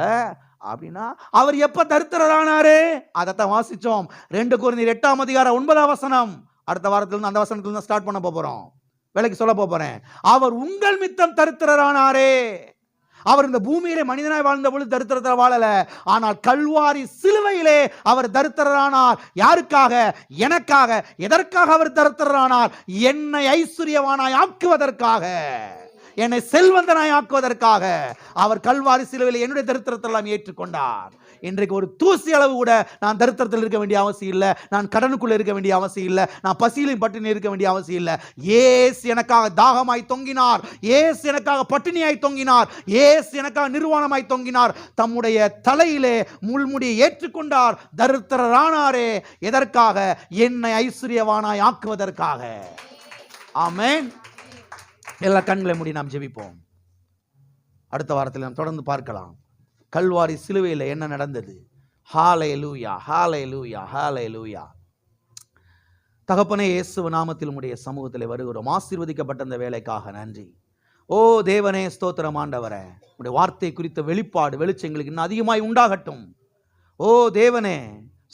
அப்படின்னா அவர் எப்ப தரித்திரரானாரு? அதைத்தான் வாசிச்சோம். 2 கொரிந்தியர் 8ஆம் அதிகாரம் 9ஆம் வசனம். அடுத்த வாரத்திலிருந்து அந்த வசனத்திலிருந்து ஸ்டார்ட் பண்ண போறோம், வேலைக்கு சொல்ல போறேன். அவர் உங்கள் மித்தம் தரித்திரரானாரே. அவர் இந்த பூமியிலே மனிதனாய் வாழ்ந்த பொழுது தரித்திரத்தில் வாழல, ஆனால் கல்வாரி சிலுவையிலே அவர் தரித்திரரானார். யாருக்காக? எனக்காக. எதற்காக அவர் தரித்திரரானார்? என்னை ஐஸ்வர்யவானாய் ஆக்குவதற்காக, என்னை செல்வந்தனாய் ஆக்குவதற்காக அவர் கல்வாரி சிலுவையில் என்னுடைய தரித்திரத்தெல்லாம் ஏற்றுக்கொண்டார். இன்றைக்கு ஒரு தூசி அளவு கூட நான் தரித்திரத்தில் இருக்க வேண்டிய அவசியம் இல்லை, நான் கடனுக்குள்ள இருக்க வேண்டிய அவசியம் இல்லை, நான் பசியிலும் பட்டினி இருக்க வேண்டிய அவசியம் இல்லை. இயேசு எனக்காக தாகமாய் தொங்கினார், இயேசு எனக்காக பட்டினியாய் தொங்கினார், இயேசு எனக்காக நிர்வாணமாய் தொங்கினார். தம்முடைய தலையிலே முள்முடியை ஏற்றுக்கொண்டார், தரித்திரரானாரே. எதற்காக? என்னை ஐஸ்வர்யவானாய் ஆக்குவதற்காக. ஆமென். எல்லா கண்களை மூடி நாம் ஜெபிப்போம். அடுத்த வாரத்தில் நாம் தொடர்ந்து பார்க்கலாம் கல்வாரி சிலுவையில் என்ன நடந்தது. ஹல்லேலூயா, ஹல்லேலூயா, ஹல்லேலூயா. தகப்பனே, இயேசு நாமத்தில் உம்முடைய சமூகத்தில் வருகிறோம். ஆசீர்வதிக்கப்பட்ட இந்த வேலைக்காக நன்றி. ஓ தேவனே, ஸ்தோத்திரம் ஆண்டவரே. உம்முடைய வார்த்தை குறித்த வெளிப்பாடு வெளிச்சங்களுக்கு இன்னும் அதிகமாய் உண்டாகட்டும். ஓ தேவனே,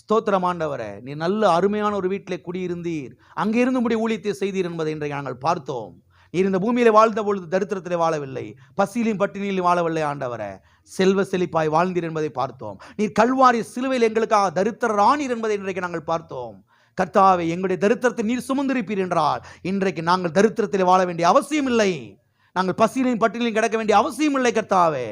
ஸ்தோத்திரம் ஆண்டவரே. நீ நல்ல அருமையான ஒரு வீட்டிலே குடியிருந்தீர், அங்கிருந்து உம்முடைய ஊழியத்தை செய்தீர் என்பதை இன்றைக்கு நாங்கள் பார்த்தோம். நீர் இந்த பூமியிலே வாழ்ந்த பொழுது தரித்திரத்திலே வாழவில்லை, பசியிலும் பட்டினியிலும் வாழவில்லை ஆண்டவரே. செல்வ செழிப்பாய் வாழ்ந்தீர் என்பதை பார்த்தோம். நீர் கல்வாரி சிலுவையில் எங்களுக்காக தரித்திரரானீர் என்பதை இன்றைக்கு நாங்கள் பார்த்தோம். கர்த்தாவே, எங்களுடைய தரித்திரத்தை நீர் சுமந்திருப்பீர் என்றால் இன்றைக்கு நாங்கள் தரித்திரத்திலே வாழ வேண்டிய அவசியம் இல்லை, நாங்கள் பசியிலையும் பட்டினிலையும் கிடக்க வேண்டிய அவசியம் இல்லை. கர்த்தாவே,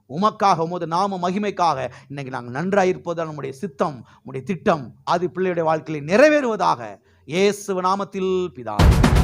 உமக்காக, உமது நாம மகிமைக்காக இன்னைக்கு நாங்கள் நன்றாக இருப்பதால் நம்முடைய சித்தம், நம்முடைய திட்டம் அது பிள்ளையுடைய வாழ்க்கையில் நிறைவேறுவதாக. இயேசு நாமத்தில் பிதாவே.